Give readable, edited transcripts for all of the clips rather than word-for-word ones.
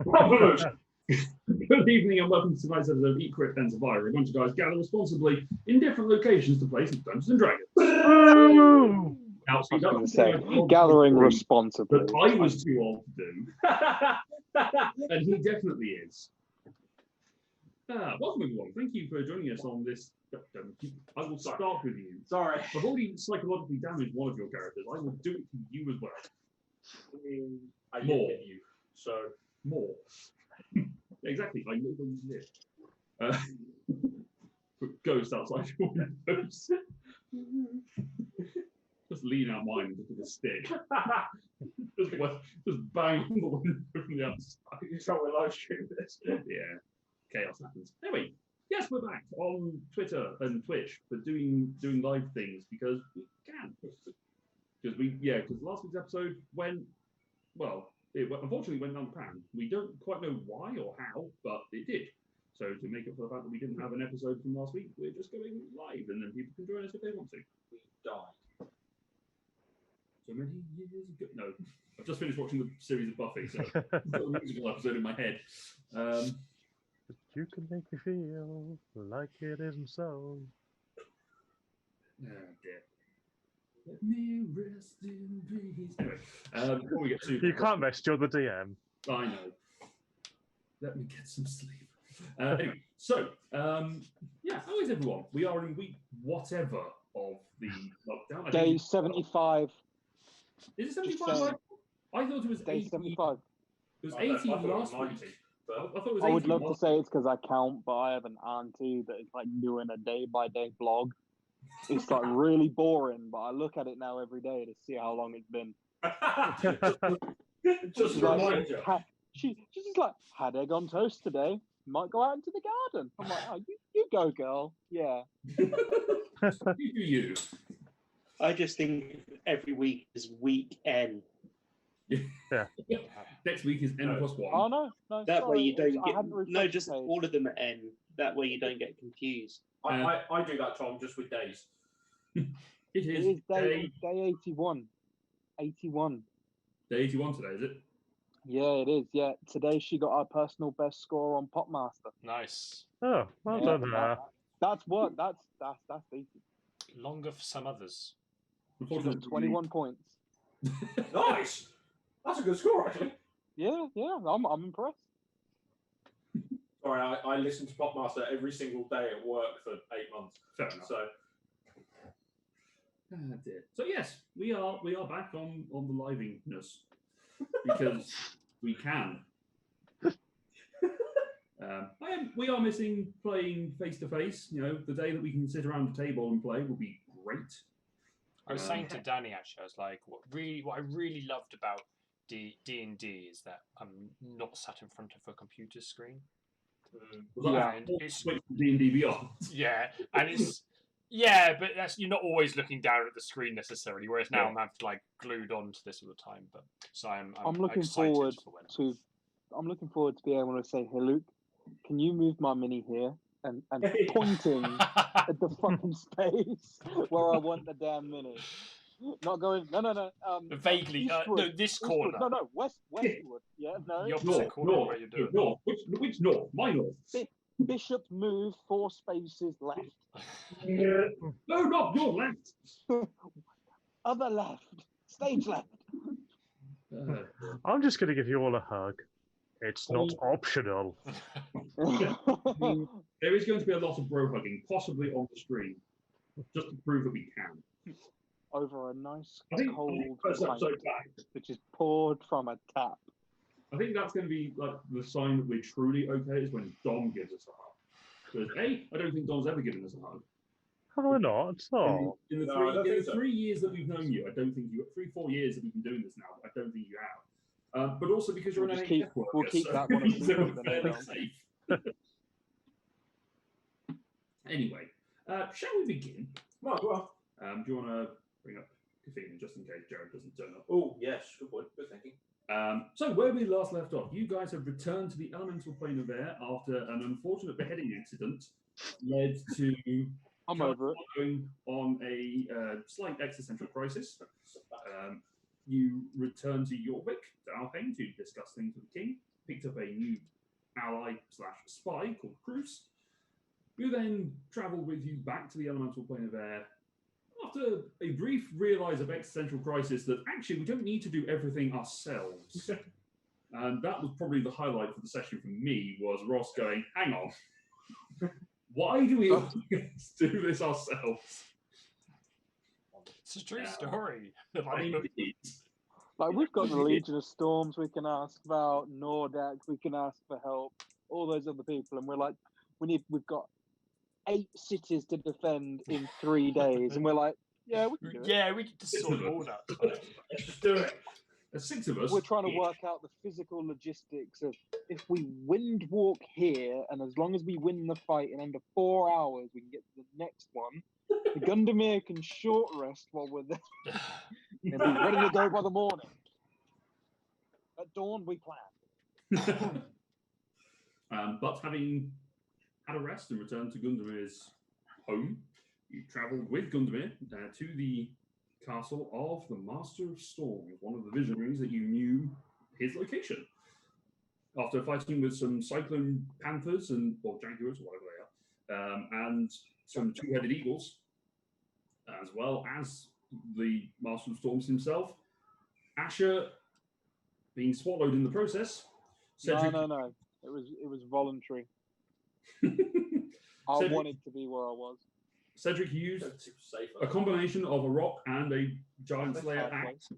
Marvelous. Good evening and welcome to tonight's episode of Eat, Crit, and Survivor. A bunch of guys gather responsibly in different locations to play some Dungeons and Dragons. Now, see, I was going to say, gathering responsibly. that I was too old to do. And he definitely is. Welcome everyone. Thank you for joining us on this. I will start with you. Sorry. I've already psychologically damaged one of your characters. I will do it to you as well. I More. did you, so More. Exactly. I know what you did. Put ghost outside your windows. Just lean out mine with a stick. just bang on the window from the outside. you thought we live stream this. Yeah. Chaos happens. Anyway, yes, we're back on Twitter and Twitch for doing live things because we can. Because last week's episode went, well, unfortunately went down the pan. We don't quite know why or how, but it did. So to make up for the fact that we didn't have an episode from last week, we're just going live and then people can join us if they want to. We died. So many years ago. No, I've just finished watching the series of Buffy, so I've got a musical episode in my head. You can make me feel like it isn't so. Oh dear. Let me rest in peace. Anyway, before we get to You can't rest, you're the DM. I know. Let me get some sleep. Anyway, so how is everyone? We are in week whatever of the lockdown. Day 75. Is it 75? saying. I thought it was Day 80. 75. It was I 80 thought it was last 90, week. but I thought it was I 80 would love to last say it's because I count, but I have an auntie that is like doing a day-by-day vlog. It's like really boring, but I look at it now every day to see how long it's been. just She's to like, remind you. she's just like, had egg on toast today. Might go out into the garden. I'm like, oh, you go, girl. Yeah. You do you. I just think every week is week N. Next week is N plus 1. Oh no, That way you don't I get hadn't refreshed no, the just page. all of them at N. That way you don't get confused. I do that, Tom, just with days. It It is is day 81. 81. day 81 today, is it? Yeah, it is. Yeah, today she got her personal best score on Popmaster. Nice. Oh, well Yeah, done her. That's what. That's decent. Longer for some others. She got Unfortunately, 21 points. Nice! That's a good score, actually. Yeah, I'm impressed. Sorry, I listened to Popmaster every single day at work for 8 months. Fair enough. So, Dear. So yes, we are back on the livingness because we can. We are missing playing face to face. You know, the day that we can sit around the table and play will be great. I was saying to Danny actually, I was like, what I really loved about D&D is that I'm not sat in front of a computer screen. Yeah. And it's D&D Beyond. yeah, and it's but you're not always looking down at the screen necessarily. Whereas now I'm like glued on to this all the time. But so I'm looking excited forward for when. I'm looking forward to being able to say, "Hey Luke, can you move my mini here?" and pointing at the fucking space where I want the damn mini. Not going. No. Vaguely. No, this corner. No. Westwood. Yeah. No. The opposite corner where you're doing. North. Which north? My north. Bishop move 4 spaces left. No, not your left. Other left. Stage left. I'm just going to give you all a hug. It's not optional. There is going to be a lot of bro hugging, possibly on the screen, just to prove that we can. Over a nice I think cold first pint, episode back, which is poured from a tap. I think that's going to be like the sign that we're truly okay is when Dom gives us a hug. Because I don't think Dom's ever given us a hug. Have I not? Oh. In the No, I don't think so. 3 years that we've known you, I don't think you. 3-4 years that we've been doing this now, I don't think you have. But also because you're We'll an just NHS worker, we'll keep so that one a so secret we're then, fairly Dom. safe. Anyway, shall we begin? might as well. Do you want to bring up Kafina just in case Jared doesn't turn up? Oh, yes, good point. Good thinking. So where we last left off, you guys have returned to the elemental plane of air after an unfortunate beheading accident led to I'm over it. going on a slight existential crisis. you return to Yorvik, to Alfheim, to discuss things with the king. Picked up a new ally/spy called Cruz, who then travelled with you back to the elemental plane of air. After a brief realise of existential crisis that actually we don't need to do everything ourselves. And that was probably the highlight for the session for me, was Ross going, hang on, why do we always do this ourselves? It's a true story. I mean, Like, we've got the Legion of Storms we can ask about, Nordak we can ask for help, all those other people, and we're like, we've got 8 cities to defend in 3 days, and we're like, yeah, we can do it. Yeah, we could just sort all that. Let's just do it. There's 6 of us. We're trying to work out the physical logistics of if we wind walk here, and as long as we win the fight in under 4 hours, we can get to the next one. The Gundamir can short rest while we're there. And be ready to go by the morning. At dawn, we plan. But having had a rest and returned to Gundamir's home, you travelled with Gundamir to the castle of the Master of Storms, one of the visionaries that you knew his location. After fighting with some Cyclone Panthers or Jaguars, or whatever they are, and some 2-headed eagles, as well as the Master of Storms himself, Asher being swallowed in the process. Cedric, No. It was voluntary. I Cedric- wanted to be where I was. Cedric used It's safer. a combination of a rock and a giant slayer axe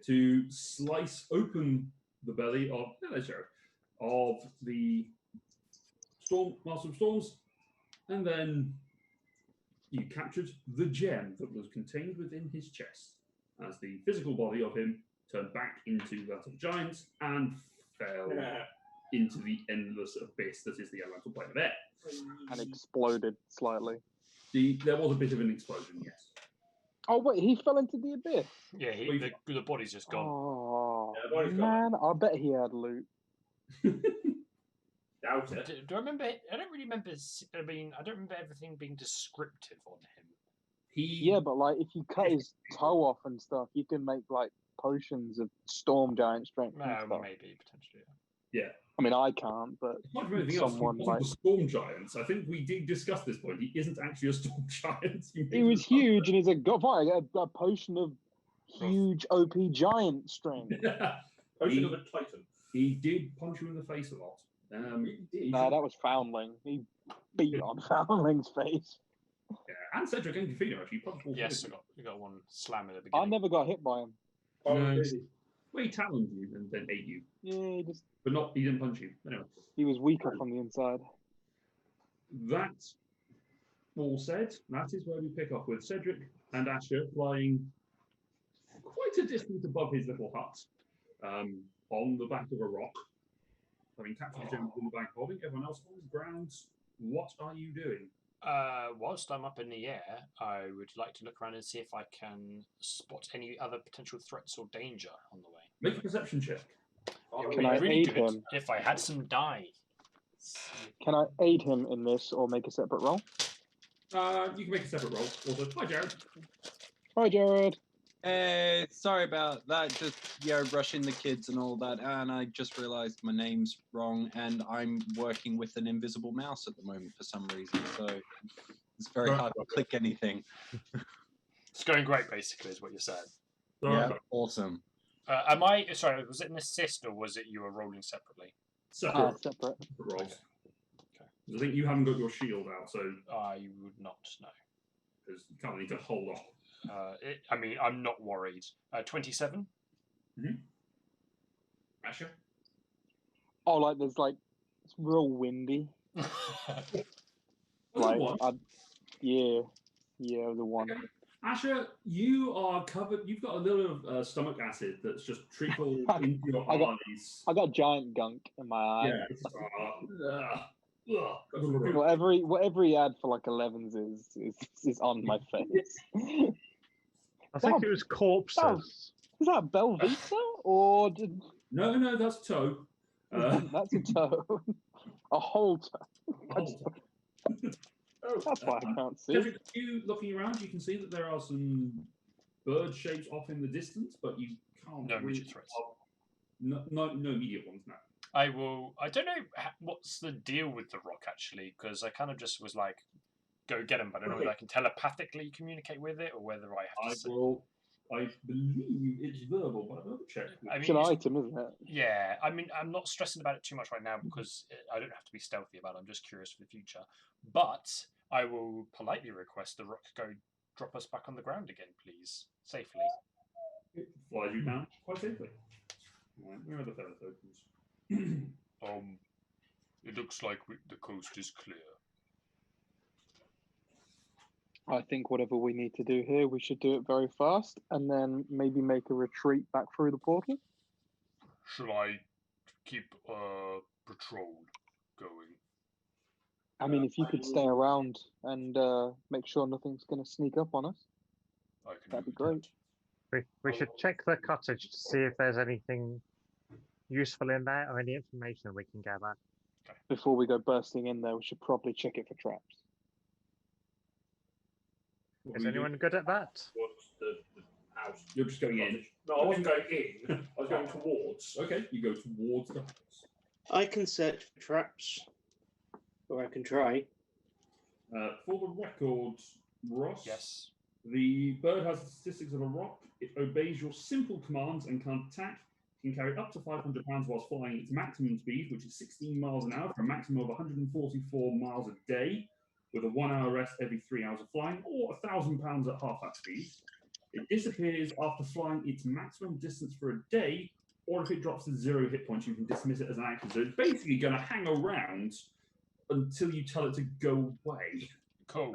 to slice open the belly of the Master of Storms, and then you captured the gem that was contained within his chest as the physical body of him turned back into that of giants and fell into the endless abyss that is the elemental plane of air. And exploded slightly. There was a bit of an explosion, yes. Oh, wait, he fell into the abyss. Yeah, the body's just gone. Oh, Yeah, the body's gone. man, I bet he had loot. Doubt it. Do I remember? I don't really remember. I don't remember everything being descriptive on him. Yeah, but like, if you cut his toe off and stuff, you can make like potions of storm giant strength and stuff. Maybe potentially. Yeah. I mean, I can't, but Apart from anything else, he someone wasn't like a storm giants. I think we did discuss this point. He isn't actually a storm giant. he was huge, and he's a a potion of huge OP giant strength. Potion of a Titan. He did punch you in the face a lot. No, that was Foundling. He beat on Foundling's face. Yeah, and Cedric and Gafino actually punched all Yes, three. I got one slam at the I beginning. never got hit by him. Oh, No. really? Well, he taloned you and then ate you, Yeah, but he didn't punch you. Anyway, he was weaker from the inside. that all said, that is where we pick up with Cedric and Asher flying quite a distance above his little hut on the back of a rock. Having captured the gem in the back body, everyone else on the ground. What are you doing? Whilst I'm up in the air, I would like to look around and see if I can spot any other potential threats or danger on the way. Make a perception check. It Oh, would Can be I really aid good him? if I had some die. Can I aid him in this or make a separate roll? You can make a separate roll. Also, hi Jared. Hi, Jared. Hey, sorry about that. Just rushing the kids and all that, and I just realised my name's wrong, and I'm working with an invisible mouse at the moment for some reason, so it's very hard to click anything. It's going great, basically, is what you're saying. Yeah, awesome. Am I? Sorry, was it an assist or was it you were rolling separately? Separate Separate. rolls. Okay. I think you haven't got your shield out, so I would not know. because you kind of need to hold off. I mean, I'm not worried. 27. Asher? Oh, like there's like it's real windy. Like yeah, the one. Okay. Asher, you are covered. You've got a little of stomach acid that's just trickled into your eyes. I got giant gunk in my eye. Yeah. Whatever he had for like 11s is on my face. I think it was corpses. Is that Belvita or did No, that's toe. that's a toe? A whole toe. Oh, That's why I can't see. Cedric, you looking around, you can see that there are some bird shapes off in the distance, but you can't. No really immediate threats. tell. No immediate ones. No. I will. I don't know what's the deal with the rock actually, because I kind of just was like, go get him, but I don't know whether I can telepathically communicate with it or whether I have to. I believe it's verbal, but I'll check. I It's mean, an item, isn't it? yeah. I mean, I'm not stressing about it too much right now because I don't have to be stealthy about it. I'm just curious for the future. But I will politely request the rock go drop us back on the ground again, please, safely. It flies you down quite safely. Right, where are the feather tokens? It looks like the coast is clear. I think whatever we need to do here, we should do it very fast, and then maybe make a retreat back through the portal. Shall I keep patrol going? I mean, if you could stay around and make sure nothing's going to sneak up on us, I can that'd be do that. great. We should check the cottage to see if there's anything useful in there or any information we can gather. Before we go bursting in there, we should probably check it for traps. What Is were you anyone doing? good at that? What's the house? You're just going in. No, I wasn't going in. I was going towards. Okay, you go towards the house. I can search for traps, or I can try. For the record, Ross. Yes. The bird has the statistics of a rock. It obeys your simple commands and can't attack. It can carry up to 500 pounds whilst flying its maximum speed, which is 16 miles an hour for a maximum of 144 miles a day, with a 1 hour rest every 3 hours of flying, or 1,000 pounds at half that speed. It disappears after flying its maximum distance for a day, or if it drops to 0 hit points, you can dismiss it as an action. So it's basically going to hang around until you tell it to go away. Cool.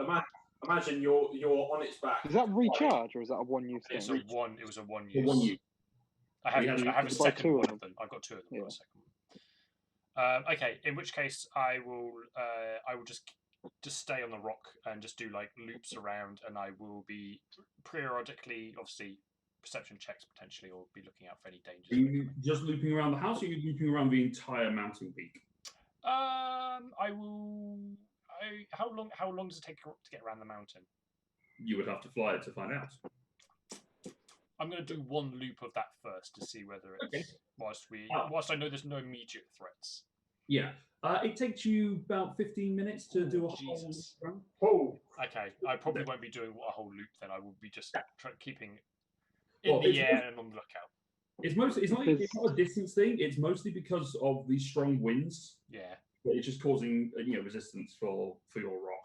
Imagine you're on its back. Is that recharge or is that a one-use It's thing? it was a one For use. one use. I have, Yeah, I have a you've got second two one of of them. I've got two of them. Yeah. I've got a second one. Okay, in which case I will just stay on the rock and just do like loops around, and I will be periodically, obviously, perception checks potentially, or be looking out for any dangers. Are you just looping around the house, or are you looping around the entire mountain peak? I will. How long does it take to get around the mountain? You would have to fly it to find out. I'm going to do one loop of that first to see whether it's Okay. whilst I know there's no immediate threats. Yeah. It takes you about 15 minutes to do a whole Jesus. round. Oh, Okay, I probably won't be doing a whole loop then. I will be just keeping in Well, the it's- air and on the lookout. It's not a distance thing. It's mostly because of the strong winds. Yeah. But it's just causing resistance for your rock.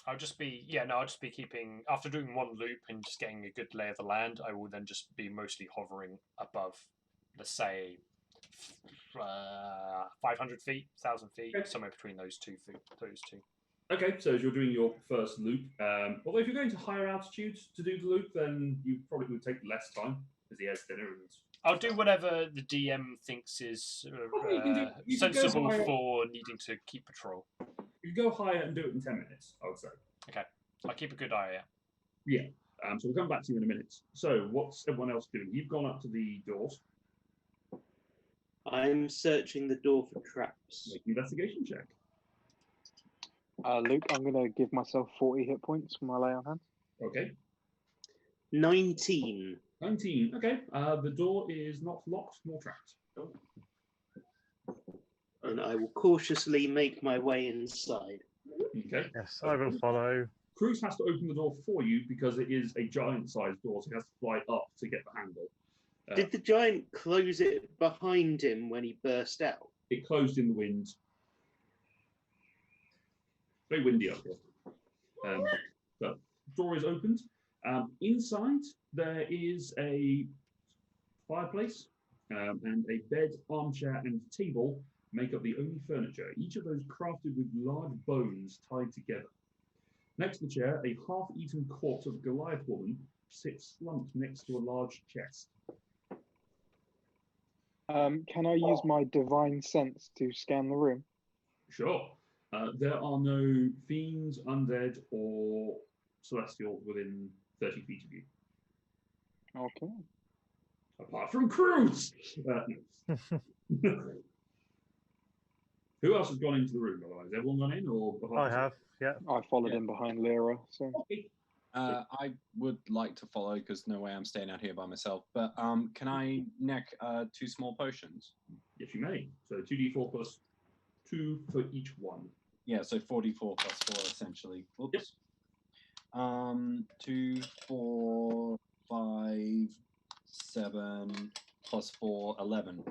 I'll just be keeping, after doing one loop and just getting a good lay of the land, I will then just be mostly hovering above, let's say, 500 feet, 1,000 feet, Okay. somewhere between those two. Okay, so as you're doing your first loop, although if you're going to higher altitudes to do the loop, then you probably would take less time because the air's thinner. And I'll do whatever the DM thinks is you can go sensible higher. for needing to keep patrol. you go higher and do it in 10 minutes, I would say. I'll keep a good eye out. So we'll come back to you in a minute. So what's everyone else doing? You've gone up to the doors. I'm searching the door for traps. Make an investigation check. Luke, I'm going to give myself 40 hit points for my lay on hands. Okay. 19. 19. Okay. The door is not locked nor trapped. And I will cautiously make my way inside. Okay. Yes, I will follow. Cruz has to open the door for you because it is a giant-sized door, so he has to fly up to get the handle. Did the giant close it behind him when he burst out? It closed in the wind. Very windy up here. The door is opened. Inside, there is a fireplace and a bed, armchair, and table make up the only furniture, each of those crafted with large bones tied together. Next to the chair, a half-eaten corpse of a Goliath woman sits slumped next to a large chest. Can I use my divine sense to scan the room? Sure. There are no fiends, undead, or celestials within 30 feet of you. Okay. Apart from Cruz! No. Who else has gone into the room, by the way? Has everyone gone in? Or I have, yeah. I followed Yeah. in behind Lyra, so Okay. I would like to follow because no way I'm staying out here by myself. But can I neck 2 small potions? Yes, you may. So 2d4 plus 2 for each one. Yeah, so 44 plus 4 essentially. Oops. 2, 4, 5, 7 plus 4, 11.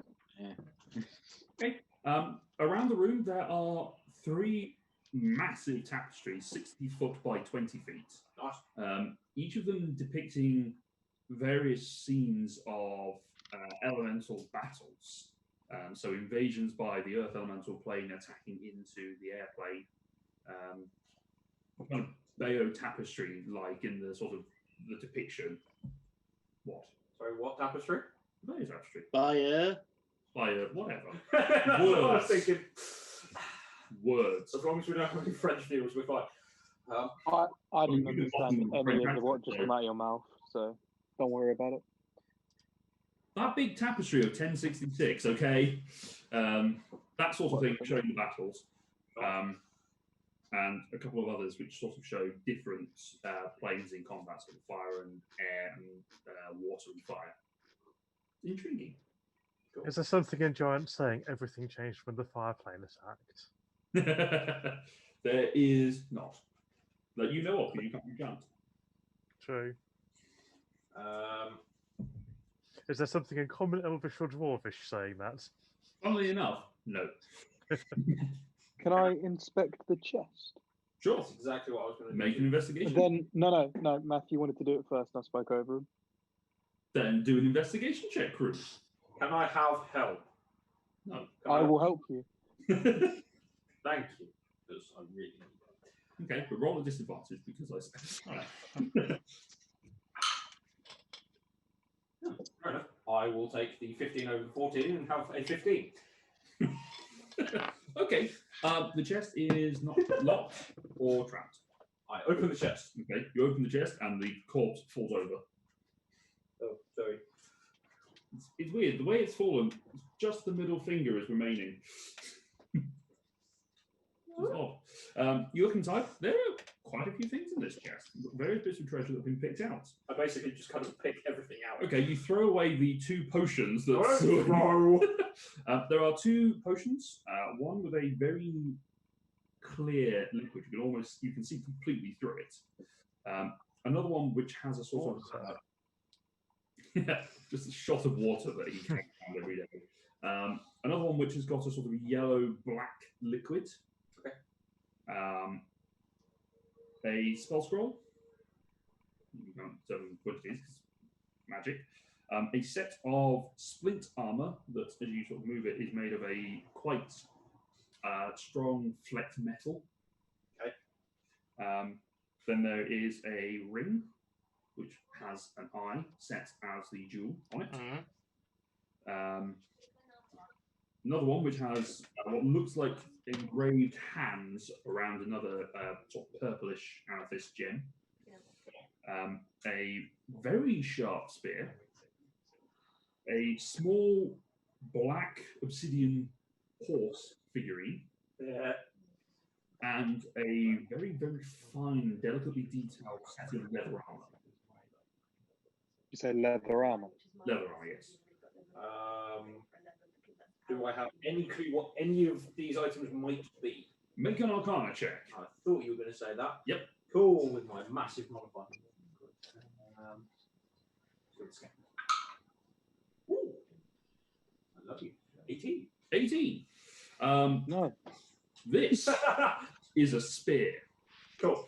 Okay. Around the room, there are 3 massive tapestries, 60 foot by 20 feet. Each of them depicting various scenes of elemental battles. So invasions by the earth elemental plane attacking into the air plane. Kind of Bayo tapestry, like in the sort of the depiction. What? Sorry, what tapestry? Bayo tapestry. Fire. Whatever. That's what I was Words. thinking. Words. As long as we don't have any French viewers, we're fine. I didn't you can understand often any bring of what just back- came out of your mouth, so don't worry about it. That big tapestry of 1066, okay? That sort of thing showing the battles. And a couple of others which sort of show different planes in combat, sort of fire and air and water and fire. Intriguing. Is there something in Giant saying everything changed when the fire plane attacked? There is not. That you know of, because you can't. True. Um, Is there something in Common Elvish or Dwarvish saying that? Funnily enough, no. Can I inspect the chest? Sure. that's exactly what I was going to Make an do. investigation. Then no, Matthew wanted to do it first, and I spoke over him. Then do an investigation check, crew. Can I have help? No. Can I will help you. Thank you, because I really need Okay, but roll a disadvantage because I said. Fair enough. I will take the 15 over 14 and have a 15. Okay, the chest is not locked or trapped. I open the chest. Okay, you open the chest and the corpse falls over. Oh, sorry. It's weird. The way it's fallen, just the middle finger is remaining. It's odd. You look inside. There are quite a few things in this chest. Various bits of treasure that have been picked out. I basically just kind of pick everything out. Okay, you throw away the 2 potions that. Don't throw. There are 2 potions. One with a very clear liquid. You can see completely through it. Another one which has a sort of just a shot of water that you can find every day. Another one which has got a sort of yellow-black liquid. Okay. A spell scroll. You can't tell what it is, 'cause magic. A set of splint armor that, as you sort of move it, is made of a quite strong flecked metal. Okay. Then there is a ring which has an eye set as the jewel on it. Another one which has what looks like engraved hands around another sort of purplish amethyst gem. A very sharp spear. A small black obsidian horse figurine. Yeah. And a very, very fine, delicately detailed set of leather armor. You say leather armor. Leather armor, yes. Do I have any clue what any of these items might be? Make an Arcana check. I thought you were going to say that. Yep. Cool, with my massive modifier. Ooh. I love you. 18. 18. No. This is a spear. Cool.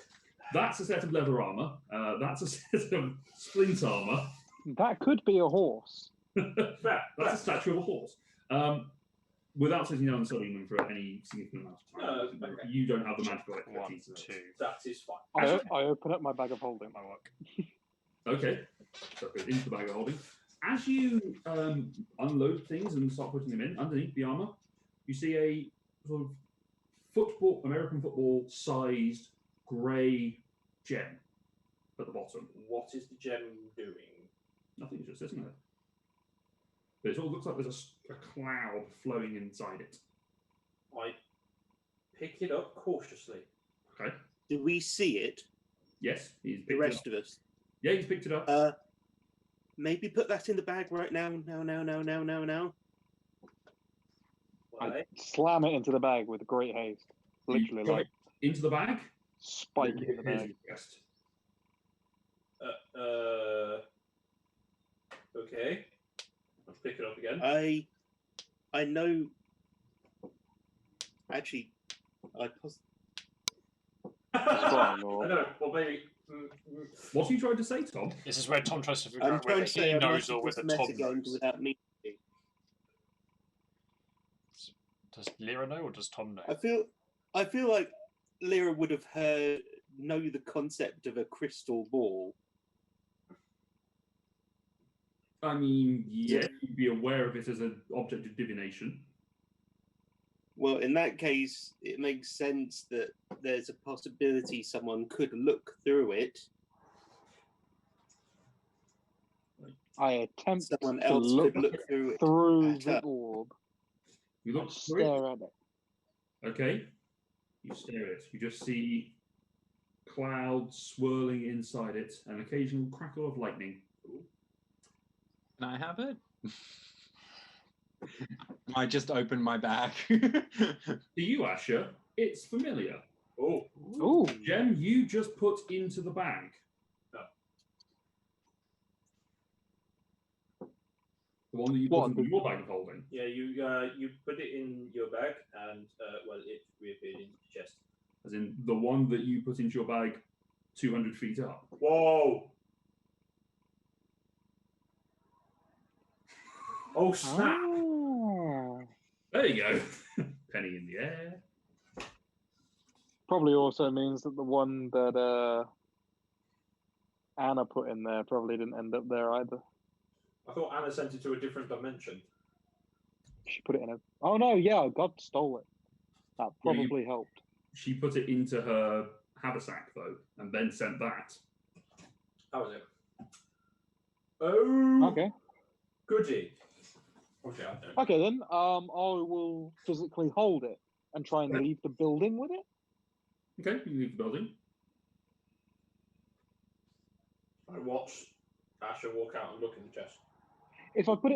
That's a set of leather armor. That's a set of splint armor. That could be a horse. Fair. That's a statue of a horse. Without sitting down and studying them for any significant amount of time, No, okay. you don't have the magical 1, expertise. to know. 2. That is fine. I open up my bag of holding. My work. Okay, so it goes into the bag of holding. As you unload things and start putting them in underneath the armor, you see a sort of American football sized grey gem at the bottom. What is the gem doing? Nothing, it's just sitting there. But it all looks like there's a cloud flowing inside it. I pick it up cautiously. Okay. Do we see it? Yes, he's picked The it rest up. of us. Yeah, he's picked it up. Maybe put that in the bag right now. Now. Why? Slam it into the bag with great haste. You Literally, shove like it into the bag. spike it in the Here's bag. your chest. Okay. Let's pick it up again. I know. Actually, Strong, I or know. Well, maybe. What are you trying to say, Tom? This is where Tom tries to figure I'm out trying whether to say he I might knows have or just whether Tom metagamed knows. without me. Does Lyra know or does Tom know? I feel like Lyra would have know the concept of a crystal ball. I mean, yeah, you'd be aware of it as an object of divination. Well, in that case, it makes sense that there's a possibility someone could look through it. I attempt Someone to else look could look through it. through at the us. orb You and look through it. stare at it. Okay. You stare at it. You just see clouds swirling inside it, an occasional crackle of lightning. Can I have it? I just opened my bag. To you, Asher, it's familiar. Oh. Ooh, Gem, you just put into the bag. The one that you What, put into the- your bag of holding. Yeah, you put it in your bag, and well, it reappeared in the chest. As in the one that you put into your bag 200 feet up. Whoa! Oh snap! ah. There you go. Penny in the air. Probably also means that the one that Anna put in there probably didn't end up there either. I thought Anna sent it to a different dimension. She put it in a. Oh no, yeah, God stole it. That Well, you- probably helped. She put it into her haversack, though, and then sent that. How was it? Oh, Okay. goody. Okay, I don't. Okay then. I will physically hold it and try and Okay. leave the building with it. Okay, you leave the building. I watch Asher walk out and look in the chest. If I put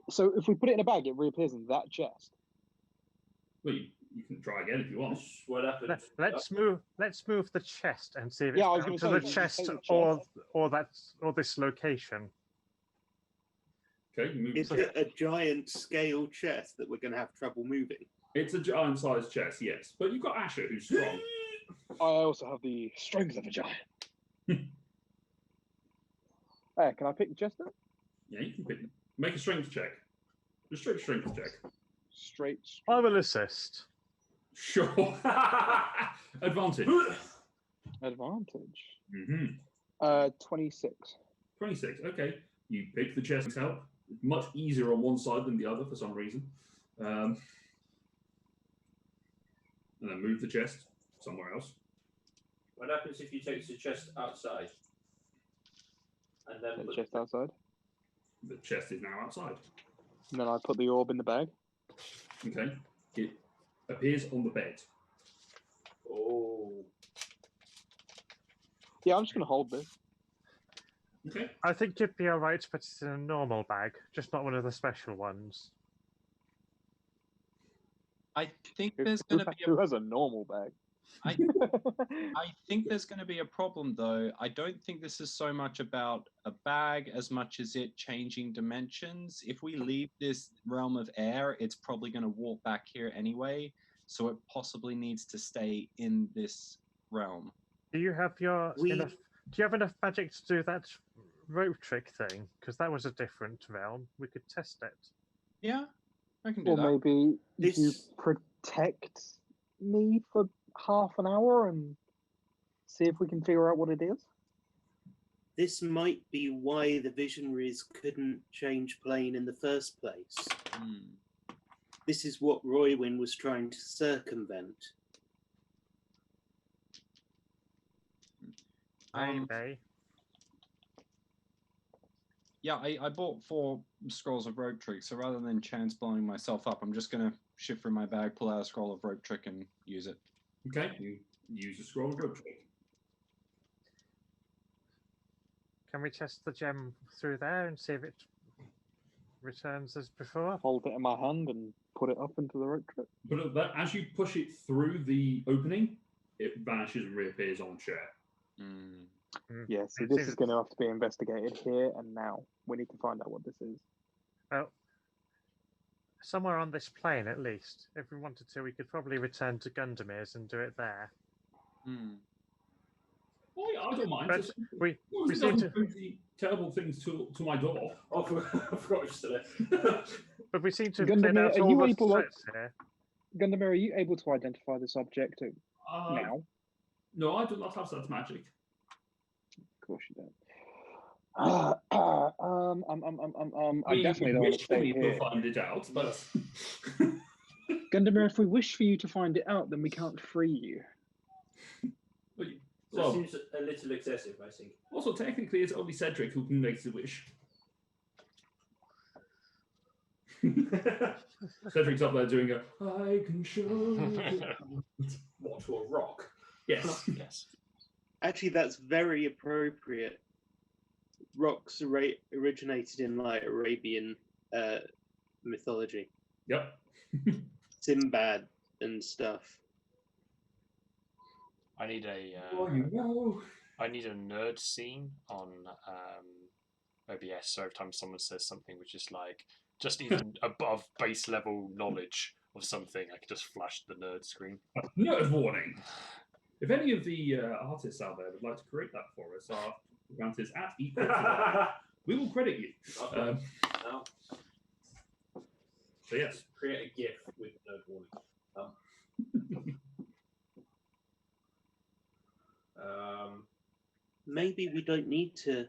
so if we put it in a bag, it reappears in that chest. Well, you can try again if you want. That's what happened. Let's move the chest and see if it's Yeah, I was down gonna to say, the you chest, say the or this location. Okay, you move Is the it a giant scale chest that we're going to have trouble moving? It's a giant-sized chest, yes, but you've got Asher, who's strong. I also have the strength of a giant. Hey, can I pick the chest up? Yeah, you can pick. Make a strength check. Just straight strength check. Straight. I will assist. Sure. Advantage. Advantage. Mm-hmm. 26. 26. Okay. You pick the chest help. Much easier on one side than the other for some reason. And then move the chest somewhere else. What happens if you take the chest outside? And then The put chest outside. The chest is now outside. And then I put the orb in the bag. Okay. It appears on the bed. Oh. Yeah, I'm just gonna hold this. Okay. I think you'd be alright to put it in a normal bag, just not one of the special ones. I think Who, there's who going to be who has a normal bag? I think there's going to be a problem though. I don't think this is so much about a bag as much as it changing dimensions. If we leave this realm of air, it's probably going to warp back here anyway. So it possibly needs to stay in this realm. Do you have enough? Do you have enough magic to do that rope trick thing? Because that was a different realm. We could test it. Yeah, I can do Or that. maybe you This- protect me for half an hour and see if we can figure out what it is. This might be why the Visionaries couldn't change plane in the first place. Hmm. This is what Roywin was trying to circumvent. Maybe. Yeah, I bought 4 scrolls of rope trick, so rather than chance blowing myself up, I'm just going to shift from my bag, pull out a scroll of rope trick, and use it. Okay. You use a scroll of rope trick. Can we test the gem through there and see if it returns as before? Hold it in my hand and put it up into the road trip. But as you push it through the opening, it vanishes and reappears on chair. Yeah, so It this seems- is going to have to be investigated here and now. We need to find out what this is. Well, somewhere on this plane at least. If we wanted to, we could probably return to Gundamir's and do it there. Oh, yeah, I don't mind. But Just, we as long as it seem doesn't to- bring the terrible things to my door. Oh, I forgot you still there. But we seem to have Gundamir, cleared out are all you the able to- threats here. Gundamir, are you able to identify this object Uh, now? No, I do not have such magic. Of course you don't. I definitely don't want to stay me to here. find it out, but Gundamir, if we wish for you to find it out, then we can't free you. That well, seems a little excessive, I think. also technically it's only Cedric who can make the wish. Cedric's up there doing a I can show you. What, to a rock? Yes. Yes. Actually, that's very appropriate. Rocks originated in like Arabian mythology, Yep. Sinbad and stuff. I need a Oh, you know. I need a nerd scene on OBS. So every time someone says something which is like just even above base level knowledge of something, I can just flash the nerd screen. Nerd warning. If any of the artists out there would like to create that for us, our account is at equal to that. We will credit you. Okay. Now, So yes. create a GIF with no warning. Maybe we don't need to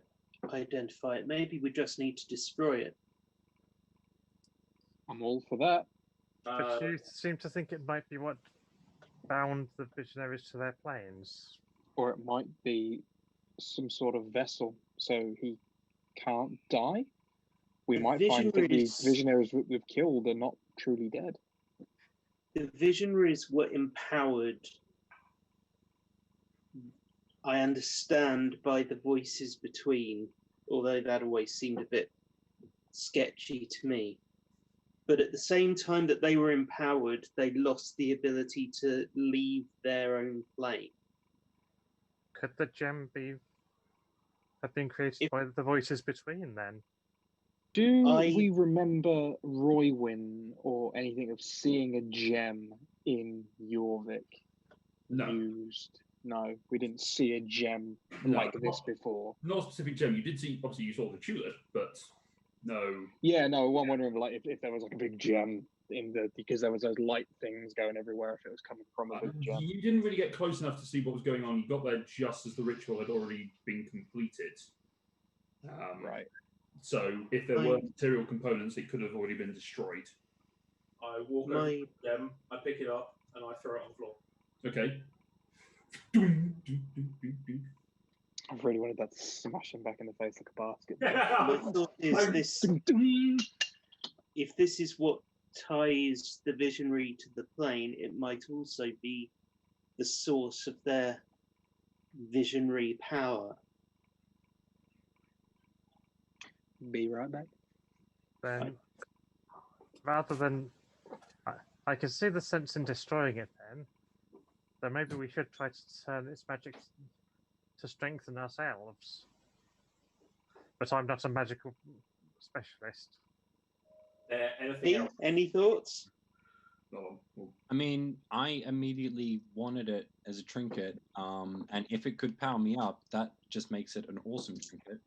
identify it. Maybe we just need to destroy it. I'm all for that. But you seem to think it might be what bound the visionaries to their planes. Or it might be some sort of vessel, so he can't die. We The might find that the visionaries- visionaries we've killed are not truly dead. The visionaries were empowered, I understand, by the voices between, although that always seemed a bit sketchy to me. But at the same time that they were empowered, they lost the ability to leave their own plane. Could the gem have been created If- by the voices between then? Do I- we remember Roywin or anything of seeing a gem in Jorvik No. used? No, we didn't see a gem No. like this before. Not a specific gem. You did see, obviously, you saw the tulip, but no. Yeah, no, I'm wondering like if there was like a big gem in the because there was those light things going everywhere. If it was coming from a big gem. You didn't really get close enough to see what was going on. You got there just as the ritual had already been completed. Right. So if there were material components, it could have already been destroyed. I walk over to them, I pick it up, and I throw it on the floor. Okay. I really wanted that to smash him back in the face like a basket. My thought is this: Dun, dun. if this is what ties the visionary to the plane, it might also be the source of their visionary power. Be right back. Then, rather than, I can see the sense in destroying it. Then maybe we should try to turn its magic to strengthen ourselves. But I'm not a magical specialist. Anything else? Any thoughts? Oh, well, I mean, I immediately wanted it as a trinket, and if it could power me up, that just makes it an awesome trinket.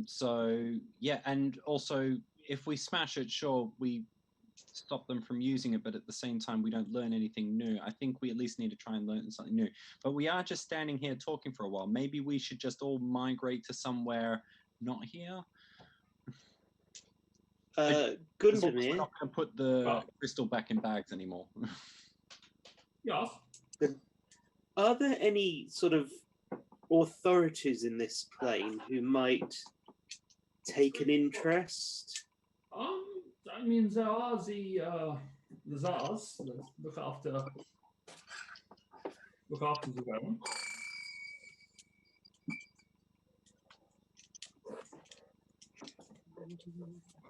So yeah, and also if we smash it, sure, we stop them from using it, but at the same time, we don't learn anything new. I think we at least need to try and learn something new. But we are just standing here talking for a while. Maybe we should just all migrate to somewhere not here. As long as we're Gundamir, not going to put the crystal back in bags anymore. yes. are there any sort of authorities in this plane who might take an interest? I mean, there are the Zars that look after the realm.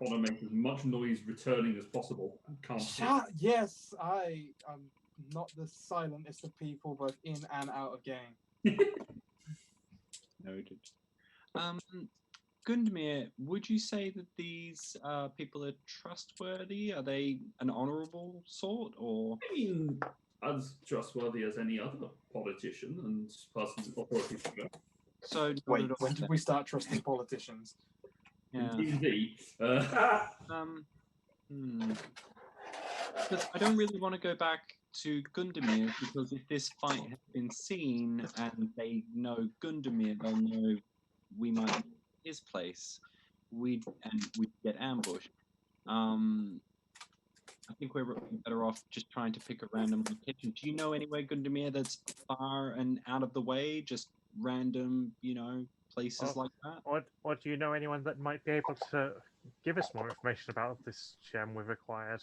Want to make as much noise returning as possible. Can't see. Yes, I am not the silentest of people, both in and out of game. Noted. Gundamir, would you say that these people are trustworthy? Are they an honourable sort, or? I mean, as trustworthy as any other politician and person in authority figure. So not Wait, at all when did then. we start trusting politicians? Yeah. Indeed. Because I don't really want to go back to Gundamir, because if this fight has been seen and they know Gundamir, they'll know we might be his place. We'd get ambushed. I think we're better off just trying to pick a random location. Do you know anywhere, Gundamir, that's far and out of the way? Just random, places like that? Or do you know anyone that might be able to give us more information about this gem we've acquired?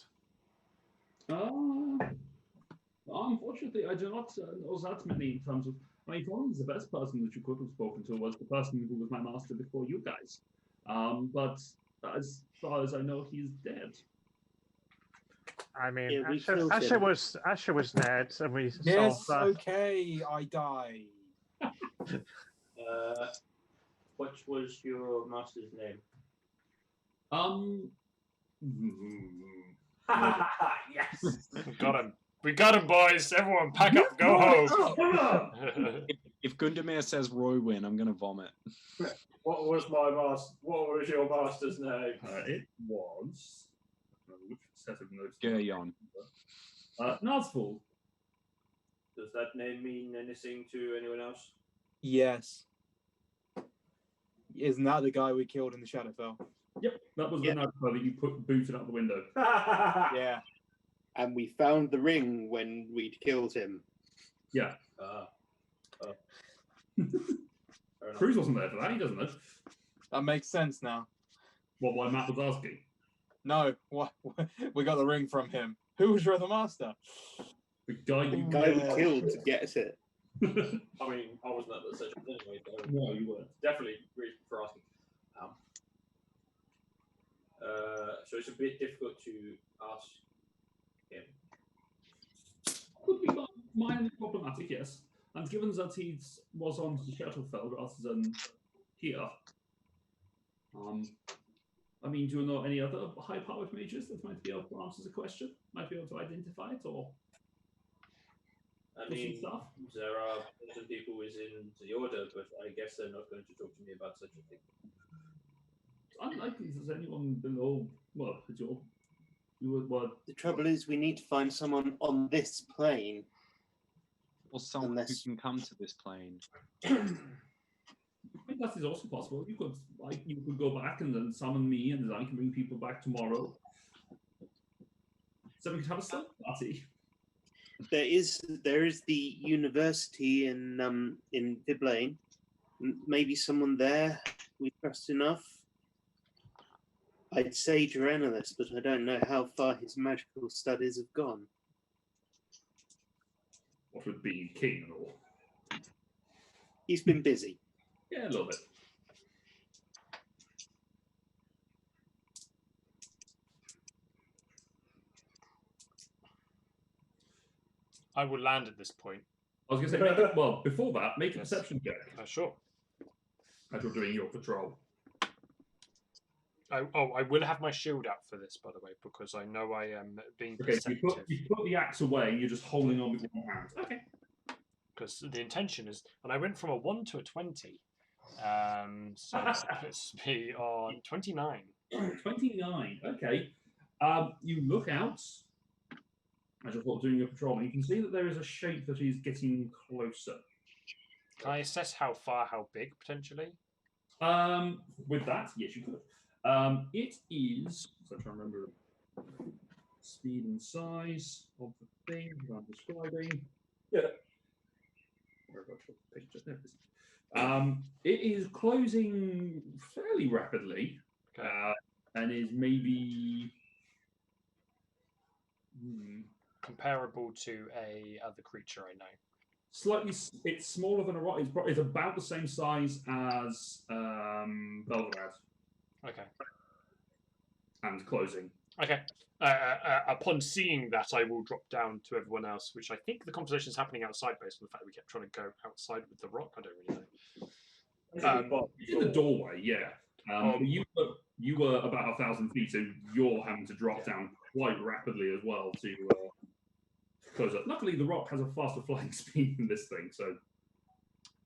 Unfortunately, I do not know that many in terms of. I mean, probably the best person that you could have spoken to was the person who was my master before you guys. But as far as I know, he's dead. I mean, Yeah, we Asher, killed Asher him. was dead, and we Yes, solved that. okay, I die. What was your master's name? Yes. We got him, boys. Everyone, pack up, go home. If Gundamir says Roywin, I'm gonna vomit. What was your master's name? It was. Which set of notes? Geryon. Nazgul. Does that name mean anything to anyone else? Yes. Isn't that the guy we killed in the Shadowfell? Yep, that was Yeah. the Nazgul that you booted out the window. Yeah. And we found the ring when we'd killed him. Yeah. Fair enough. Cruz wasn't there for that. He doesn't know. That makes sense now. Why Matt was asking. No, what? We got the ring from him. Who was your other master? The guy The you guy we killed to get it. I mean, I wasn't at the session anyway. So No, you weren't. definitely reason for asking. So it's a bit difficult to ask him. Could be mildly problematic, yes. And given that he was on the Shadowfell rather than here, I mean, do you know any other high-powered mages that might be able to answer the question? Might be able to identify it or I do some mean, stuff? there are some people within the order, but I guess they're not going to talk to me about such a thing. Unlikely there's anyone below. Well, The trouble is, we need to find someone on this plane. Or someone Unless- who can come to this plane. I think that is also possible. You could go back and then summon me, and then I can bring people back tomorrow. So we could have a sleep party. There is the university in Viblane. Maybe someone there we trust enough. I'd say Geranilus, but I don't know how far his magical studies have gone. What with being king and all. He's been busy. Yeah, a little bit. I will land at this point. I was going to say, before that, make a Yes. perception check Sure. as you're doing your patrol. I will have my shield out for this, by the way, because I know I am being Okay, so perceptive. you put the axe away, and you're just holding on with one hand. Okay. Because the intention is, and I went from a 1 to a 20. So that puts me on 29. 29. Okay. You look out as you're doing your patrol, and you can see that there is a shape that is getting closer. Can I assess how far, how big, potentially? With that, yes, you could. It is. So I'm trying to remember speed and size of the thing that I'm describing. Yeah. Where have I put the picture? There it is. It is closing fairly rapidly, Okay. and is maybe. Comparable to a other creature I know. Slightly, it's smaller than a rock. It's about the same size as Belgrad. Okay. and closing. Okay. Upon seeing that, I will drop down to everyone else, which I think the conversation is happening outside based on the fact that we kept trying to go outside with the rock. I don't really know. In the doorway, yeah. But you were about 1,000 feet, so you're having to drop down quite rapidly as well to close up. Luckily, the rock has a faster flying speed than this thing, so.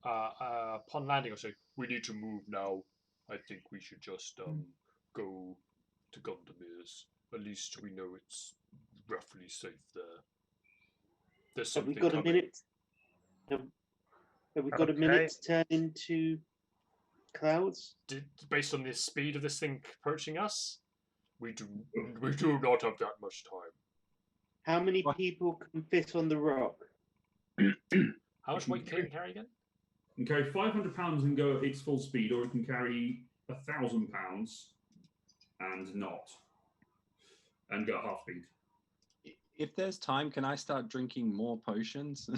Upon landing, I say, we need to move now. I think we should just go to Gondomir's. At least we know it's roughly safe there. There's Have we something got a coming. minute? Have we got a minute to turn into clouds? Based on the speed of this thing approaching us, we do not have that much time. How many people can fit on the rock? How much weight can we carry again? You can carry 500 pounds and go at its full speed, or you can carry 1,000 pounds and not, and go at half speed. If there's time, can I start drinking more potions?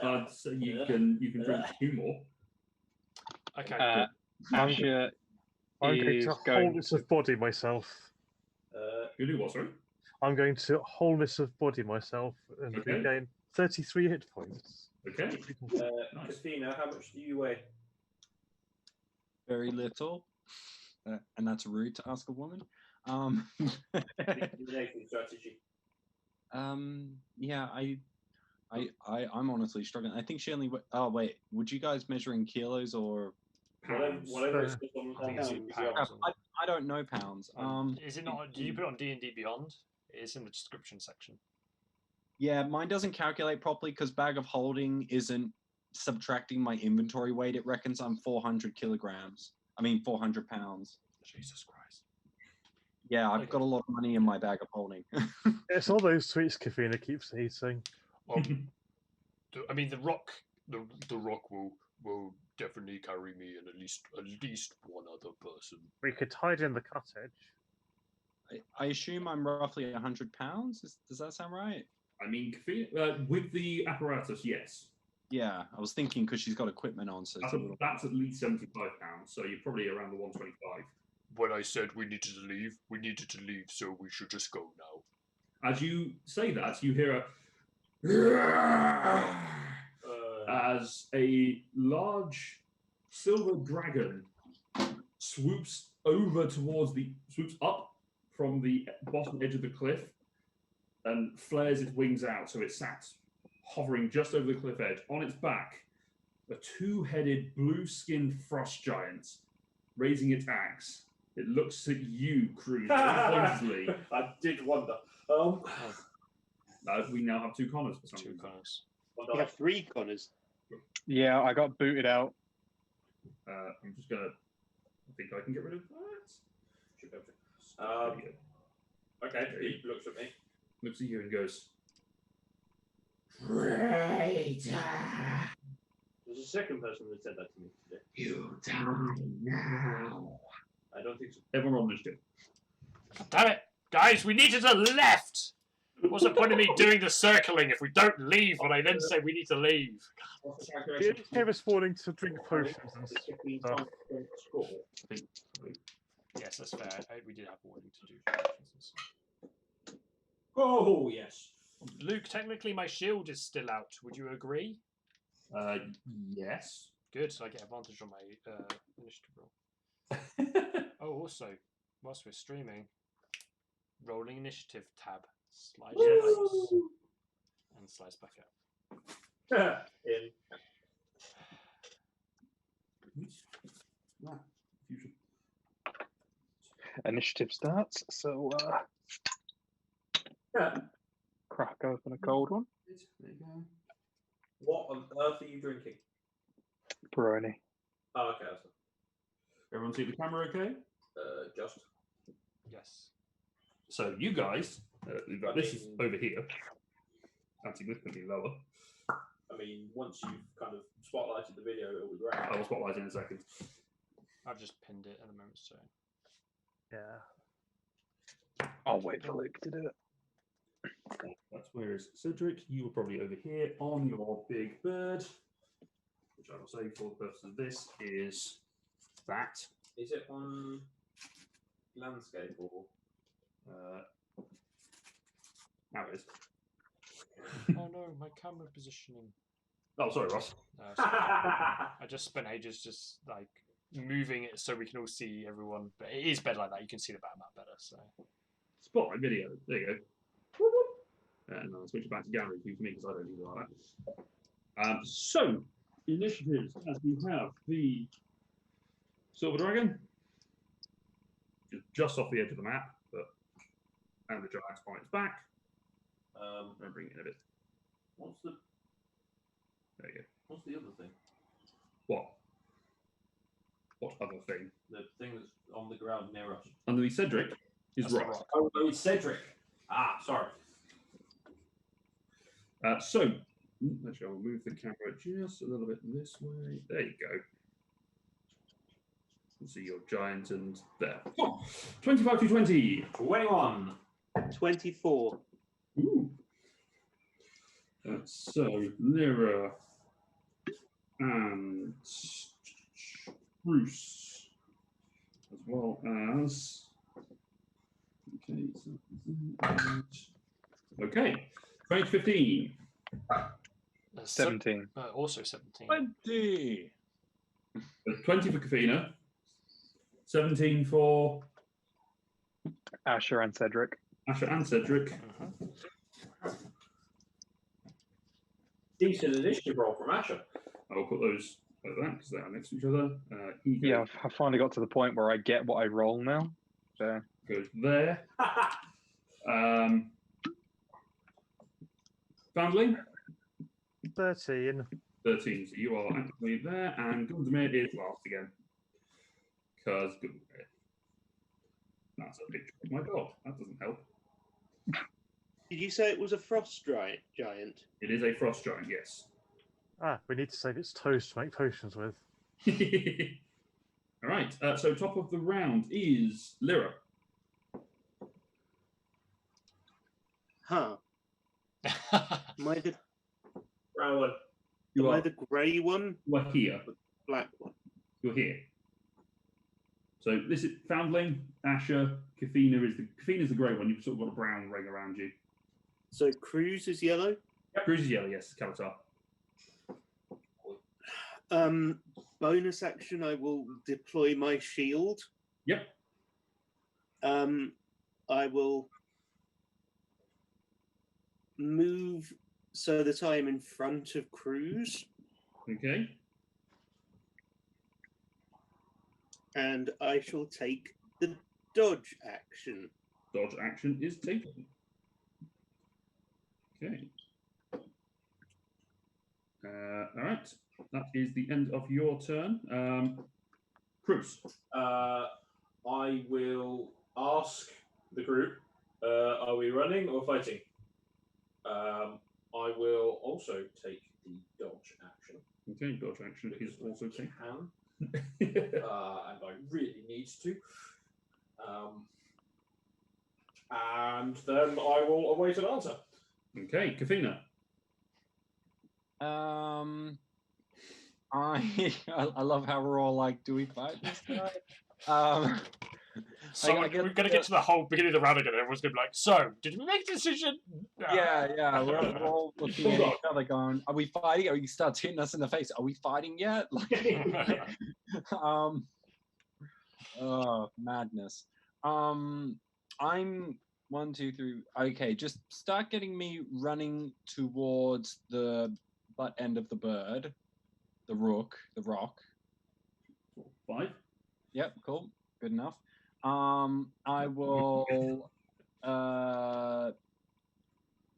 So you can drink 2 more. Okay. Asher I'm going is to going wholeness of body myself. You do what, sorry? I'm going to wholeness of body myself and Okay. regain 33 hit points. Okay. Nice. Christina, how much do you weigh? Very little, and that's rude to ask a woman. Elimination strategy. Yeah, I'm honestly struggling. I think she only. Oh wait, would you guys measure in kilos or? Pounds. Whatever it's on I think it's in pounds. pounds. I don't know pounds. Is it not? Did you put it on D&D Beyond? It's in the description section. Yeah, mine doesn't calculate properly because bag of holding isn't subtracting my inventory weight. It reckons I'm 400 kilograms. I mean 400 pounds. Jesus Christ. Yeah, I've got a lot of money in my bag of holding. It's all those sweets Kafina keeps eating. I mean, the rock will definitely carry me and at least one other person. We could hide in the cottage. I assume I'm roughly 100 pounds. Does that sound right? I mean, with the apparatus, yes. Yeah, I was thinking because she's got equipment on, so it's a little. That's at least 75 pounds, so you're probably around the 125. When I said we needed to leave, so we should just go now. As you say that, you hear as a large silver dragon swoops up from the bottom edge of the cliff and flares its wings out, so it sat hovering just over the cliff edge. On its back, a 2-headed blue-skinned frost giant raising its axe. It looks at you, Cruz, pointedly. I did wonder. We now have 2 Connors for some Two reason. cars. We have 3 Connors. Yeah, I got booted out. I'm just gonna. I think I can get rid of that. Should be able to. There you go. Okay, he looks at me. Looks at you and goes, "Traitor! There's a second person that said that to me today. You die now." I don't think so. Everyone roll initiative. Damn it, guys! We needed to left. What's the point of me doing the circling if we don't leave when I then say we need to leave? What's the You calculation? just hear us wanting to drink potions and stuff. Score. Yes, that's fair. We did have warning to do. Oh, yes. Luke, technically my shield is still out. Would you agree? Yes. Good, so I get advantage on my initiative roll. Oh, also, whilst we're streaming, rolling initiative tab. Slide place and slides back out. In. Fusion. Initiative starts, so crack open a cold one. There you go. What on earth are you drinking? Peroni. Oh, okay. That's Everyone see the camera okay? just. Yes. So you guys, this is over here, and significantly lower. I mean, once you've kind of spotlighted the video, it'll be great. I will spotlight in a second. I've just pinned it at the moment, so. Yeah. I'll wait for Luke to do it. That's whereas Cedric, you were probably over here on your big bird, which I will say for the purpose of this is that. Is it on? landscape or? Now it is. Oh no, my camera positioning. Oh, sorry, Ross. Sorry. I just spent ages just like moving it so we can all see everyone. But it is better like that. You can see the map better. So Spotlight video. There you go. And I'll switch it back to gallery view for me because I don't need it like that. So, initiatives as we have the Silver Dragon, just off the edge of the map, and the Giant's on its back. I'm bring it in a bit. What's the? There you go. What's the other thing? What? What other thing? The thing that's on the ground near us. Underneath Cedric is That's the rock. rock. Oh, it's Cedric. Ah, sorry. So, actually, I'll move the camera just a little bit this way. There you go. You see your giant and there. Oh, 25 to 20. 21. 24. Ooh. So, Lyra and Bruce, as well as. Okay, so, okay. 20 to 15. 17. Also 17. 20. 20 for Kafina. 17 for Asher and Cedric. Asher and Cedric. Decent initiative roll from Asher. I'll put those like that because they are next to each other. Ego Yeah, I finally got to the point where I get what I roll now. So goes there. Foundling, 13. 13. So you are actively there, and Gundamir is last again. Because Gundamir. That's a picture of my dog. That doesn't help. Did you say it was a frost giant? It is a frost giant, yes. Ah, we need to save its toes to make potions with. All right. So top of the round is Lyra. Huh. Am I the, Round one. You am I are, the grey one? you are here. Black one. You're here. So this is Foundling, Asher, Kafina is the grey one. You've sort of got a brown ring around you. So Cruz is yellow. Cruz is yellow, yes. Kalatar. Bonus action, I will deploy my shield. Yep. I will move so that I am in front of Cruz, Okay. and I shall take the dodge action. Dodge action is taken. Okay. All right. That is the end of your turn. Cruz. I will ask the group, are we running or fighting? I will also take the dodge action. Okay, dodge action is also taken. And I really need to. And then I will await an answer. Okay, Kafina. I love how we're all like, do we fight this guy? So I guess- we're going to get to the whole beginning of the round again. Everyone's going to be like, so, did we make a decision? Yeah, we're all looking at each other going, are we fighting? Or he starts hitting us in the face. Are we fighting yet? Like, oh, madness. I'm 1, 2, 3. Okay, just start getting me running towards the butt end of the bird, the rook, the rock. 5. Yep, cool, good enough. I will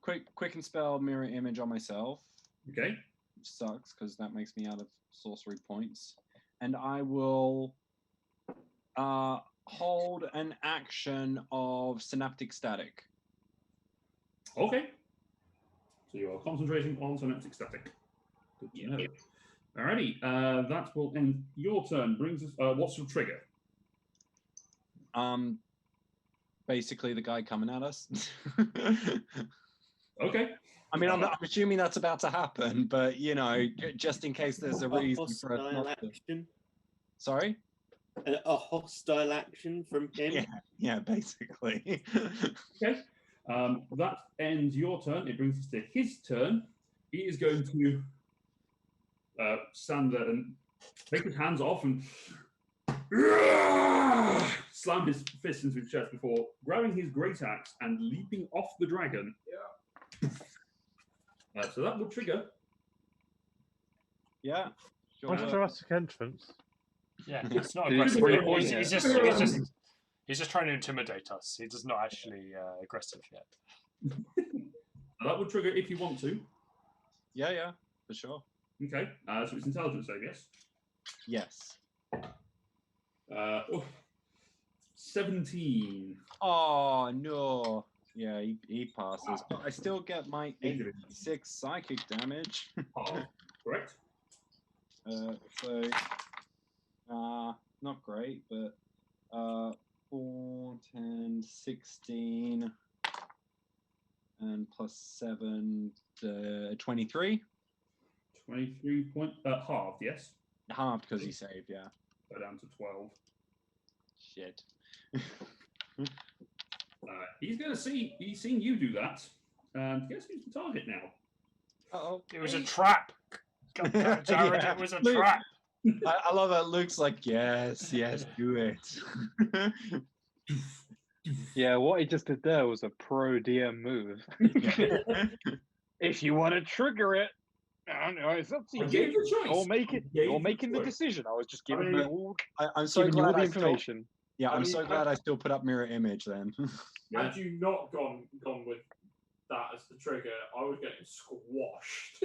quick and spell mirror image on myself, Okay. which sucks because that makes me out of sorcery points, and I will hold an action of synaptic static. Okay. So you are concentrating on synaptic static. Good to know. Alrighty. That will end your turn. Brings us. What's your trigger? Basically the guy coming at us. Okay. I mean, I'm assuming that's about to happen, but you know, just in case there's a reason for it Hostile not to. action. Sorry? a hostile action from him. Yeah, basically. Okay. That ends your turn. It brings us to his turn. He is going to stand there and take his hands off and slam his fist into his chest before grabbing his great axe and leaping off the dragon. So that will trigger. Yeah. Sure. What's Jurassic entrance? Yeah, it's not Dude, aggressive. pretty He's, pointy. he's just trying to intimidate us. He does not actually aggressive yet. That would trigger if you want to. Yeah, for sure. Okay. So it's intelligence save, yes? Yes. 17. Oh no. Yeah, he passes. But I still get my 86 psychic damage. Oh, correct. So not great, but 4, 10, 16 and plus 7, 23. 23 point halved, yes. Halved because he saved, yeah. Go down to 12. Shit. He's seen you do that. And guess who's the target now? Uh-oh. It was a trap. God damn, Jared, Yeah. it was a Luke. trap. I love it. Luke's like, yes, do it. Yeah, what he just did there was a pro DM move. If you want to trigger it, I don't know, it's up to I gave you. you a choice. You're making I gave you you're making the choice. decision. I was just giving mean, you all, I'm so giving you all glad the I still, information. yeah, I I'm mean, so glad I still put up mirror image then. Had you not gone with that as the trigger, I was getting squashed.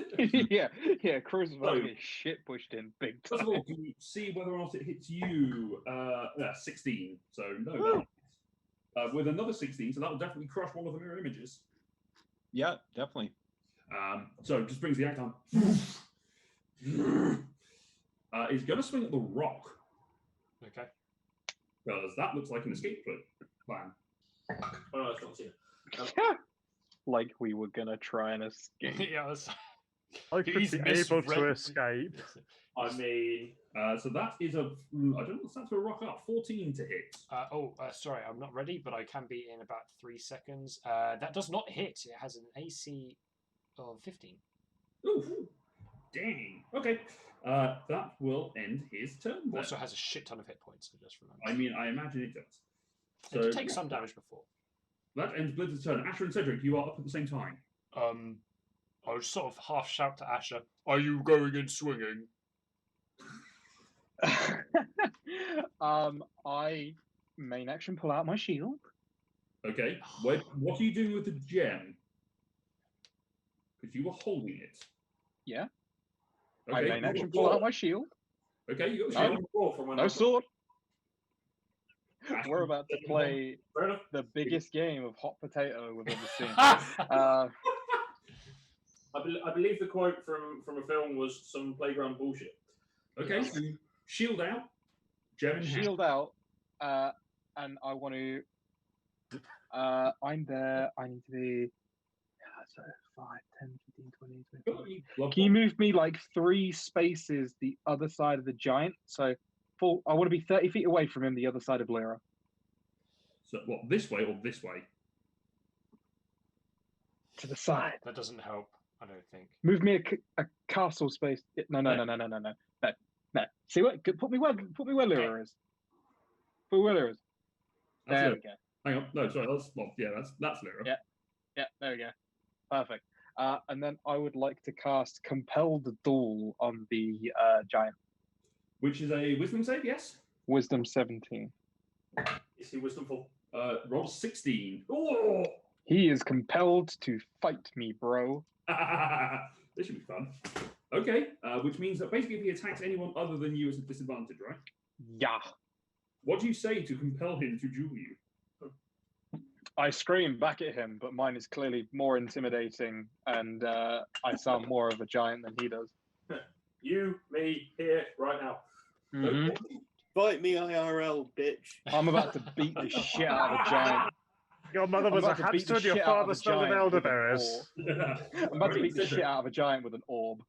yeah, Cruz was about to So- get shit pushed in big First time. of all, can you see whether or not it hits you? 16. So no. Woo. With another 16, so that will definitely crush one of the mirror images. Yeah, definitely. So it just brings the act on. He's going to swing at the rock Okay. because that looks like an escape plan. Oh, no, it's not seen it. Like we were gonna try and escape. Yeah, that's- I could He's be able to misread- escape. I mean, So that is I don't know what that's for a rock up. 14 to hit. Sorry, I'm not ready, but I can be in about 3 seconds. That does not hit. It has an AC of 15. Ooh, dang. Okay. That will end his turn. Then. Also has a shit ton of hit points. So just remember. I mean, I imagine it does. It did So take some damage before. that ends Blizzard's turn. Asher and Cedric, you are up at the same time. I would sort of half shout to Asher, "Are you going in swinging?" I main action pull out my shield. Okay. What are you doing with the gem? Because you were holding it. Yeah. Okay. I main action pull out my shield. Okay, you got the No. shield. roll from when No I- sword. Asher, We're about to play Fair enough. the biggest game of hot potato we've ever seen. I believe the quote from a film was some playground bullshit. Okay, so shield out, gem in hand. Shield out, and I want to. I'm there. I need to be. So 5, 10, 15, 20, 25. Can you move me like 3 spaces the other side of the giant? So, I want to be 30 feet away from him, the other side of Lyra. So what? This way or this way? To the side. That doesn't help, I don't think. Move me a castle space. No. See what? Put me where Lyra is. Put me where Lyra is. That's There Lyra. we go. Hang on. No, sorry. That's Lyra. Yeah. Yeah, there we go. Perfect. And then I would like to cast Compelled Duel on the giant. Which is a wisdom save, yes? Wisdom 17. Is he wisdomful? Roll 16. Oh! He is compelled to fight me, bro. This should be fun. Okay, which means that basically if he attacks anyone other than you, it's a disadvantage, right? Yeah. What do you say to compel him to duel you? I scream back at him, but mine is clearly more intimidating, and I sound more of a giant than he does. You, me, here, right now. Mhm. Fight me IRL, bitch. I'm about to beat the shit out of a giant. Your mother I'm was a about to beat hamster the and your shit out of father a smelled of giant with an elderberries. orb. I'm about to beat the shit out of a giant with an orb.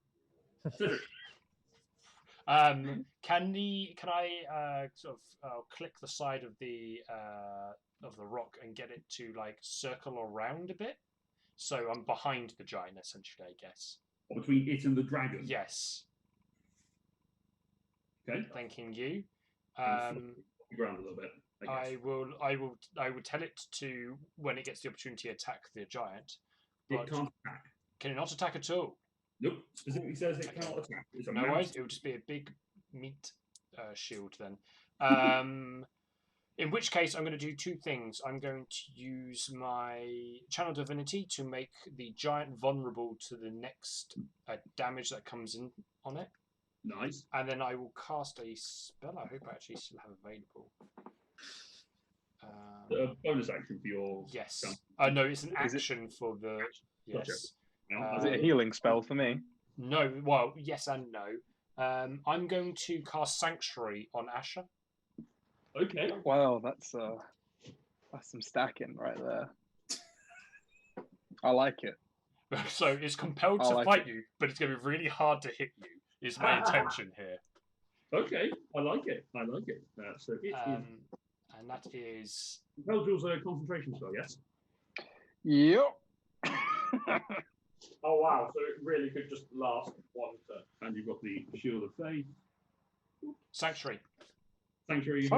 Can I sort of click the side of the rock and get it to like circle around a bit? So I'm behind the giant, essentially, I guess. Between it and the dragon. Yes. Okay. Thanking you. The ground a little bit. I will tell it to, when it gets the opportunity, attack the giant. It can't attack. Can it not attack at all? Nope. Specifically says it cannot attack. It's a No mountain. worries. It will just be a big meat shield then. In which case, I'm going to do two things. I'm going to use my Channel Divinity to make the giant vulnerable to the next damage that comes in on it. Nice. And then I will cast a spell I hope I actually still have available. A bonus action for your... Yes. No, it's an action for the... Yes. Gotcha. Is it a healing spell for me? No, well, yes and no. I'm going to cast Sanctuary on Asher. Okay. Wow, that's some stacking right there. I like it. So it's compelled to fight you, but it's going to be really hard to hit you, is my intention here. Okay, I like it. So it is... And that is... Compel a concentration spell, yes? Yep. Oh wow! So it really could just last one turn. And you've got the Shield of Faith. Sanctuary. Sanctuary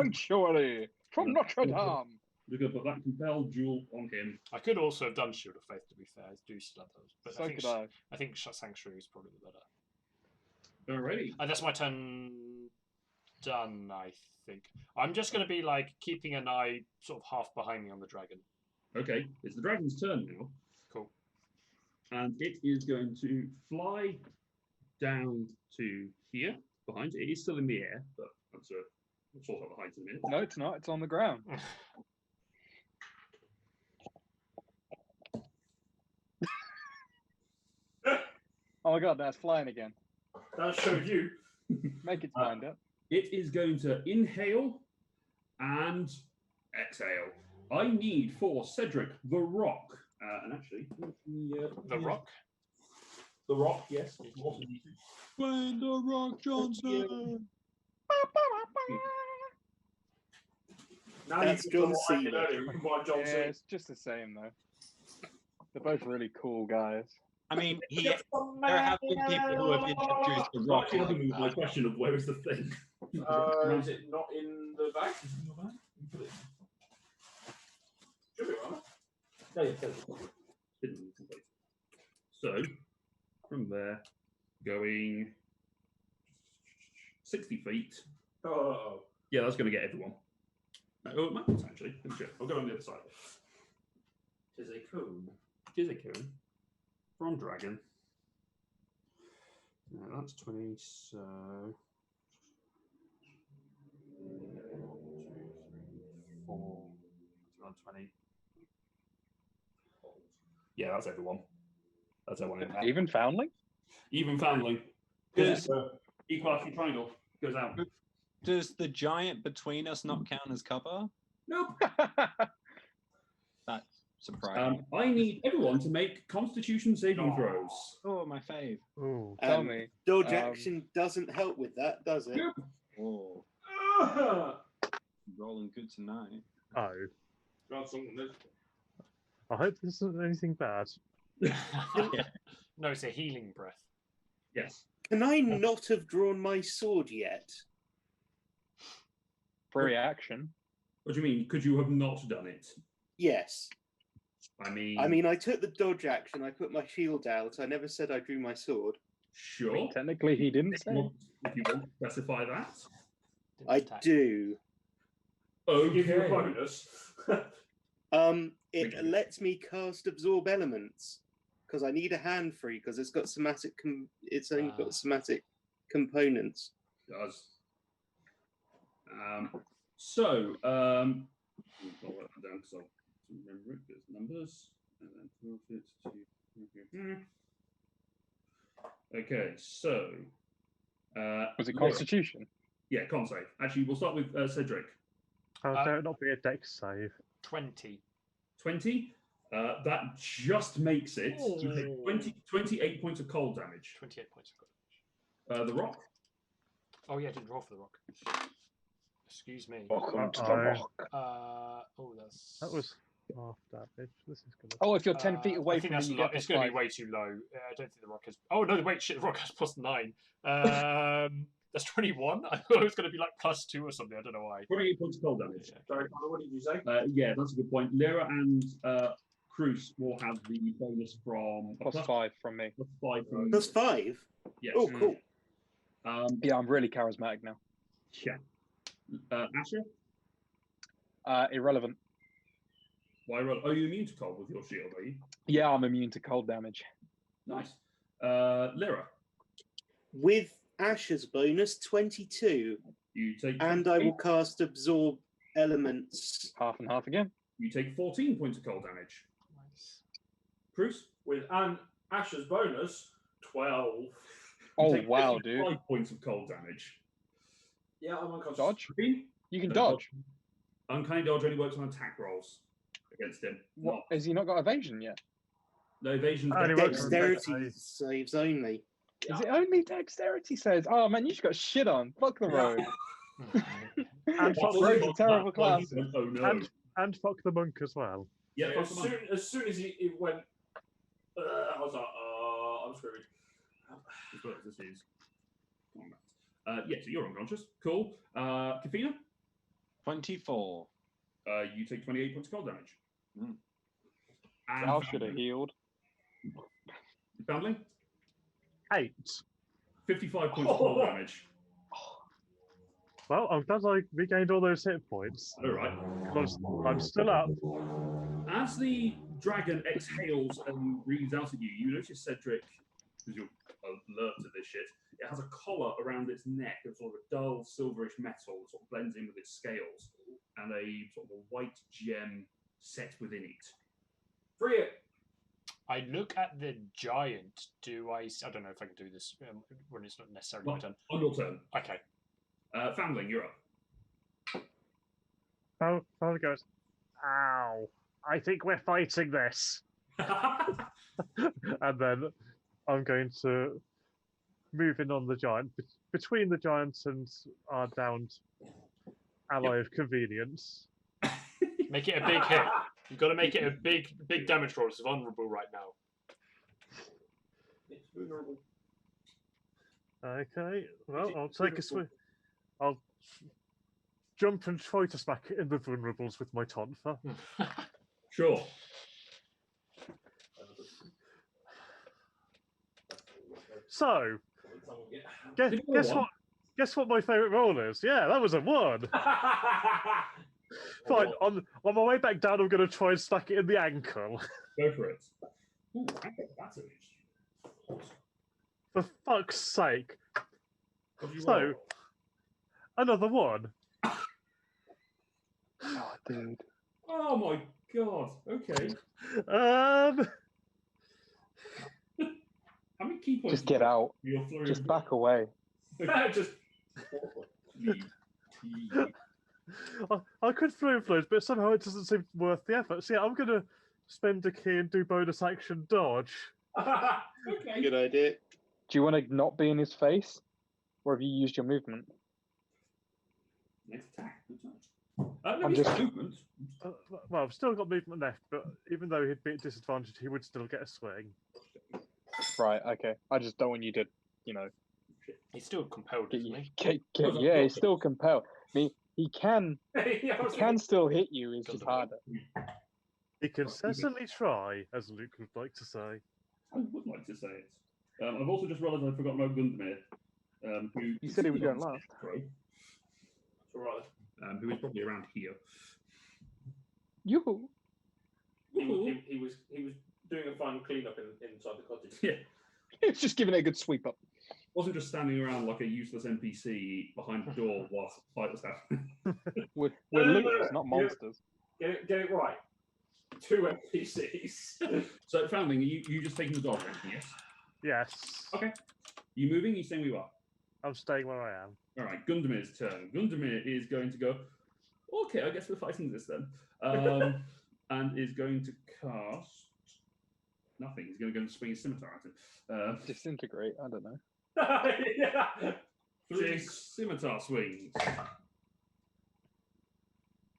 from Notre Dame. We're going to put that Compel Jewel on him. I could also have done Shield of Faith, to be fair. I do still have those. But So I think Sanctuary is probably the better. Alrighty. That's my turn done, I think. I'm just going to be like keeping an eye sort of half behind me on the dragon. Okay, it's the dragon's turn now. Cool. And it is going to fly down to here, behind. It is still in the air, but that's we'll sort out the height in a minute. No, it's not. It's on the ground. Oh my god, that's flying again. That showed you. Make its mind up. It is going to inhale and exhale. I need for Cedric the Rock. And actually, The Rock? The Rock, yes. Dwayne The Rock Johnson. Now That's you can John what I can Cena. do. Right, John Yeah, Cena. it's just the same though. They're both really cool guys. I mean, there have been people who have introduced The Rock. Actually, helping me with my question of where is the thing? Is it not in the bag? Should be right. No, yeah, So, from there, going 60 feet. Oh. Yeah, that's going to get everyone. Oh, it might not actually. I'll go on the other side. Tis a cone. Here's a cone from Dragon. Now that's 20, so... 1, 2, 3, 4, 20. Yeah, that's everyone. That's everyone in there. Even Foundling? Even Foundling. Because equality triangle goes out. Does the giant between us not count as cover? Nope. That's surprising. I need everyone to make Constitution saving throws. Oh, my fave. Ooh. Tell me. Dodge action doesn't help with that, does it? Nope. Oh, rolling good tonight. Oh. Got something there. I hope this isn't anything bad. No, it's a healing breath. Yes. Can I not have drawn my sword yet? Free action. What do you mean? Could you have not done it? Yes. I mean, I took the dodge action. I put my shield out. I never said I drew my sword. sure. Technically, he didn't say. If you want to specify that. Didn't I attack. do. Give you a Okay. bonus. It lets me cast absorb elements because I need a hand free because it's got somatic. It's only Ah. got somatic components. Does. So, I'll write that down because I'll remember it. There's numbers. And then 12 fits to... Okay, so... Was it Lyra. Constitution? Yeah, con save. Actually, we'll start with Cedric. How dare it not be a dex save? 20. 20. That just makes it. You take Oh. 28 points of cold damage. 28 points of damage. The Rock. Oh yeah, I didn't draw for the rock. Excuse me. Welcome to the Uh-oh. rock. Oh, that's. That was half damage. This is gonna. Oh, if you're 10 feet I away think from me, that's you low. get It's plus going to be 5. way too low. I don't think the rock has. Oh no! Wait, shit! The rock has +9. That's 21. I thought it was going to be like +2 or something. I don't know why. 28 points of cold damage. Yeah. Sorry, Connor, what did you say? Yeah, that's a good point. Lyra and Cruz will have the bonus from Plus 5 from me. +5 from Plus 5. Yes. Oh, cool. Yeah, I'm really charismatic now. Yeah. Asher, Irrelevant. why roll? Oh, you immune to cold with your shield, are you? Yeah, I'm immune to cold damage. Nice. Lyra, With Asher's bonus, 22. you take And I will cast Absorb Elements. Half and half again. You take 14 points of cold damage. Nice. Cruz, With Asher's bonus, 12. you Oh, take wow, 55 dude. points of cold damage. Yeah, I'm unconscious. Dodge? Green, You can no, dodge. Uncanny dodge only works on attack rolls against him. What? Not, Has he not got evasion yet? no evasion. Only works on Dexterity saves only. Is it only dexterity says? Oh man, you just got shit on. Fuck the road. And fuck, Rogue's a terrible class. Oh no. and fuck the monk as well. Yeah, Yeah, fuck the monk. as soon as he went, I was like, I'm screwed. As well as this is combat. Yeah, so you're unconscious. Cool. Kafina, 24. you take 28 points of cold damage. Mm. And Val should have healed. Foundling, 8. 55 points of cold damage. Well, I'm glad I regained all those hit points. All right. I'm still up. As the dragon exhales and breathes out at you, you notice Cedric, because you're alert to this shit, it has a collar around its neck of sort of a dull silverish metal that sort of blends in with its scales, and a sort of a white gem set within it. Free it. I look at the giant. I don't know if I can do this when it's not necessarily my turn. On your turn. Okay. Foundling, you're up. Father goes, ow. I think we're fighting this. And then I'm going to move in on the giant, between the giants and our downed ally of convenience. Make it a big hit. You've got to make it a big damage roll. It's vulnerable right now. It's vulnerable. Okay, well, I'll take a swing. I'll jump and try to smack it in the vulnerables with my tonfa. Sure. So, Did you roll one? guess what my favourite roll is? Yeah, that was a 1. Fine, on my way back down, I'm going to try and smack it in the ankle. Go for it. Ooh, that's an interesting. For fuck's sake. What did you So, roll? another 1. Oh, dude. Oh my god. Okay. How many key points? Just get out. Your flurry Just of- back away. Just I could throw influence, but somehow it doesn't seem worth the effort. So yeah, I'm going to spend a key and do bonus action dodge. Okay. Good idea. Do you want to not be in his face? Or have you used your movement? Next attack. Good time. No, I'm he's got just- movement. Well, I've still got movement left, but even though he'd be at disadvantage, he would still get a swing. Right, okay. I just don't want you to, you know, He's still compelled, get isn't you. he? Yeah, he's still compelled. I mean, he can still hit you, it's just Doesn't work. harder. He can certainly try, as Luke would like to say. I would like to say it. I've also just realised I've forgotten about Gundamir. Who You said he was going last. Who is probably around here. You. he was doing a fun cleanup inside the cottage. Yeah. It's just giving it a good sweep up. Wasn't just standing around like a useless NPC behind the door whilst the fight was happening. We're No, no, no, looters, no. not monsters. Get it right. 2 NPCs. So, Foundling, you just taking the dog ranking, yes? Yes. Okay. You moving? You staying where you are? I'm staying where I am. All right, Gundamir's turn. Gundamir is going to go, okay, I guess we're fighting this then. And is going to cast nothing. He's going to go and swing his scimitar at him. Disintegrate, I don't know. Yeah. 3 scimitar swings.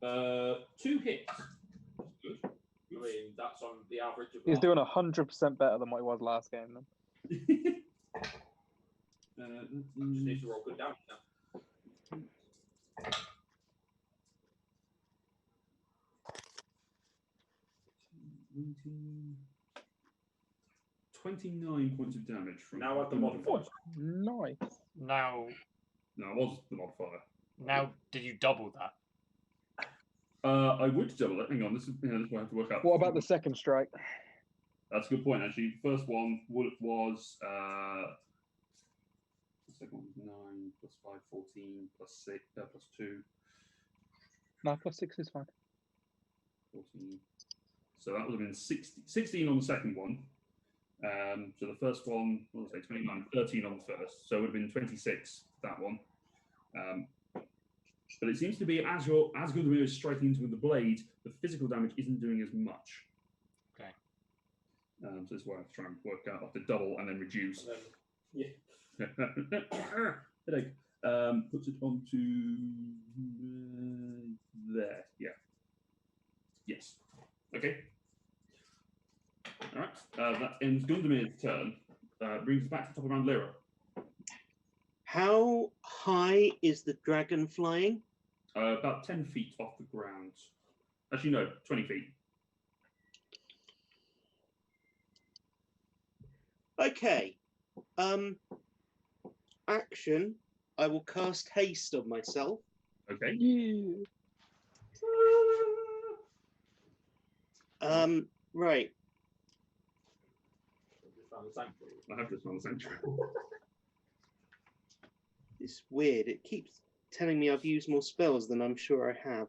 2 hits. Good. I mean, that's on the average of. He's doing 100% better than what he was last game. Then. Just need to roll good damage now. 29 points of damage from. Now at the modifier. Nice. Now, No, it was the modifier. now, did you double that? I would double it. Hang on, this is this one I have to work out. What about the second strike? That's a good point, actually. The first one was the second one was 9 plus 5, 14 plus 6 plus 2, No, +6 is fine. 14. So that would have been 16 on the second one. So the first one, what was I say, 29, 13 on the first. So it would have been 26 that one. But it seems to be as Gundamir is striking into with the blade, the physical damage isn't doing as much. Okay. So this is why I have to try and work out, I have to double and then reduce. Yeah. Headache. Puts it onto there. Yeah. Yes. Okay. All right. That ends Gundamir's turn. Brings us back to the top of round Lyra. How high is the dragon flying? About 10 feet off the ground. Actually, no, 20 feet. Okay. Action. I will cast haste on myself. Okay. Yeah. Right. Found the sanctuary. I have just found the sanctuary. It's weird. It keeps telling me I've used more spells than I'm sure I have.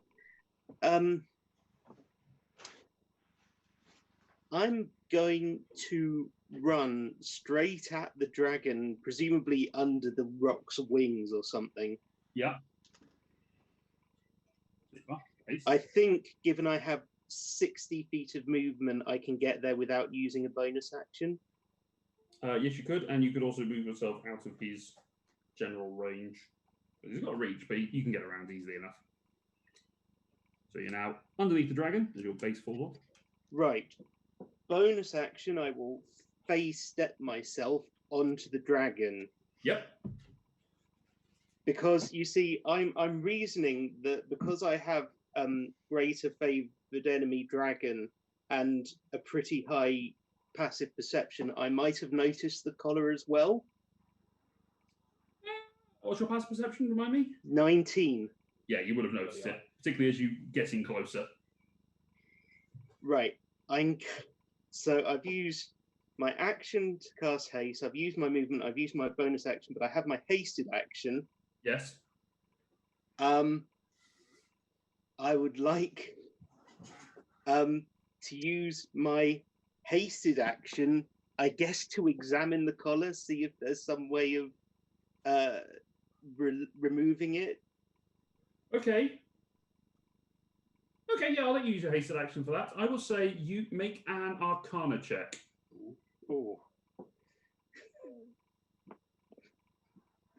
I'm going to run straight at the dragon, presumably under the rock's wings or something. Yeah. I think, given I have 60 feet of movement, I can get there without using a bonus action. Yes, you could, and you could also move yourself out of his general range. He's got a reach, but you can get around easily enough. So you're now underneath the dragon as your base falls off. Right. Bonus action, I will face step myself onto the dragon. Yep. Because you see, I'm reasoning that because I have greater favoured enemy dragon and a pretty high passive perception, I might have noticed the collar as well. What's your passive perception? Remind me. 19. Yeah, you would have noticed it, particularly as you getting closer. Right. So I've used my action to cast haste. I've used my movement. I've used my bonus action, but I have my hasted action. Yes. I would like to use my hasted action, I guess, to examine the collar, see if there's some way of removing it. Okay. Okay, yeah, I'll let you use your hasted action for that. I will say you make an Arcana check. Oh.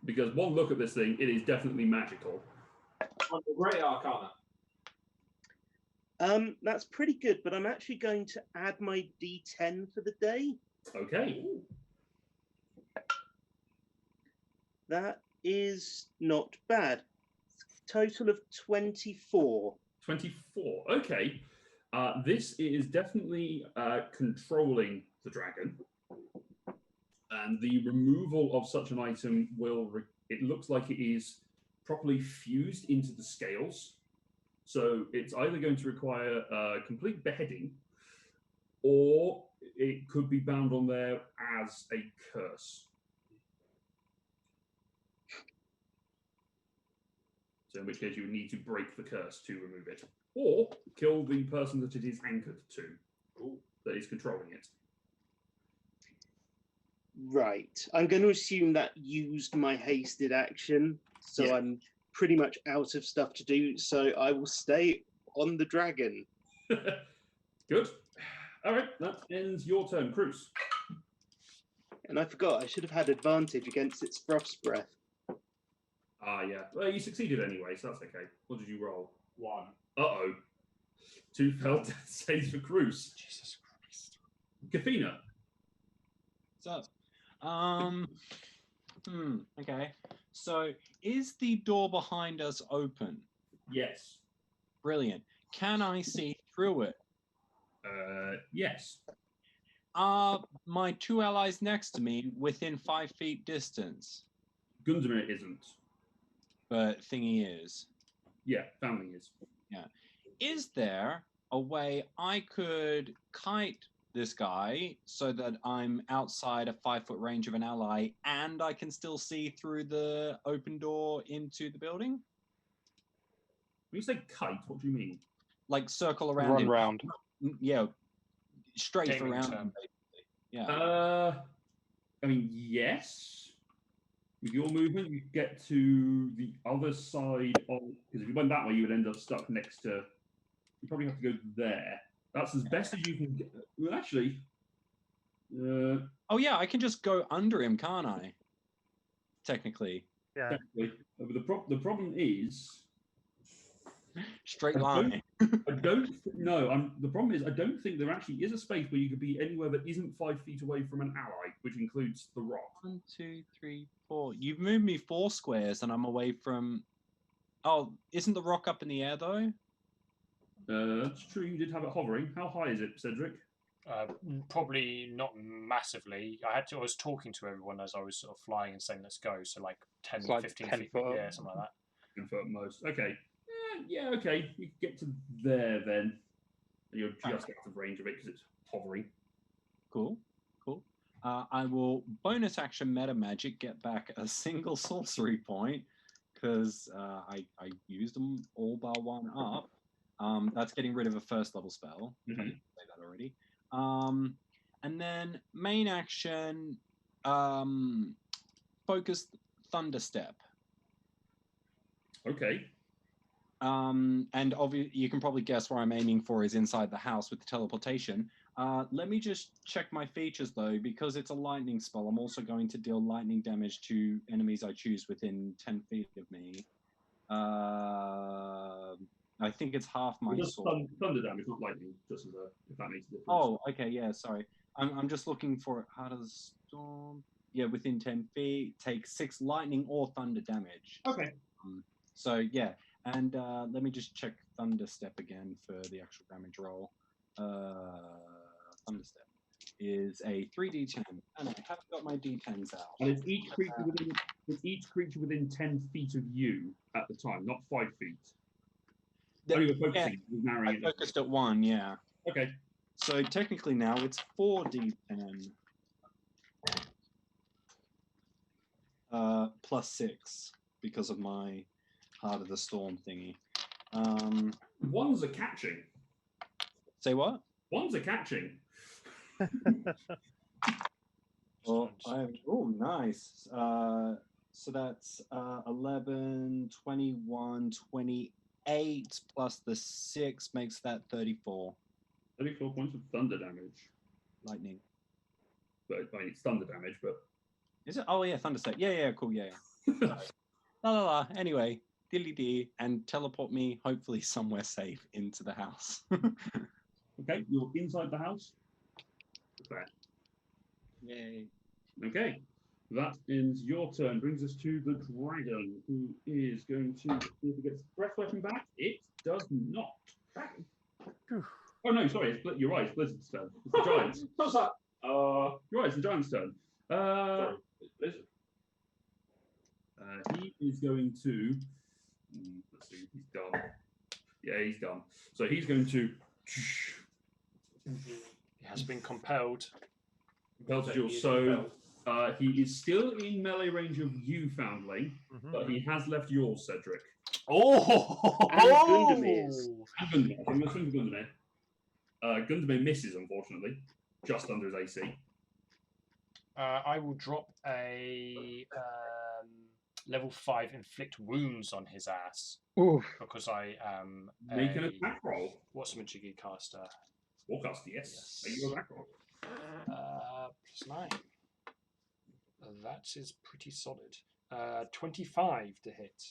Because one look at this thing, it is definitely magical. On the Great Arcana. That's pretty good, but I'm actually going to add my D10 for the day. Okay. That is not bad. Total of 24. 24. Okay. This is definitely controlling the dragon. And the removal of such an item will, it looks like it is properly fused into the scales. So it's either going to require complete beheading, or it could be bound on there as a curse. So in which case you would need to break the curse to remove it. Or kill the person that it is anchored to, that is controlling it. Right. I'm going to assume that used my hasted action, so Yeah. I'm pretty much out of stuff to do, so I will stay on the dragon. Good. All right, that ends your turn, Cruz. And I forgot, I should have had advantage against its frost's breath. Ah, yeah. Well, you succeeded anyway, so that's okay. What did you roll? 1. Uh-oh. 2 failed death saves for Cruz. Jesus Christ. Kafina. So, okay. So, is the door behind us open? Yes. Brilliant. Can I see through it? Yes. Are my 2 allies next to me within 5 feet distance? Gundamir isn't. But Thingy is. Yeah, family is. Is there a way I could kite this guy so that I'm outside a 5-foot range of an ally and I can still see through the open door into the building? When you say kite, what do you mean? Like circle around Run him. round. Yeah, strafe Gaming around term. him, basically. Yeah. I mean, yes. With your movement, you get to the other side of... Because if you went that way, you would end up stuck next to... You probably have to go there. That's as best as you can get. Well, actually... Oh, yeah, I can just go under him, can't I? Technically. Yeah. technically. But the problem is... Straight I line. The problem is I don't think there actually is a space where you could be anywhere that isn't 5 feet away from an ally, which includes the rock. 1, 2, 3, 4. You've moved me 4 squares and I'm away from... Oh, isn't the rock up in the air, though? That's true, you did have it hovering. How high is it, Cedric? Probably not massively. I was talking to everyone as I was sort of flying and saying, let's go. So like 10, It's like 15 10 feet. foot. Yeah, something like that. 10 foot at most. Okay. Yeah, okay. You can get to there then. You're just out of range of it because it's hovering. Cool. I will bonus action meta magic, get back a single sorcery point because I used them all bar 1 up. That's getting rid of a 1st level spell. I didn't say that already. And then main action, focused Thunderstep. Okay. And obviously, you can probably guess where I'm aiming for is inside the house with the teleportation. Let me just check my features though, because it's a lightning spell. I'm also going to deal lightning damage to enemies I choose within 10 feet of me. I think it's half my Just sword. thunder damage, not lightning, just as a, if that makes a difference. Oh, okay, yeah, sorry. I'm just looking for how does storm? Yeah, within 10 feet, take 6 lightning or thunder damage. Okay. So yeah, and let me just check Thunderstep again for the actual damage roll. Thunderstep is a 3d10, and I have got my d10s out. And it's each creature within 10 feet of you at the time, not 5 feet. Only we're focusing, we're narrowing I it down. focused at 1, yeah. Okay. So technically now it's 4d10 plus 6 because of my Heart of the Storm thingy. Ones are catching. Say what? Ones are catching. Oh, nice. So that's 11, 21, 28 plus the 6 makes that 34. 34 points of thunder damage. Lightning. But I mean, it's thunder damage, but Is it? Oh, yeah, Thunderstep. Yeah, cool, yeah. La. Anyway, dilly-dee, and teleport me, hopefully, somewhere safe into the house. okay, you're inside the house. There. Yay. Okay, that ends your turn. Brings us to the dragon, who is going to see if it gets breath weapon back. It does not. Oh no, sorry, you're right. It's Blizzard's turn. It's the giants. What's that? You're right. It's the giant's turn. Sorry, Blizzard. He is going to. Let's see. He's done. Yeah, he's done. So he's going to. He has been compelled. So he is still in melee range of you, Foundling, but he has left yours, Cedric. Oh! And Gundamir's. And Gundamir. I'm going to swing for Gundamir. Gundamir misses, unfortunately, just under his AC. I will drop a level 5 inflict wounds on his ass Oof. because I am Make an attack roll. What's a Majiggy caster? Warcaster, yes. Make your attack roll. +9. That is pretty solid. 25 to hit.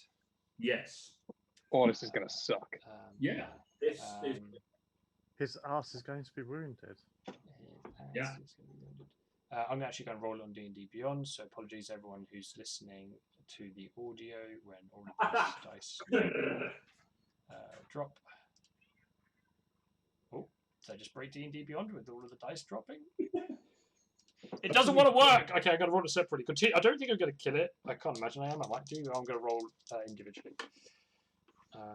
Yes. Oh, this is gonna suck. Yeah. This is His ass is going to be wounded. Yeah. I'm actually going to roll it on D&D Beyond, so apologies everyone who's listening to the audio when all of these dice drop. Oh, did I just break D&D Beyond with all of the dice dropping? It doesn't want to work! Okay, I'm going to roll it separately. Continue. I don't think I'm going to kill it. I can't imagine I am. I might do. I'm going to roll individually.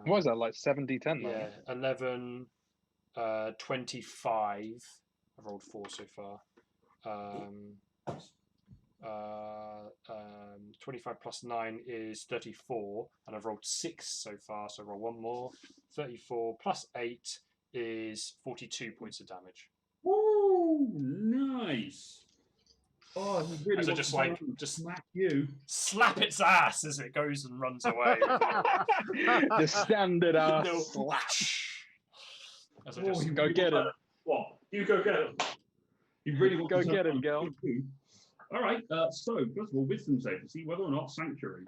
What is that, like 7d10? Yeah, 11, 25. I've rolled 4 so far. 25 plus 9 is 34, and I've rolled 6 so far, so roll 1 more. 34 plus 8 is 42 points of damage. Woo! Nice. Oh, he really As I wants just to like go and just smack you. slap its ass as it goes and runs away. The standard ass No. slap. As I Oh, just he Go really get him. wants what? You go get him. to- He really wants Go to get go him, and girl. kill you. All right. So first of all, wisdom save to see whether or not sanctuary.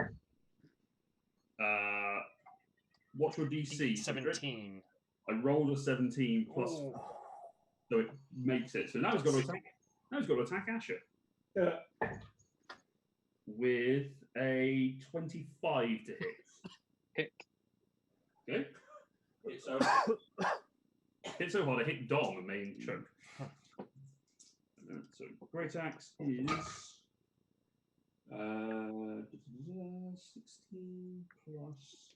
What's your DC? 17. I rolled a 17 plus, Ooh. so it makes it. So now he's got to attack. Now he's got to attack Asher with a 25 to hit. Hit. Okay. It's Hit so hard, I hit Dom and made him choke. So great axe is 16 plus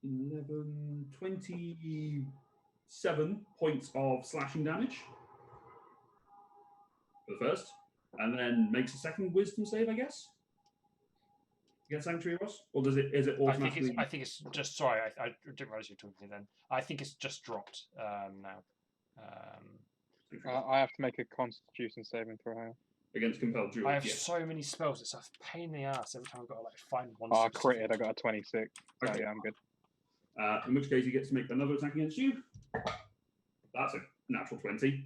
11, 27 points of slashing damage for the first, and then makes a second wisdom save, I guess. Against Sanctuary Ross, or does it? Is it automatically? I think it's just sorry. I didn't realize you were talking to me then. I think it's just dropped now. I have to make a Constitution saving throw. Against compelled duel. I have Yeah. so many spells. It's a pain in the ass every time I've got to like find one. Oh, I specific- critted. I got a 26. Okay. Oh, yeah, I'm good. In which case, he gets to make another attack against you. That's a natural 20.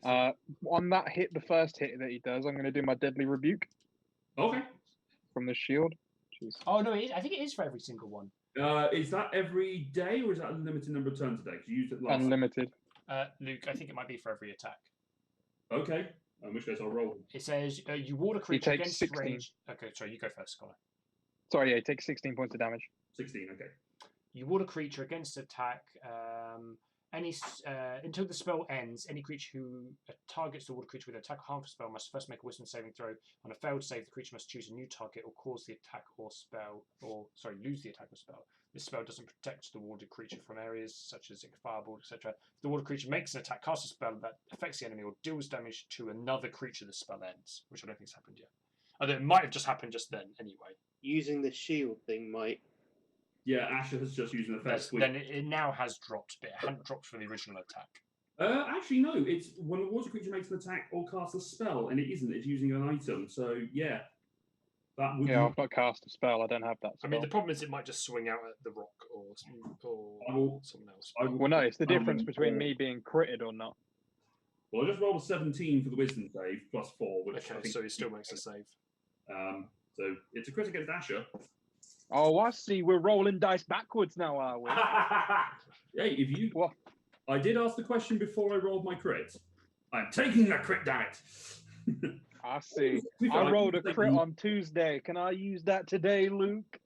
On that hit, the first hit that he does, I'm going to do my Deadly Rebuke Okay. from the shield. Jeez. Oh no, I think it is for every single one. Is that every day, or is that a limited number of turns a day? Because you used it last. Unlimited. Luke, I think it might be for every attack. Okay. In which case, I'll roll. It says you ward a creature takes against 16. range. Okay, sorry, you go first, Connor. Sorry, yeah, he takes 16 points of damage. 16. Okay. You ward a creature against attack. Until the spell ends, any creature who targets the ward creature with an attack or harmful spell must first make a wisdom saving throw. On a failed save, the creature must choose a new target or cause the attack or spell, lose the attack or spell. This spell doesn't protect the warded creature from areas such as fireball, etc. If the warded creature makes an attack, casts a spell that affects the enemy, or deals damage to another creature, the spell ends, which I don't think has happened yet. Although it might have just happened just then anyway. Using the shield thing might. Yeah, Asher has just used an effect. Then it now has dropped, but it hadn't dropped for the original attack. Actually, no. It's when a water creature makes an attack or casts a spell, and it isn't. It's using an item. So yeah, that would. Yeah, I've not cast a spell. I don't have that I spell. mean, the problem is it might just swing out at the rock or someone else. Well, no, it's the difference between me being critted or not. Well, I just rolled a 17 for the wisdom save plus 4, which I Okay, think so he still makes a save. So it's a crit against Asher. Oh, I see. We're rolling dice backwards now, are we? Hey, if you. What? I did ask the question before I rolled my crit. I'm taking that crit, damn it. I see. To be fair, I rolled a can crit take- on Tuesday. Can I use that today, Luke?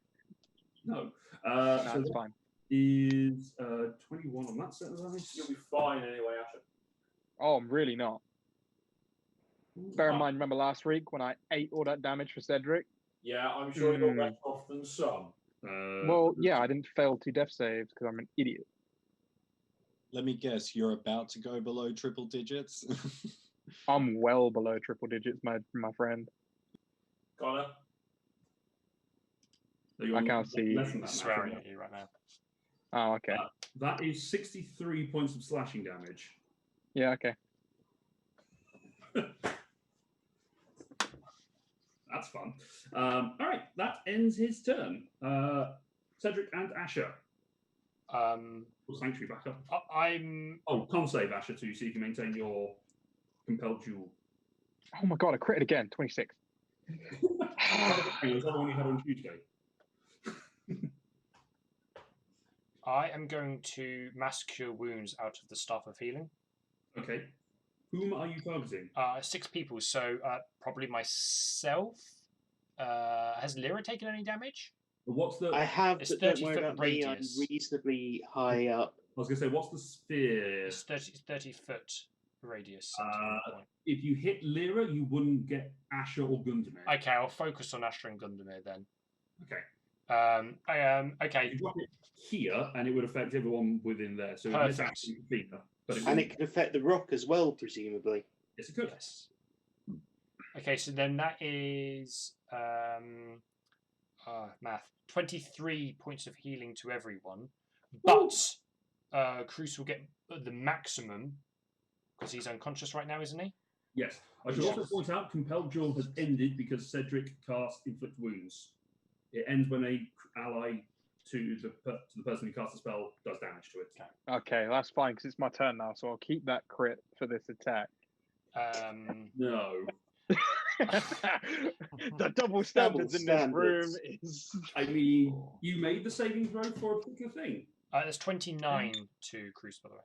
No. No, So it's that fine. is 21 on that set of dice. You'll be fine anyway, Asher. Oh, I'm really not. Bear in mind, remember last week when I ate all that damage for Cedric? Yeah, I'm sure you're better off than some. Well, yeah, I didn't fail 2 death saves because I'm an idiot. Let me guess, you're about to go below triple digits? I'm well below triple digits, my friend. Connor? So you're I can't see. less than that He's now, swearing so at you right now. Oh, okay. That is 63 points of slashing damage. Yeah, okay. That's fun. All right, that ends his turn. Cedric and Asher. Will Sanctuary back up? I'm. Oh, con save Asher too, so you can maintain your compelled duel. Oh my god, I critted again. 26. Was that the one you had on Tuesday? I am going to mass cure wounds out of the Staff of Healing. Okay. Whom are you targeting? 6 people, so probably myself. Has Lyra taken any damage? What's the? I have, It's but don't 30 worry foot about me. I'm radius. reasonably high up. I was going to say, what's the sphere? It's 30 foot radius. Centimetre point. If you hit Lyra, you wouldn't get Asher or Gundamir. Okay, I'll focus on Asher and Gundamir then. Okay. Okay. You drop it here, and it would affect everyone within there. So Perfect. It misses Asher, but And it can affect the rock as well, presumably. Yes, it could. Yes. Okay, so then that is math. 23 points of healing to everyone, but Cruz will get the maximum because he's unconscious right now, isn't he? Yes. I should also point out, Compelled Duel has ended because Cedric cast Inflict Wounds. It ends when a ally to the person who casts the spell does damage to it. Okay, that's fine because it's my turn now, so I'll keep that crit for this attack. No. The double standards in this room is. I mean, you made the saving throw for a particular thing. There's 29 to Cruz, by the way.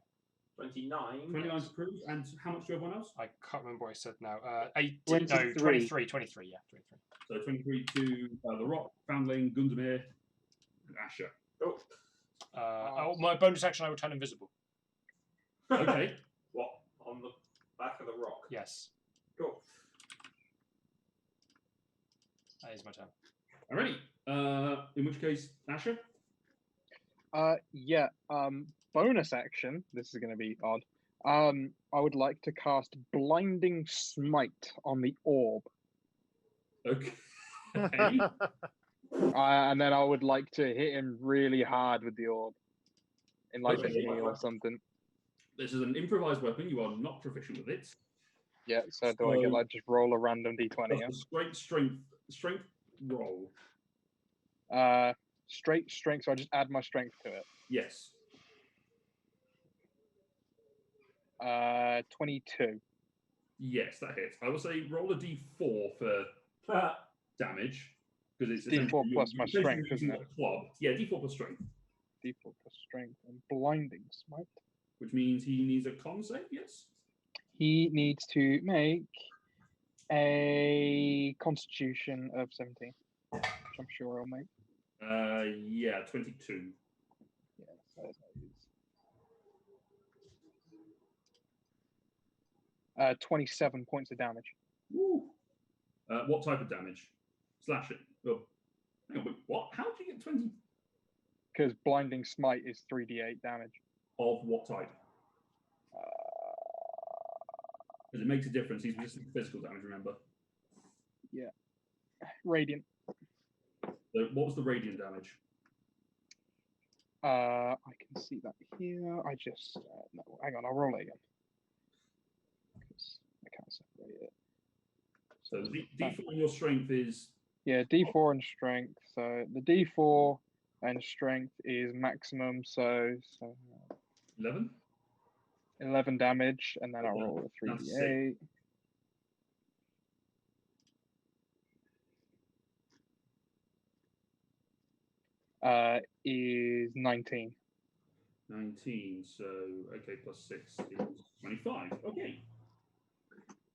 29. 29 to Cruz, and how much to everyone else? I can't remember what I said now. 23. 23, yeah, 23. So 23 to The Rock, Foundling, Gundamir, and Asher. Oh. My bonus action, I will turn invisible. Okay. What? On the back of the rock? Yes, Cool. that is my turn. Alrighty. In which case, Asher? Yeah. Bonus action. This is going to be odd. I would like to cast Blinding Smite on the orb. Okay. And then I would like to hit him really hard with the orb. In like the Okay. knee or something. This is an improvised weapon. You are not proficient with it. Yeah, so do I get like just roll a random d20? That's Yeah? a strength roll. Straight strength, so I just add my strength to it. Yes. 22. Yes, that hits. I will say roll a d4 for damage. Because it's D4 essentially- plus my you're essentially strength, using isn't a club. Yeah, d4 plus strength. D4 plus strength and Blinding Smite. Which means he needs a con save, yes? He needs to make a Constitution of 17, which I'm sure I'll make. Yeah, 22. Yeah, so that's no use. 27 points of damage. Woo. What type of damage? Slash it. Oh. Hang on, wait, what? How did you get 20 Because Blinding Smite is 3d8 damage. of what type? Because it makes a difference. He's resistant to physical damage, remember? Yeah. Radiant. So what was the radiant damage? I can see that here. I just no, hang on, I'll roll it again. 'Cause I can't separate it. So the D4 on your strength is Yeah, D4 and strength. So the D4 and strength is maximum. So 11. 11 damage, and then I'll Okay, roll a that's 3d8. Is 19. 19. So, okay, plus 6 is 25. Okay.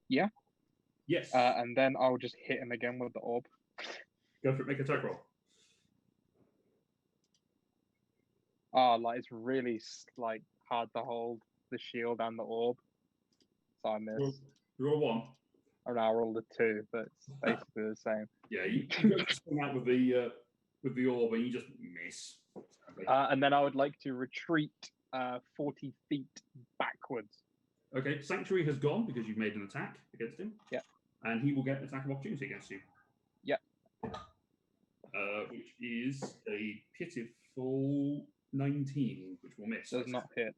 Yeah. Yes. And then I'll just hit him again with the orb. Go for it. Make a attack roll. Like it's really like hard to hold the shield and the orb. So I miss. You roll 1. Oh no, I rolled a 2, but it's basically the same. Yeah, you go to swing out with the orb and you just miss. Okay. And then I would like to retreat 40 feet backwards. Okay, Sanctuary has gone because you've made an attack against him. Yeah. And he will get an attack of opportunity against you. Yeah. Which is a pitiful 19, which will miss. Does not hit.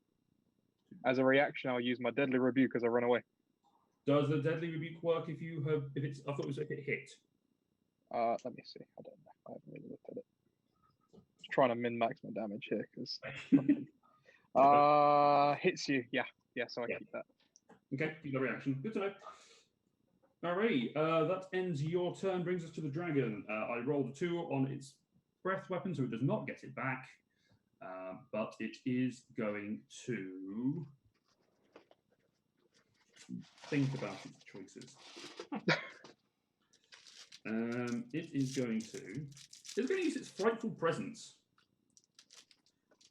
As a reaction, I'll use my Deadly Rebuke as I run away. Does the Deadly Rebuke work if you have? If it's? I thought it was if it hit. Let me see. I don't know. I haven't really looked at it. Just trying to min-max my damage here because hits you. Yeah. So I Yeah. keep that. Okay, keep the reaction. Good to know. Alright, that ends your turn, brings us to the dragon. I rolled a 2 on its breath weapon, so it does not get it back. But it is going to think about its choices. It's going to use its frightful presence,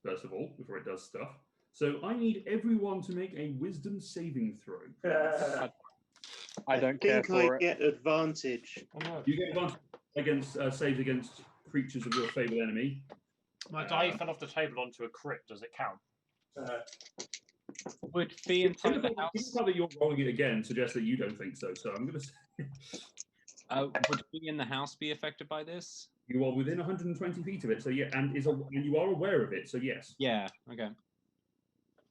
first of all, before it does stuff. So I need everyone to make a wisdom saving throw. I don't care think I for it. get advantage. You get advantage against saves against creatures of your favourite enemy. My die fell off the table onto a crit. Does it count? Would be inside the Given house. the fact that you're rolling it again suggests that you don't think so. So I'm going to say Would be in the house be affected by this? you are within 120 feet of it. So yeah, and you are aware of it. So yes. Yeah. Okay.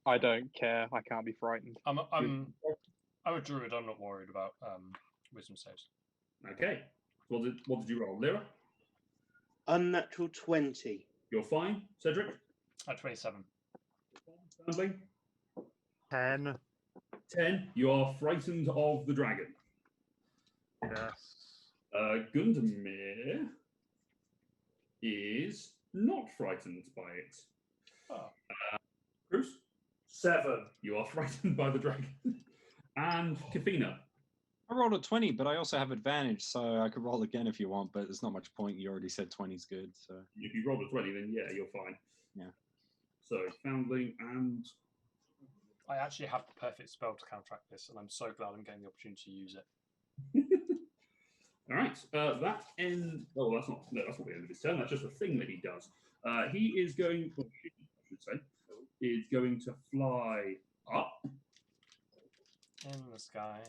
I don't care. I can't be frightened. I'm a druid. I'm not worried about wisdom saves. Okay. What did you roll, Lyra? Unnatural 20. You're fine, Cedric. At 27. Stanley? 10. 10. You are frightened of the dragon. Yes. Gundamir is not frightened by it. Oh. Bruce? 7. You are frightened by the dragon. And Kafina? I rolled a 20, but I also have advantage, so I could roll again if you want, but there's not much point. You already said 20's good, so. If you rolled a 20, then yeah, you're fine. Yeah. So, Foundling and... I actually have the perfect spell to counteract this, and I'm so glad I'm getting the opportunity to use it. All right, that ends... Oh, that's not the end of his turn. That's just a thing that he does. He is going... Well, I should say. Is going to fly up. In the sky.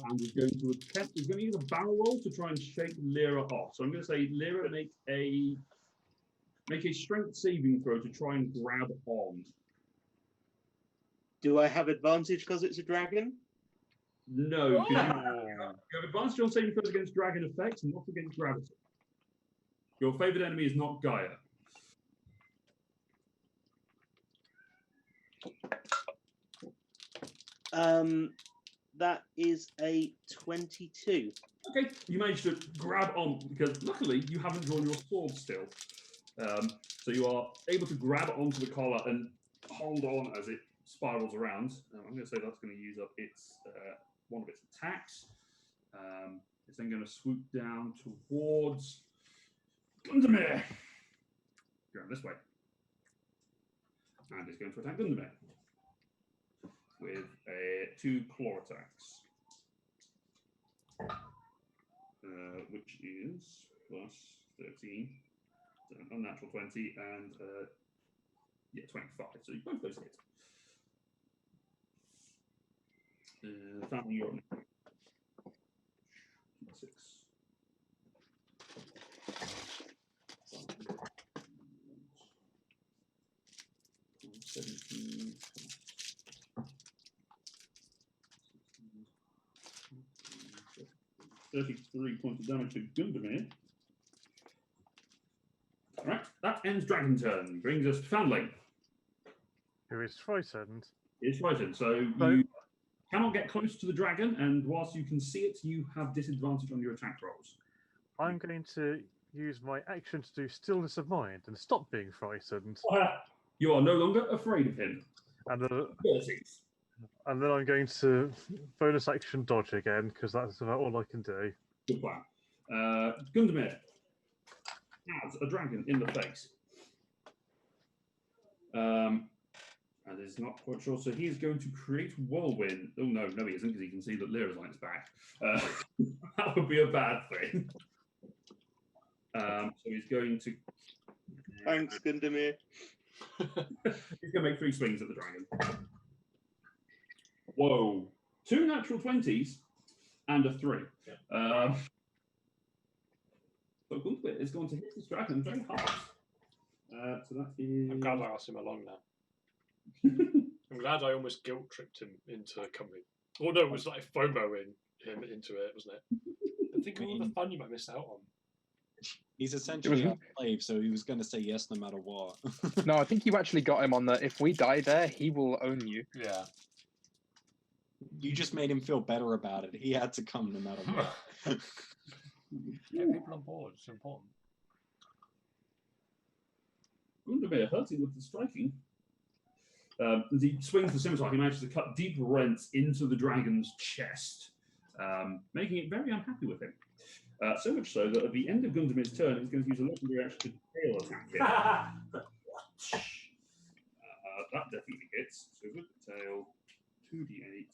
And is going to attempt... He's going to use a barrel roll to try and shake Lyra off. So I'm going to say, Lyra, make a strength saving throw to try and grab on. Do I have advantage because it's a dragon? No, because you have advantage on saving throws against dragon effects, not against gravity. Your favourite enemy is not Gaia. That is a 22. Okay, you managed to grab on because luckily you haven't drawn your sword still. So you are able to grab onto the collar and hold on as it spirals around. I'm going to say that's going to use up its one of its attacks. It's then going to swoop down towards Gundamir. Going this way. And it's going to attack Gundamir with 2 claw attacks. Which is plus 13, so an unnatural 20, and 25. So both those hit. Family, you're on 6. 17. 33 points of damage to Gundamir. Alright, that ends Dragon turn. Brings us to Foundling. Who is frightened? It's frightened, so you cannot get close to the dragon, and whilst you can see it, you have disadvantage on your attack rolls. I'm going to use my action to do stillness of mind and stop being frightened. You are no longer afraid of him. And, 30s. and then I'm going to bonus action dodge again, because that's about all I can do. Good plan. Gundamir has a dragon in the face. And is not quite sure, so he's going to create whirlwind. Oh no, he isn't, because he can see that Lyra's on its back. That would be a bad thing. So he's going to. Thanks, Gundamir. He's going to make 3 swings at the dragon. Whoa! 2 natural 20s and a 3. So Gunther is going to hit this dragon very hard. So that is. I'm glad I asked him along now. I'm glad I almost guilt tripped him into coming. Oh no, it was like FOMOing him into it, wasn't it? And think of all the fun you might miss out on. He's essentially a slave, so he was going to say yes no matter what. No, I think you actually got him on the if we die there, he will own you. Yeah. You just made him feel better about it. He had to come no matter what. Get people on board. It's important. Gundomir hurting with the striking. As he swings the scimitar, he manages to cut deep rents into the dragon's chest, making it very unhappy with him. So much so that at the end of Gundomir's turn, he's going to use a legendary action to tail attack him. That definitely hits. So with the tail, 2d8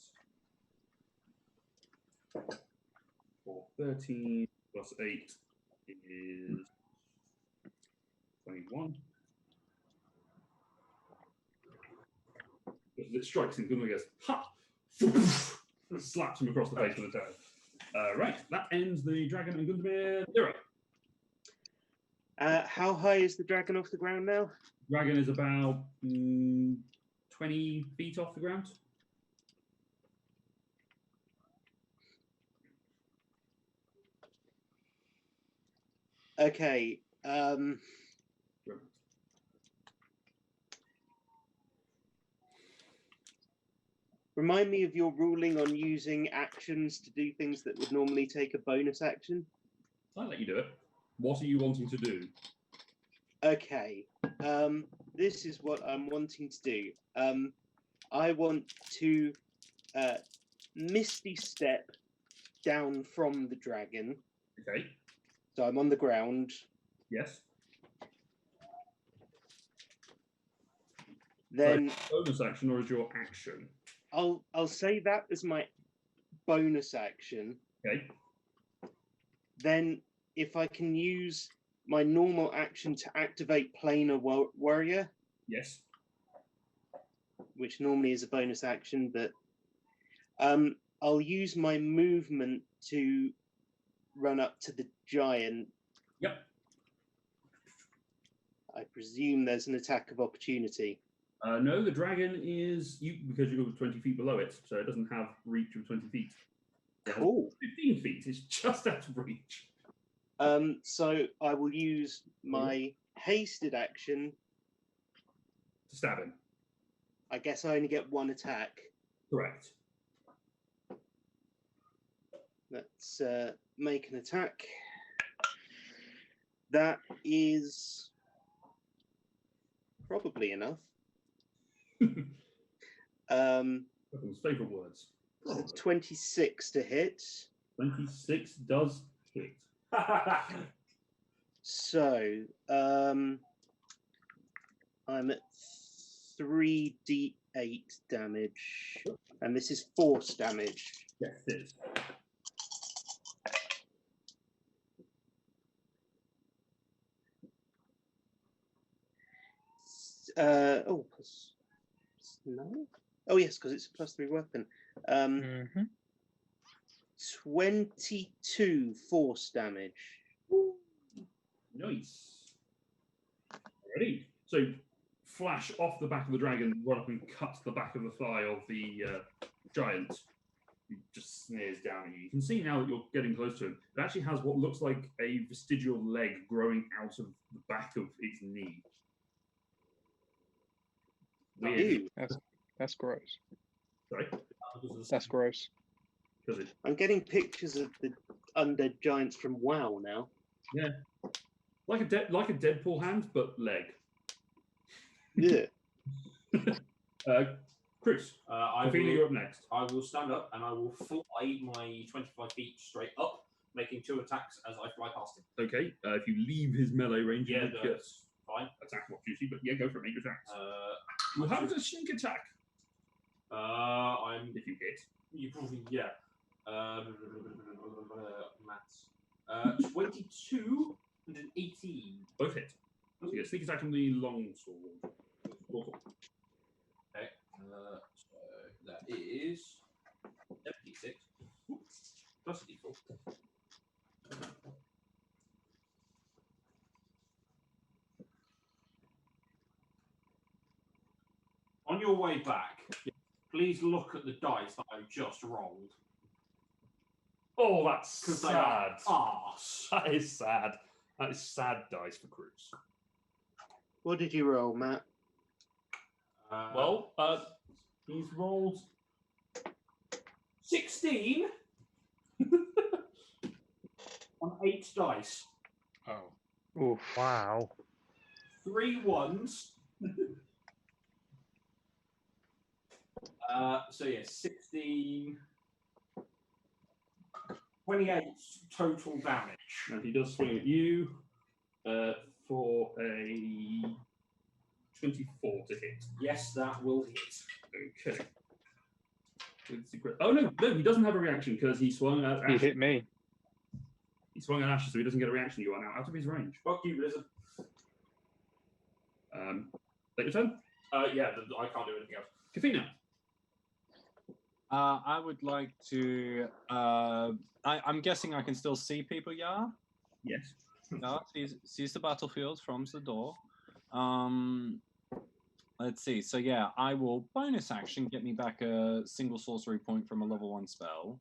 for 13 plus 8 is 21. It strikes him. Gundomir goes, ha! Slaps him across the face with the tail. Right, that ends the dragon and Gundomir. Lyra. How high is the dragon off the ground now? Dragon is about 20 feet off the ground. Okay. Remind me of your ruling on using actions to do things that would normally take a bonus action. I'll let you do it. What are you wanting to do? Okay. This is what I'm wanting to do. I want to Misty Step down from the dragon. Okay. So I'm on the ground. Yes. Then bonus action, or is your action? I'll say that as my bonus action. Okay. Then if I can use my normal action to activate Planar Warrior. Yes. Which normally is a bonus action, but I'll use my movement to run up to the giant. Yep. I presume there's an attack of opportunity. No, the dragon is because you're 20 feet below it, so it doesn't have reach of 20 feet. Cool. 15 feet is just out of reach. So I will use my hasted action to stab him. I guess I only get one attack. Correct. Let's make an attack. That is probably enough. Favorite words. 26 to hit. 26 does hit. So I'm at 3d8 damage, and this is force damage. Yes, it is. Plus 9? Oh yes, because it's a +3 weapon. 22 force damage. Nice. Ready? So flash off the back of the dragon, run up and cut the back of the thigh of the giant. He just sneers down at you. You can see now that you're getting close to him. It actually has what looks like a vestigial leg growing out of the back of its knee. Ew. That's gross. Sorry? That's gross. I'm getting pictures of the undead giants from WoW now. Yeah. Like a Deadpool hand, but leg. Yeah. Chris, you're up next. I will stand up and I will fly my 25 feet straight up, making 2 attacks as I fly past him. Okay, if you leave his melee range, Yeah, you would get that's fine. attack opportunity, but yeah, go for it, make your attacks. You have a sneak attack. If you hit. You probably, yeah. Maths. 22 and an 18. Both hit. So you get sneak attack on the long sword. Okay. So that is 76 plus a d4. On your way back, please look at the dice that I've just rolled. Oh, that's sad. Arse. That is sad. That is sad dice for Cruz. What did you roll, Matt? He's rolled 16 on 8 dice. Oh. Oof. Wow. 3 ones. So yeah, 16. 28 total damage. And he does swing at you for a 24 to hit. Yes, that will hit. Okay. Oh no, he doesn't have a reaction because he swung at He Ash. hit me. He swung at Ash, so he doesn't get a reaction. You are now out of his range. Fuck you, Blizzard. Take your turn. Yeah, I can't do anything else. Kafina. I would like to. I'm guessing I can still see people. Yeah. Yes. Yeah. Sees the battlefield from the door. Let's see. So yeah, I will bonus action get me back a single sorcery point from a level 1 spell.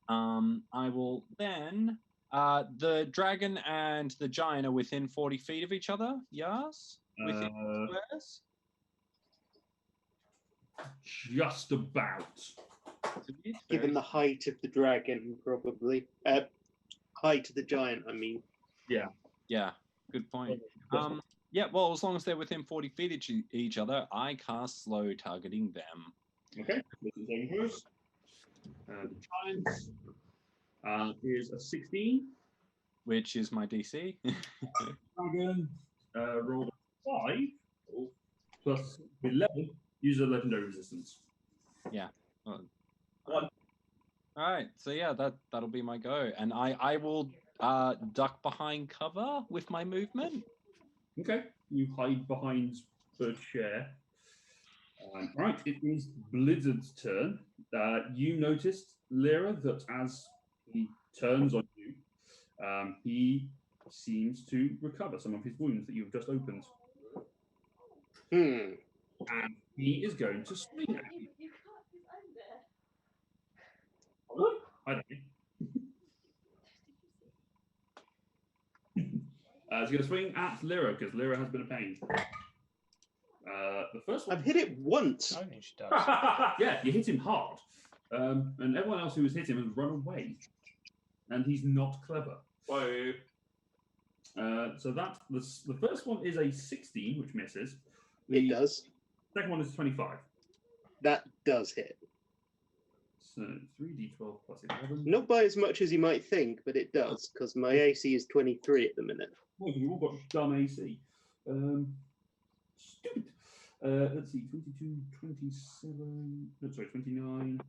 I will then. The dragon and the giant are within 40 feet of each other. Yes. Within squares. Just about. Given the height of the dragon, probably. Height of the giant, I mean. Yeah, good point. Yeah, well, as long as they're within 40 feet of each other, I cast slow targeting them. Okay. This is saving throws. The giant is a 16. Which is my DC. Dragon rolled a 5 plus 11. Use a legendary resistance. Yeah. All right, so yeah, that'll be my go, and I will duck behind cover with my movement. Okay. You hide behind the chair. Right, it is Blizzard's turn. You noticed, Lyra, that as he turns on you, he seems to recover some of his wounds that you've just opened. And he is going to swing at you. I don't know. He's going to swing at Lyra because Lyra has been a pain. The first one. I've hit it once. I don't think she does. Yeah, you hit him hard. And everyone else who has hit him has run away. And he's not clever. Whoa. So that's the first one is a 16, which misses. It does. Second one is 25. That does hit. So 3d12 plus 11. Not by as much as you might think, but it does, because my AC is 23 at the minute. Oh, you've all got dumb AC. Stupid. Let's see, 22, 27, no, sorry, 29.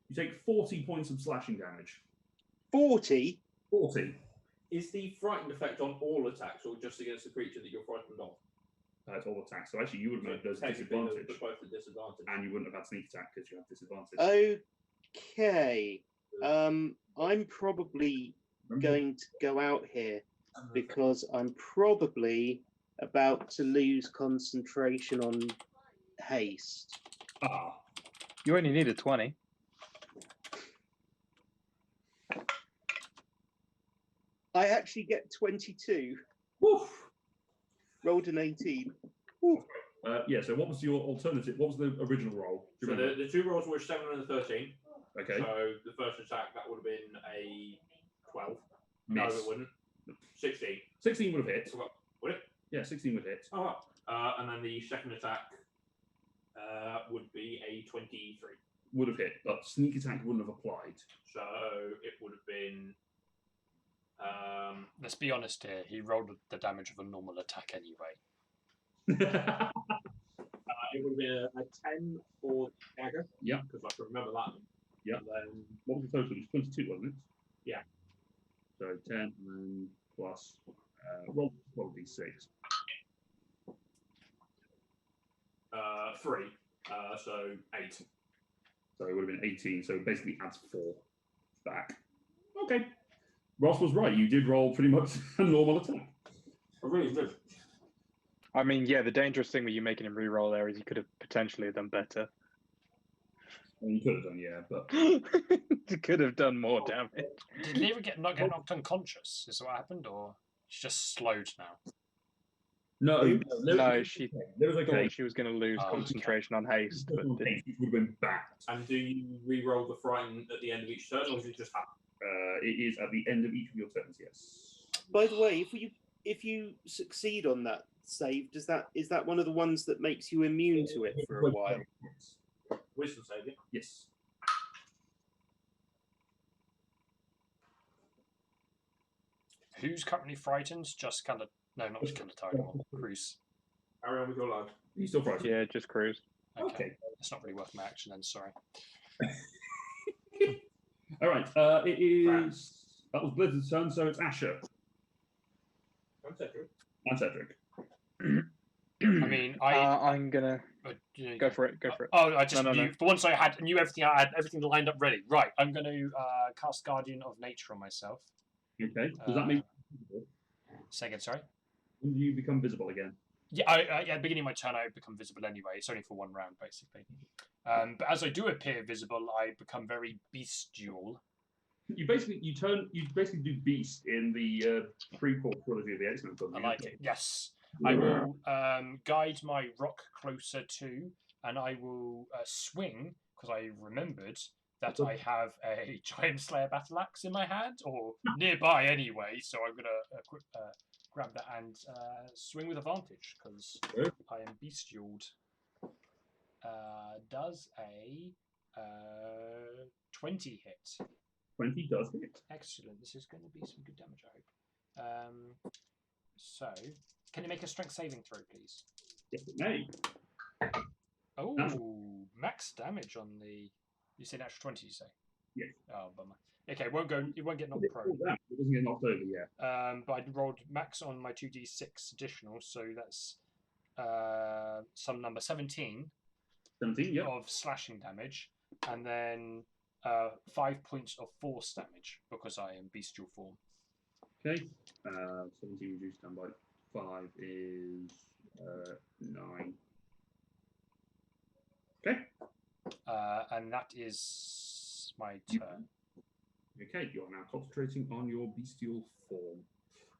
You take 40 points of slashing damage. 40? 40. Is the frightened effect on all attacks or just against the creature that you're frightened of? That's all attacks. So actually, you would have made those Technically, disadvantage. those are both a disadvantage. And you wouldn't have had sneak attack because you have disadvantage. Okay. I'm probably going to go out here because I'm probably about to lose concentration on haste. Ah. You only need a 20. I actually get 22. Woof. Rolled an 18. Yeah, so what was your alternative? What was the original roll? Do you So remember? the two rolls were 7 and a 13. Okay. So the first attack, that would have been a 12. Miss. No, it wouldn't. 16. 16 would have hit. Would it? Yeah, 16 would hit. Oh, and then the second attack would be a 23. Would have hit, but sneak attack wouldn't have applied. So it would have been. Let's be honest here. He rolled the damage of a normal attack anyway. It would have been a 10 for dagger. Yeah. Because I can remember that. Yeah. And then What was the total? It was 22, wasn't it? Yeah. So 10 and then plus roll d6. 3. So 8. So it would have been 18. So it basically adds 4 back. Okay. Ross was right. You did roll pretty much a normal attack. I really did. I mean, yeah, the dangerous thing with you making him re-roll there is you could have potentially done better. Well, you could have done, yeah, but You could have done more damage. Did Lyra not get knocked unconscious? Is that what happened, or she's just slowed now? No, Oops. No, she There was okay. thought she was going to lose Oh, concentration on haste, but didn't. It would have been backed. And do you re-roll the frighten at the end of each turn, or does it just happen? It is at the end of each of your turns. Yes. By the way, if you succeed on that save, is that one of the ones that makes you immune to it for a while? Yes. Wisdom save, yeah? Yes. Who's currently frightened? Just kind of no, not just kind of tired anymore. Cruz. Carry on with your life. He's still frightened. Yeah, just cruise. Okay. It's not really worth my action then. Sorry. All right. It is. That was Blizzard's turn, so it's Asher I'm Cedric. and Cedric. I mean, I'm gonna you know, go for it. Go for it. Oh, I just No, no, knew no. for once I knew everything. I had everything lined up ready. Right, I'm going to cast Guardian of Nature on myself. Okay. Does that mean? Say again, sorry. When do you become visible again? Yeah, at the beginning of my turn, I become visible anyway. It's only for one round, basically. But as I do appear visible, I become very bestial. You basically do Beast in the prequel trilogy of the X-Men film. I like it. Yes, I will guide my rock closer to, and I will swing because I remembered that I have a Giant Slayer battle axe in my hand, or nearby anyway. So I'm gonna grab that and swing with advantage because I am bestialed. Does a 20 hit? 20 does hit. Excellent. This is going to be some good damage, I hope. So, can you make a strength saving throw, please? Yes, it may. Oh, max damage on the. You say natural 20, you say? Yes. Oh, bummer. Okay, it won't get knocked prone. It doesn't get knocked over, yeah. But I rolled max on my 2d6 additional, so that's some number 17. 17, yeah. Of slashing damage, and then 5 points of force damage because I am bestial form. Okay. 17 reduced down by 5 is 9. Okay. And that is my turn. Okay, you are now concentrating on your bestial form.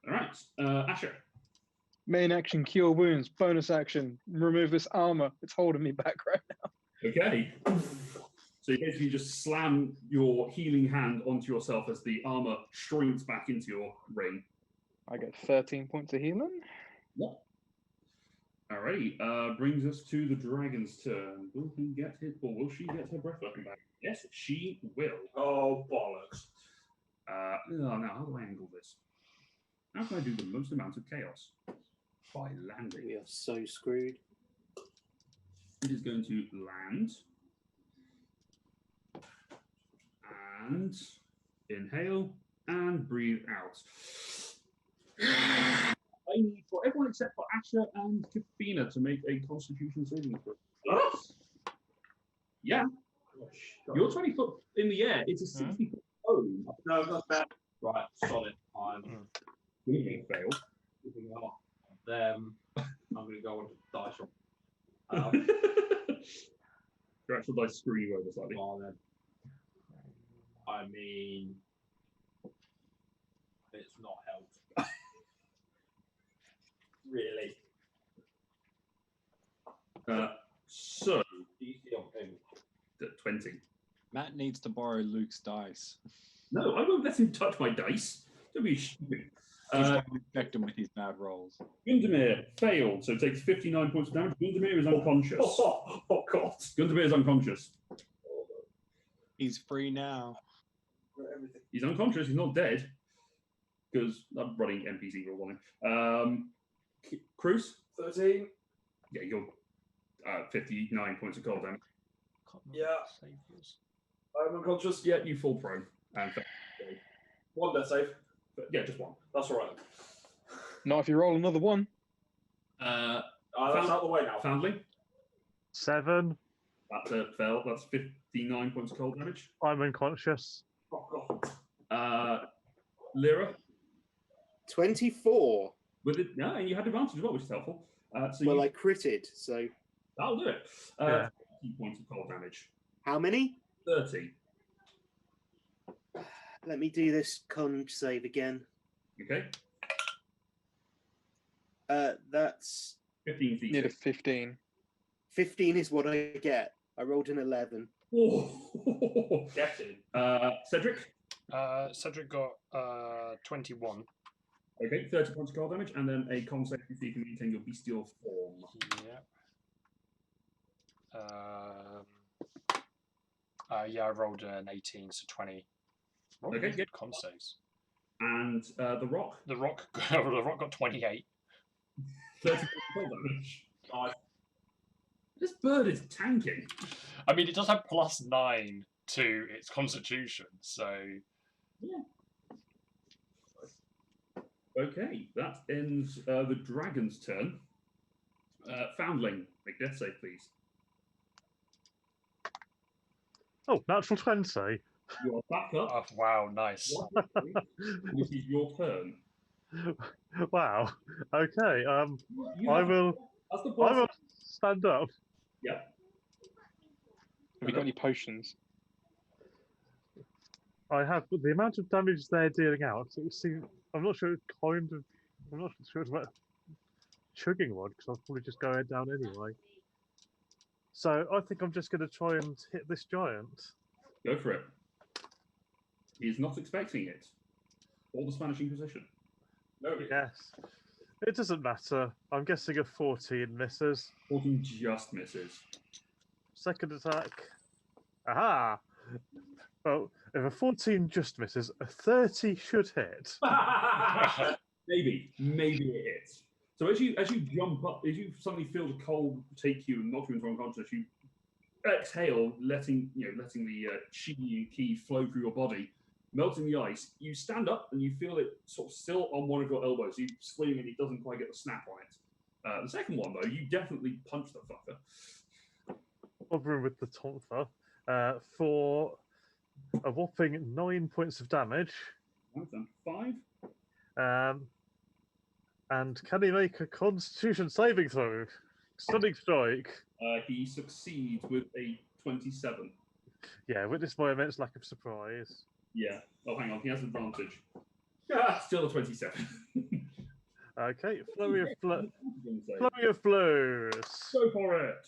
All right, Asher. Main action, cure wounds. Bonus action, remove this armor. It's holding me back right now. Okay. So you basically just slam your healing hand onto yourself as the armor shrinks back into your ring. I get 13 points of healing. What? Alrighty, brings us to the dragon's turn. Will he get hit, or will she get her breath weapon back? Yes, she will. Oh, bollocks. Now, how do I angle this? How can I do the most amount of chaos? By landing. We are so screwed. It is going to land. And inhale and breathe out. I need for everyone except for Asher and Kafina to make a Constitution saving throw. Yeah. You're 20 foot in the air. It's a 60 foot cone. No, that's bad. Right, solid. I'm You fail. I'm going to go on to dice roll. Your actual dice screw you over slightly. Oh, then. I mean, it's not helped. Really. So, DC on payment. 20. Matt needs to borrow Luke's dice. No, I won't let him touch my dice. Don't be stupid. He's going to infect him with his bad rolls. Gundamir failed, so takes 59 points of damage. Gundamir is unconscious. Oh, God. Gundamir is unconscious. He's free now. He's unconscious. He's not dead. Because I'm running NPC rule on him. Cruz? 13. Yeah, you're 59 points of cold damage. Yeah. I'm unconscious. Yeah, you fall prone. And One death save. yeah, just one. That's all right. Not if you roll another one. That's out the way now. Foundling? 7. That fell. That's 59 points of cold damage. I'm unconscious. Oh, God. Lyra? 24. With it, yeah, and you had advantage as well, which is helpful. So Well, I critted, so that'll do it. Yeah. 30 points of cold damage. how many? 30. Let me do this con save again. Okay. That's 15 feet. Need a 15. 15 is what I get. I rolled an 11. Oh. Get in. Cedric. Cedric got 21. Okay, 30 points of cold damage, and then a con save if you can maintain your bestial form. Yeah, I rolled an 18, so 20. Okay, Good good. con saves. And the rock. The rock got 28. 30 points of cold damage. This bird is tanking. I mean, it does have +9 to its constitution, so. Yeah. Okay, that ends the dragon's turn. Foundling, make death save, please. Oh, natural 20. You are back up. Oh, wow, nice. This is your turn. Wow. Okay. You I have- will. That's the I boss. will stand up. Yeah. Have you got any potions? I have, but the amount of damage they're dealing out, it seems. I'm not sure. I'm not sure it's about chugging one because I'll probably just go down anyway. So I think I'm just going to try and hit this giant. Go for it. He is not expecting it. Or the Spanish Inquisition. No. Yes. It doesn't matter. I'm guessing a 14 misses. 14 just misses. Second attack. Aha! Well, if a 14 just misses, a 30 should hit. Maybe it hits. So as you jump up, as you suddenly feel the cold take you and knock you into unconsciousness, you exhale, letting the chi and ki flow through your body, melting the ice. You stand up and you feel it sort of still on one of your elbows. You swing and it doesn't quite get the snap on it. The second one though, you definitely punch the fucker. Hovering with the tonfa for a whopping 9 points of damage. That's done 5. And can he make a Constitution saving throw? Stunning strike. He succeeds with a 27. Yeah, witness my immense lack of surprise. Yeah. Oh, hang on. He has advantage. Still a 27. Okay, flurry of blows. Go for it.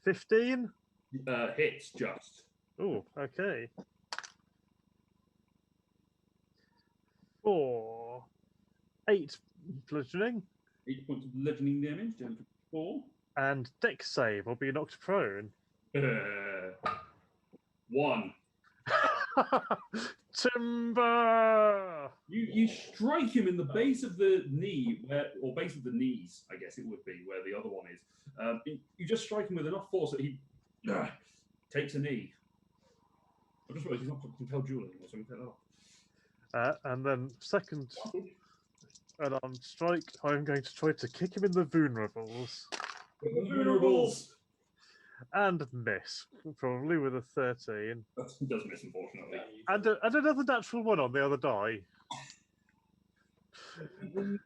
15. Hits just. Oh, okay. 4, 8 bludgeoning. 8 points of bludgeoning damage, down to 4. And dex save will be knocked prone. 1. Timber! You strike him in the base of the knee, or base of the knees, I guess it would be, where the other one is. You just strike him with enough force that he takes a knee. I just realised he's not compelled duel anymore, so we can take that off. And then second unarmed strike, I'm going to try to kick him in the vulnerables. The vulnerables! And miss, probably with a 13. That does miss, unfortunately. And another natural one on the other die.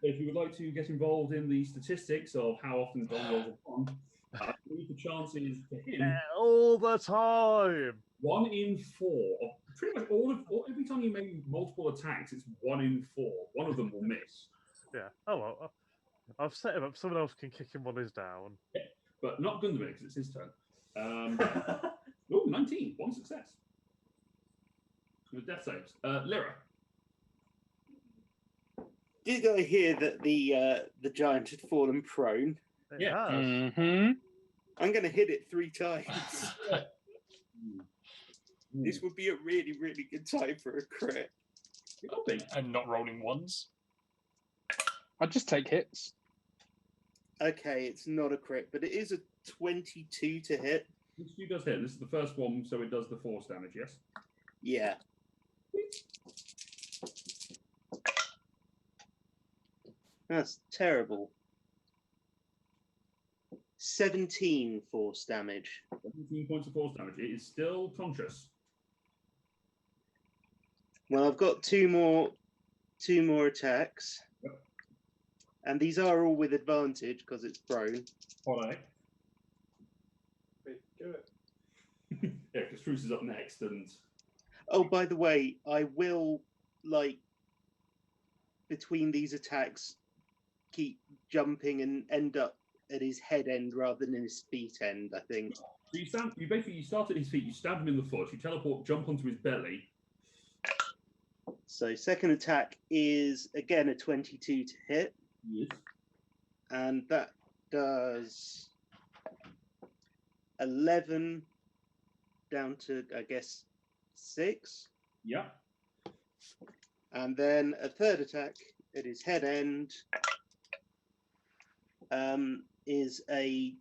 If you would like to get involved in the statistics of how often Don rolls a 1, I believe the chances for him All the time! 1 in 4. Pretty much every time you make multiple attacks, it's 1 in 4. One of them will miss. Yeah. Oh well. I've set him up. Someone else can kick him while he's down. Yeah, but not Gunderman because it's his turn. 19. 1 success. With death saves. Lyra. Did I hear that the giant had fallen prone? Yeah. Mm-hmm. I'm going to hit it 3 times. This would be a really, really good time for a crit. It will be. And not rolling ones. I'd just take hits. Okay, it's not a crit, but it is a 22 to hit. This two does hit. This is the first one, so it does the force damage, yes? Yeah. That's terrible. 17 force damage. 17 points of force damage. It is still conscious. Well, I've got two more attacks. Yep. And these are all with advantage because it's prone. All right. Wait, go it. Yeah, because Truce is up next, and Oh, by the way, I will between these attacks keep jumping and end up at his head end rather than his feet end, I think. So you start at his feet, you stab him in the foot, you teleport, jump onto his belly. So second attack is again a 22 to hit. Yes. And that does 11 down to, I guess, 6. Yeah. And then a third attack at his head end is a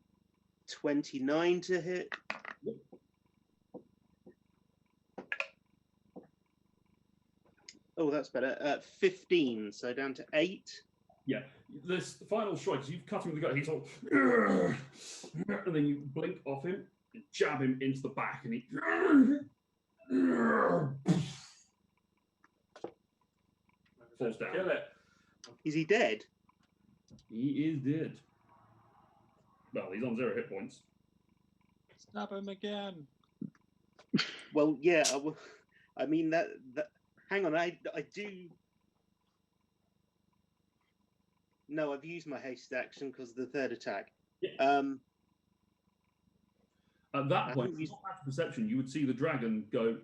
29 to hit. Yep. Oh, that's better. 15, so down to 8. Yeah. This final strike, as you've cut him with the gut, he's all, and then you blink off him, and jab him into the back, and he falls down. Kill it. Is he dead? He is dead. Well, he's on 0 hit points. Stab him again. Well, yeah. I mean that. Hang on, I do. No, I've used my haste action because of the third attack. Yeah. At I that point, think you- from that perception, you would see the dragon go.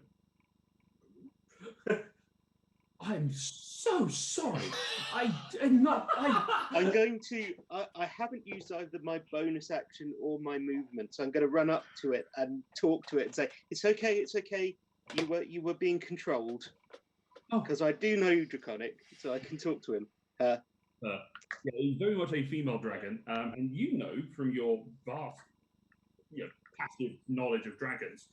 I'm so sorry. I did not. I'm going to. I haven't used either my bonus action or my movement, so I'm going to run up to it and talk to it and say, "It's okay. It's okay. You were being controlled." Oh. Because I do know Draconic, so I can talk to him. Yeah, he's very much a female dragon, and you know from your vast, passive knowledge of dragons,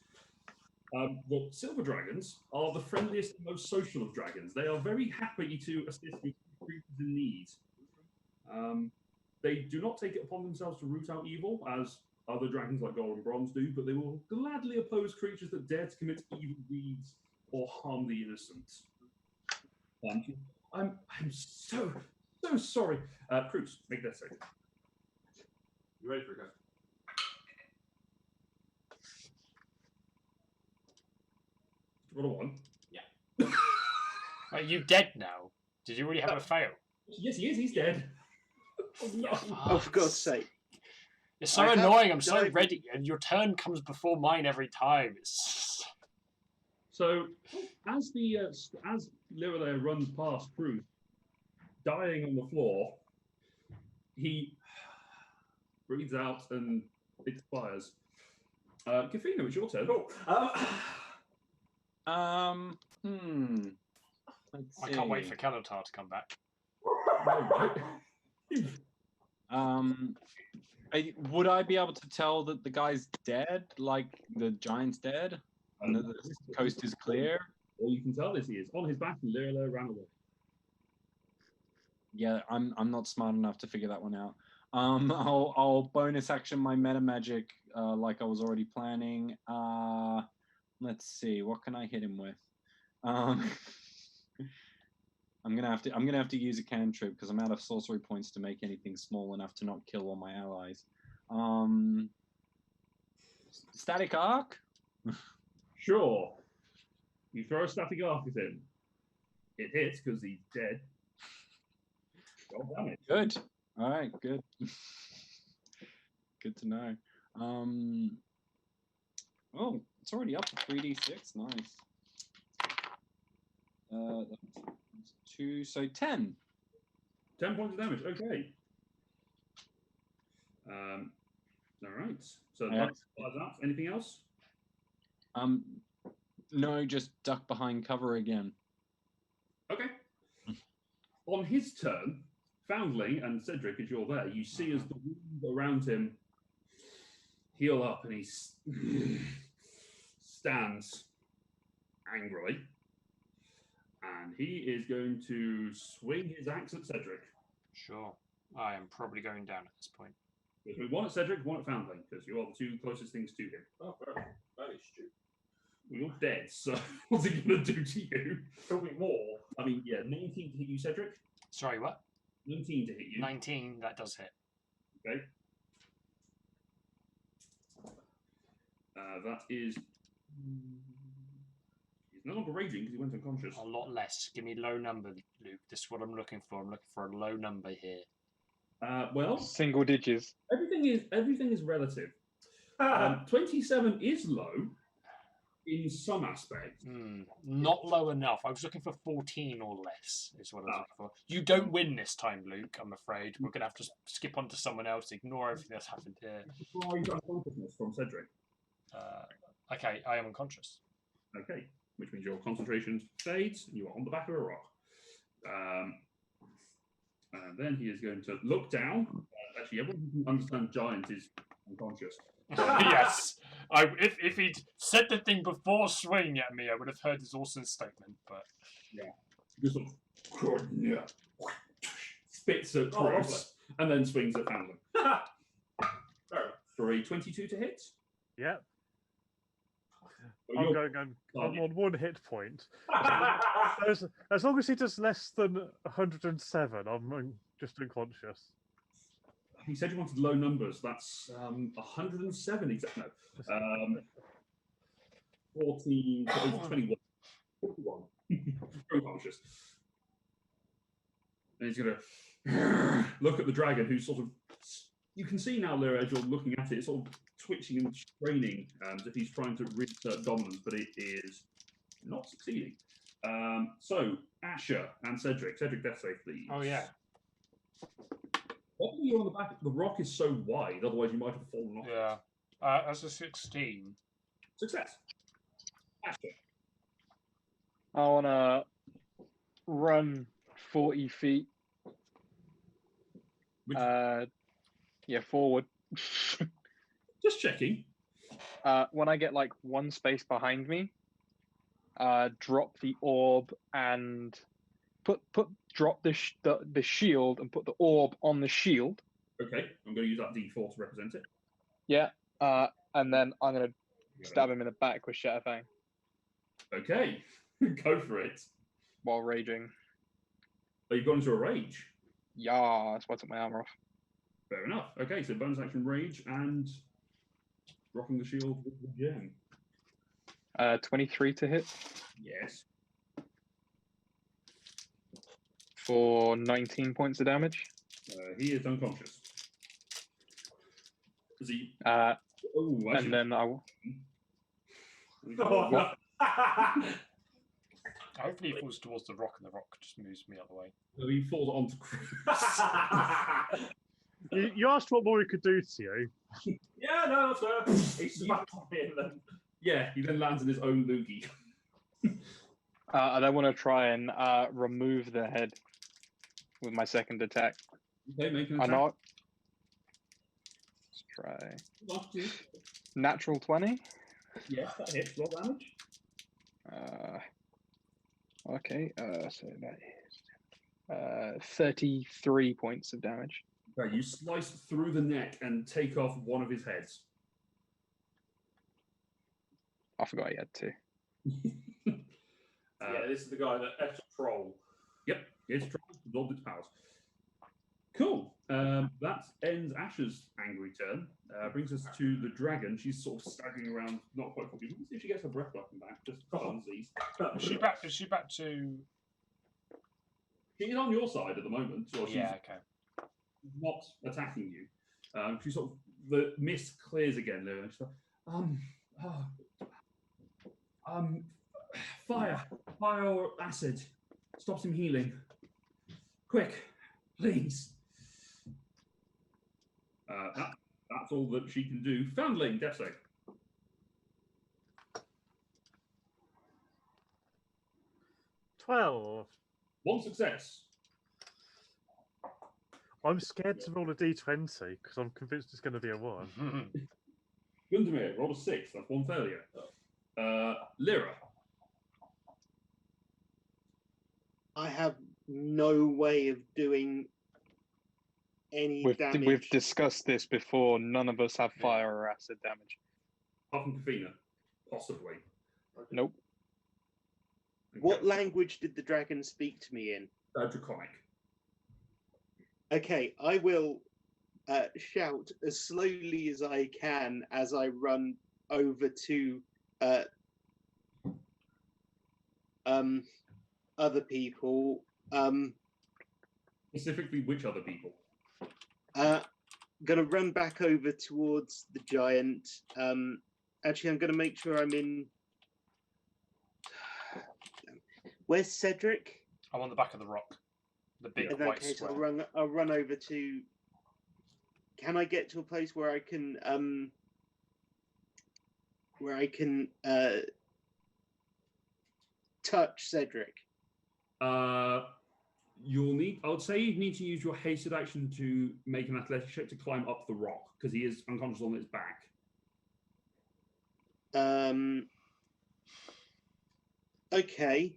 that silver dragons are the friendliest and most social of dragons. They are very happy to assist with creatures in need. They do not take it upon themselves to root out evil, as other dragons like Gold and Bronze do, but they will gladly oppose creatures that dare to commit evil deeds or harm the innocent. I'm so sorry. Cruz, make that save. You ready for it, guys? Roll a 1. Are you dead now? Did you already have a fail? Yes, he is. He's dead. Oh, no. Oh, for God's sake! It's so I have annoying. I'm so died- ready, and your turn comes before mine every time. It's... So, as Lirelei runs past Cruz, dying on the floor, he breathes out and expires. Kafina, it's your turn. Cool. Let's I can't wait see. for Kalatar to come back. Would I be able to tell that the guy's dead, like the giant's dead, and that the coast is clear? All you can tell is he is on his back and Lirelei ran away. Yeah, I'm not smart enough to figure that one out. I'll bonus action my meta magic like I was already planning. Let's see, what can I hit him with? I'm gonna have to use a cantrip because I'm out of sorcery points to make anything small enough to not kill all my allies. Static arc. Sure. You throw a static arc at him. It hits because he's dead. God damn it. Good. All right. Good. Good to know. Oh, it's already up to 3d6. Nice. That's 2, so 10. 10 points of damage. Okay. All right. So Yeah. that's that. Anything else? No, just duck behind cover again. Okay. On his turn, Foundling and Cedric, as you're there, you see as the wind around him heal up and he stands angrily. And he is going to swing his axe at Cedric. Sure. I am probably going down at this point. There's one at Cedric, one at Foundling, because you are the two closest things to him. Oh, that is stupid. Well, you're dead, so what's he going to do to you? Tell me more. I mean, yeah, 19 to hit you, Cedric. Sorry, what? 19 to hit you. 19, that does hit. Okay. That is. He's No longer raging because he went unconscious. A lot less. Give me low number, Luke. This is what I'm looking for. I'm looking for a low number here. Well, Single digits. everything is relative. 27 is low in some aspects. Not low enough. I was looking for 14 or less, is what I was looking for. You don't win this time, Luke, I'm afraid. We're going to have to skip on to someone else, ignore everything that's happened here. Surprise unconsciousness from Cedric. Okay, I am unconscious. Okay, which means your concentration fades and you are on the back of a rock. And then he is going to look down. Actually, everyone who can understand giant is unconscious. Yes. If he'd said the thing before swinging at me, I would have heard his awesome statement. But yeah, just sort of spits at Bruce and then swings at Foundling. For a 22 to hit. Yep. Oh, I'm on 1 hit point. As long as he does less than 107, I'm just unconscious. He said you wanted low numbers. That's 107 exactly. No. 14, 21. 41. Unconscious. And he's going to look at the dragon, who's sort of... You can see now, Lyra, as you're looking at it, it's sort of twitching and straining as if he's trying to reassert dominance, but it is not succeeding. So, Asher and Cedric. Cedric, death save, please. oh yeah. Luckily you're on the back. The rock is so wide, otherwise you might have fallen off. Yeah. That's a 16. Success. Asher. I want to run 40 feet. Yeah, forward. Just checking. When I get like one space behind me, drop the orb and drop the shield and put the orb on the shield. Okay, I'm going to use that D4 to represent it. Yeah, and then I'm going to stab him in the back with Shatterfang Okay, go for it. while raging. Oh, you've gone into a rage. Yeah, that's why I took my armor off. Fair enough. Okay, so bonus action rage and rocking the shield with the gem. 23 to hit Yes. for 19 points of damage. He is unconscious. Is he? And then I will. Hopefully he falls towards the rock and the rock just moves me out of the way. He falls onto Cruz. You asked what more we could do to you. Yeah, no, that's fair. He smacked on me and then... Yeah, he then lands in his own loogie. And I want to try and remove the head with my second attack. Okay, make an I attack. know. Let's try. Last two. Natural 20. Yes, that hits. Roll damage. Okay, so that is 33 points of damage. Okay, you slice through the neck and take off one of his heads. I forgot he had two. Yeah, this is the guy that F troll. Yep, it's absorbed its powers. Cool. That ends Asher's angry turn. Brings us to the dragon. She's sort of staggering around, not quite confident. Let's see if she gets her breath back and back. Just funsies. Is she back? Is she back to? She's on your side at the moment. Or she's Yeah. Okay. not attacking you. She sort of the mist clears again, Lou, and she's like, fire or acid stops him healing. Quick, please. That's all that she can do. Foundling, death save. 12. One success. I'm scared to roll a d20 because I'm convinced it's going to be a 1. Gundamir, roll a 6. That's one failure. Lyra. I have no way of doing any damage. We've discussed this before. None of us have fire or acid damage. Apart from Kafina. Possibly. Nope. What language did the dragon speak to me in? Draconic. Okay, I will shout as slowly as I can as I run over to other people. Specifically, which other people? Gonna run back over towards the giant. Actually, I'm gonna make sure I'm in. Where's Cedric? I'm on the back of the rock. The big In that white case, square. I'll run over to. Can I get to a place where I can touch Cedric? You'll need. I would say you need to use your hasted action to make an athletic check to climb up the rock because he is unconscious on his back. Okay.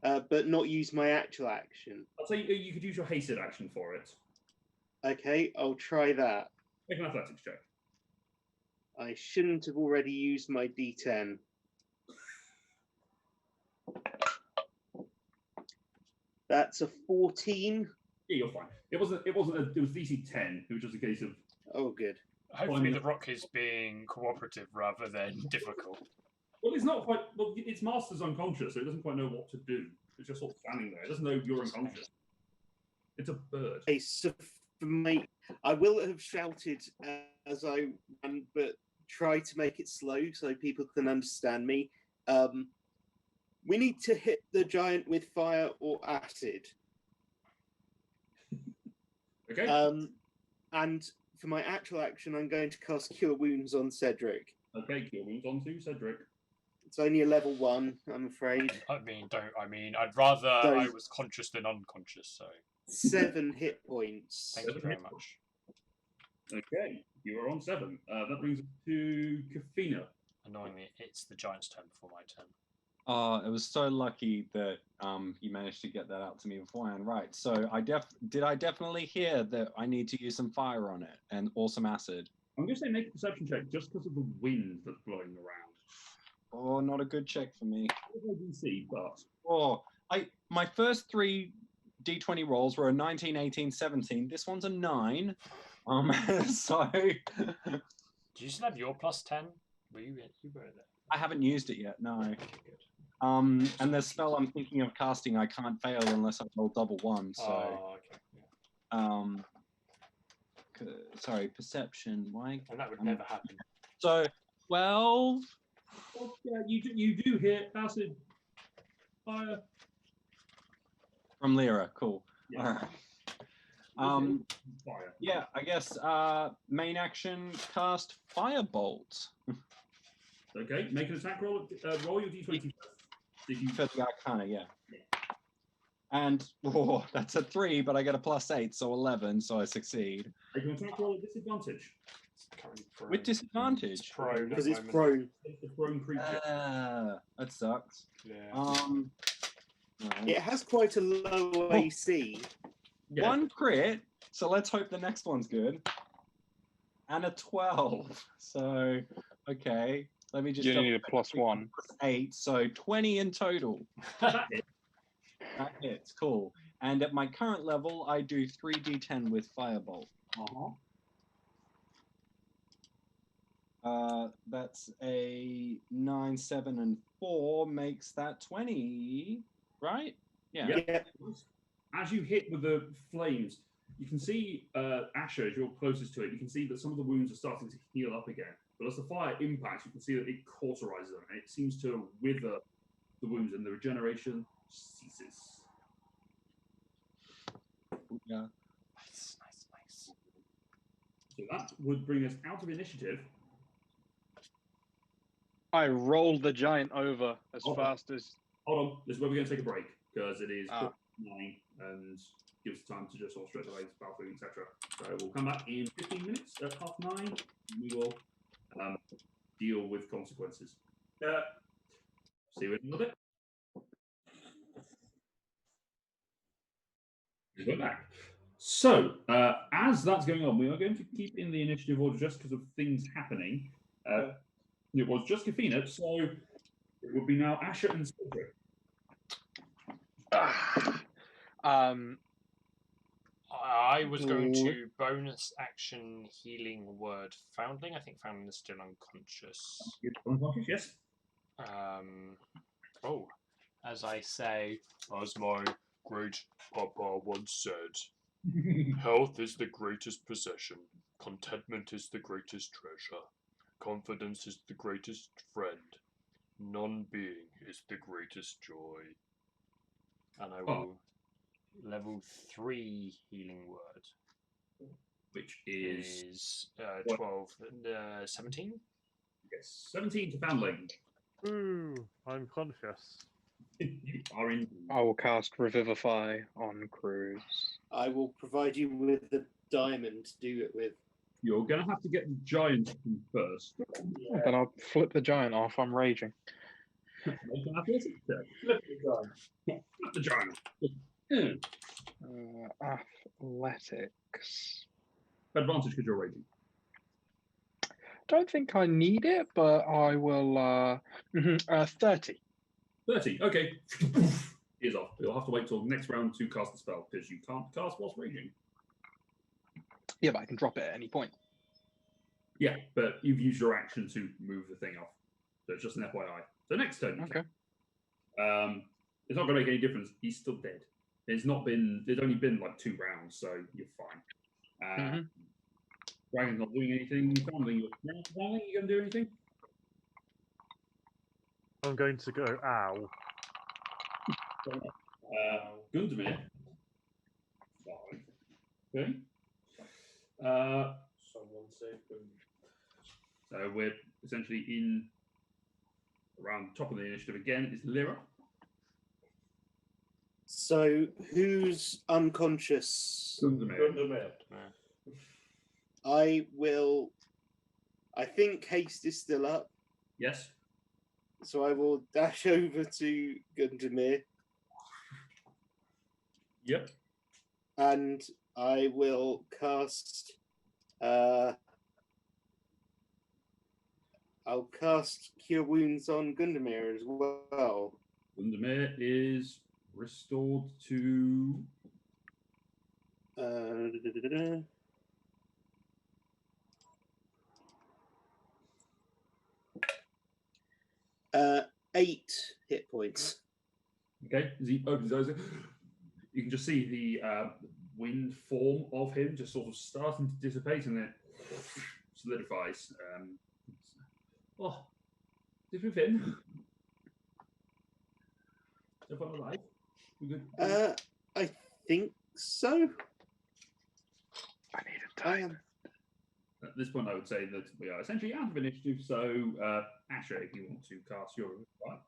But not use my actual action. I'd say you could use your hasted action for it. Okay, I'll try that. Make an athletics check. I shouldn't have already used my D10. That's a 14. Yeah, you're fine. It was DC 10. It was just a case of. Oh, good. Hopefully, the rock is being cooperative rather than difficult. Well, it's not quite. Well, its master's unconscious, so it doesn't quite know what to do. It's just sort of standing there. It doesn't know you're unconscious. It's a bird. Okay, so for me, I will have shouted as I ran, but try to make it slow so people can understand me. We need to hit the giant with fire or acid. Okay. And for my actual action, I'm going to cast Cure Wounds on Cedric. Okay, Cure Wounds onto Cedric. It's only a level 1, I'm afraid. I'd rather I was conscious than unconscious, so. 7 hit points. Thank you very much. Okay, you are on 7. That brings us to Kafina. Annoyingly, it's the giant's turn before my turn. It was so lucky that you managed to get that out to me beforehand. Right, so I definitely hear that I need to use some fire on it or some acid. I'm going to say make a perception check just because of the wind that's blowing around. Oh, not a good check for me. DC, but my first 3 D20 rolls were a 19, 18, 17. This one's a 9. So. Did you still have your plus 10? Were you were there? I haven't used it yet. No. Okay, good. And the spell I'm thinking of casting, I can't fail unless I roll double 1. So. Oh, okay. Yeah. Sorry, perception. Why? And that would never happen. So 12. Well, yeah, you do hit acid fire From Lyra, cool. Yeah. All right. Fire. Yeah, I guess main action, cast Firebolt. Okay, make an attack roll. Roll your d20. For the Arcana, yeah. And that's a 3, but I get a +8, so 11, so I succeed. Make an attack roll at disadvantage. With disadvantage? Prone. Because it's prone. It's a prone creature. That sucks. Yeah. It has quite a low AC. Yeah. 1 crit, so let's hope the next one's good. And a 12. So, okay. Let me just. You only need a +1. +8, so 20 in total. That hit. That hits, cool. And at my current level, I do 3d10 with Firebolt. That's a 9, 7, and 4 makes that 20, right? Yeah. Yeah. As you hit with the flames, you can see Asher, as you're closest to it, you can see that some of the wounds are starting to heal up again. But as the fire impacts, you can see that it cauterizes them, and it seems to wither the wounds, and the regeneration ceases. Yeah. Nice. So that would bring us out of initiative. I rolled the giant over as fast as. Hold on, this is where we're going to take a break, because it is 9 Ah. and gives time to just sort of stretch away the bathroom, etc. So we'll come back in 15 minutes at 9:30. And we will deal with consequences. See you in a little bit. We're back. So, as that's going on, we are going to keep in the initiative order just because of things happening. It was just Kafina, so it would be now Asher and Cedric. I was going to bonus action healing word Foundling. I think Foundling is still unconscious. Unconscious, yes. Oh, as I say, as my great papa once said, health is the greatest possession, contentment is the greatest treasure, confidence is the greatest friend, non-being is the greatest joy. And I will level 3 healing word, which is is what? 12, 17. Yes, 17 to Foundling. Ooh, I'm conscious. You are in. I will cast Revivify on Cruz. I will provide you with the diamond to do it with. You're going to have to get the giant in first. Then I'll flip the giant off. I'm raging. Make an athletics check. Flip the giant. Athletics. Advantage because you're raging. Don't think I need it, but I will. 30. 30. Okay. Is off. You'll have to wait till next round to cast the spell because you can't cast whilst raging. Yeah, but I can drop it at any point. Yeah, but you've used your action to move the thing off. So it's just an FYI. So next turn. Okay. It's not going to make any difference. He's still dead. There's only been like 2 rounds, so you're fine. Dragon's not doing anything. Foundling, you going to do anything? I'm going to go, ow. Gundamir. 5. Okay. Someone save them. So we're essentially in around the top of the initiative again. It's Lyra. So who's unconscious? Gundamir. I will. I think haste is still up, Yes. so I will dash over to Gundamir Yep. and I will cast. I'll cast Cure Wounds on Gundamir as well. Gundamir is restored to 8 hit points. okay. As he opens those, you can just see the wind form of him just sort of starting to dissipate, and then solidifies. Did we fin? So far alive? We good? I think so. I need a time. At this point, I would say that we are essentially out of initiative. So, Asher, if you want to cast your right.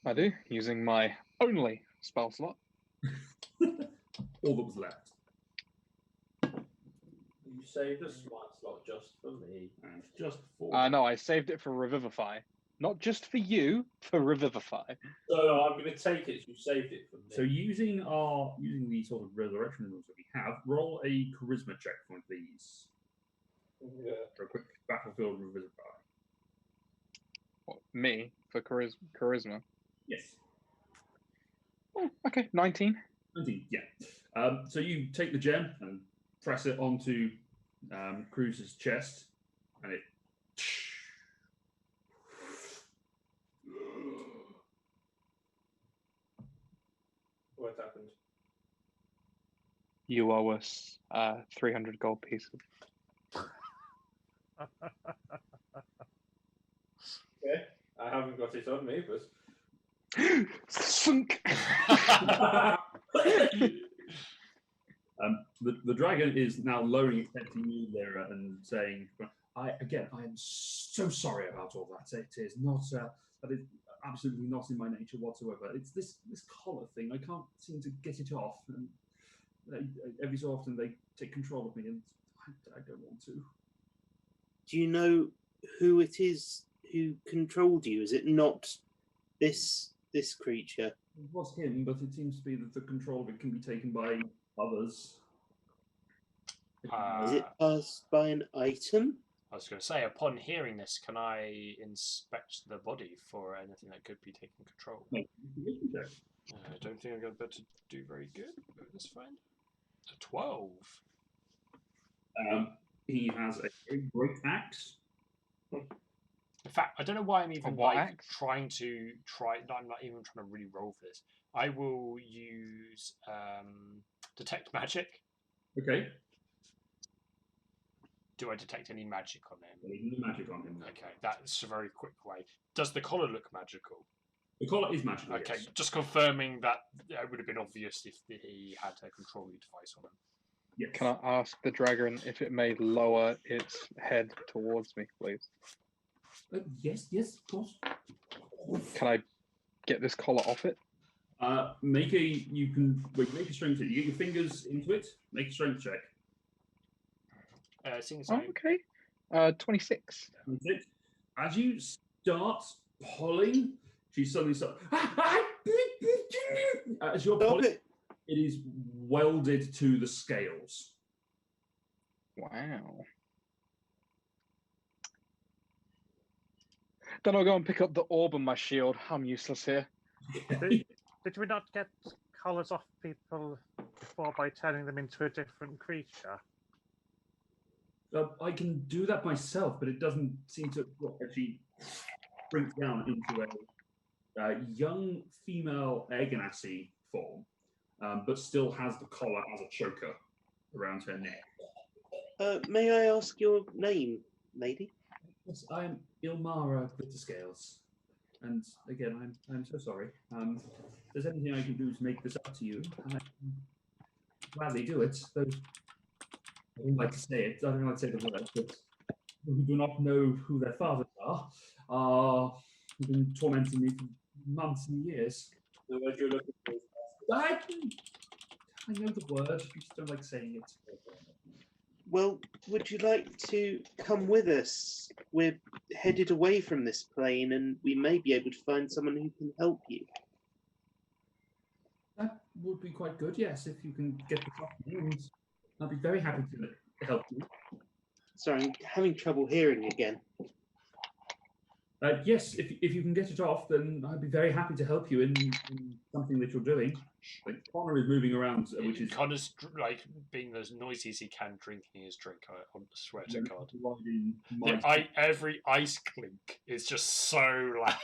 I do, using my only spell slot. All that was left. You saved a smart slot just for me. And just for No, I saved it for Revivify. Not just for you, for Revivify. So I'm going to take it. You saved it for me. So using the sort of resurrection rules that we have, roll a charisma check for me, please. Yeah. For a quick battlefield revivify. What, me for charisma? Yes. Oh, okay, 19. 19, yeah. So you take the gem and press it onto Cruz's chest, and it. What happened? You owe us 300 gold pieces. Okay. I haven't got it on me, but. Sunk! The dragon is now lowering its head to you, Lyra, and saying, I am so sorry about all that. It is not, that is absolutely not in my nature whatsoever. It's this collar thing. I can't seem to get it off. And every so often they take control of me, and I don't want to. Do you know who it is who controlled you? Is it not this creature? It was him, but it seems to be that the control of it can be taken by others. Is it passed by an item? I was going to say, upon hearing this, can I inspect the body for anything that could be taking control? No. I don't think I'm going to be able to do very good, but that's fine. A 12. He has a very great axe. In fact, I don't know why I'm even what like axe? trying to try. No, I'm not even trying to really roll for this. I will use detect magic. Okay. Do I detect any magic on him? There's no magic on him. No. Okay, that's a very quick way. Does the collar look magical? The collar is magical. Okay, Yes. just confirming that it would have been obvious if he had a controlling device on him. Yes. Can I ask the dragon if it may lower its head towards me, please? Yes, of course. Can I get this collar off it? Make a strength check. You get your fingers into it. Make a strength check. Oh, okay. 26. That's it. As you start pulling, she suddenly starts. As you're Stop pulling, it. it is welded to the scales. Wow. Then I'll go and pick up the orb on my shield. I'm useless here. Did we not get collars off people before by turning them into a different creature? I can do that myself, but it doesn't seem to actually shrink down into a young female Egganassi form, but still has the collar as a choker around her neck. May I ask your name, lady? Yes, I'm Ilmara with the scales. And again, I'm so sorry. If there's anything I can do to make this up to you, I gladly do it. Though I don't like to say it. I don't like to say the word, but people who do not know who their fathers are have been tormenting me for months and years. The word you're looking for is I know the word. I just don't like saying it. Well, would you like to come with us? We're headed away from this plane, and we may be able to find someone who can help you. That would be quite good, yes, if you can get the top and I'll be very happy to help you. Sorry, I'm having trouble hearing again. Yes, if you can get it off, then I'd be very happy to help you in something that you're doing. Like Connor is moving around, which is Connor's like being as noisy as he can, drinking his drink. I swear to God. Every ice clink is just so loud.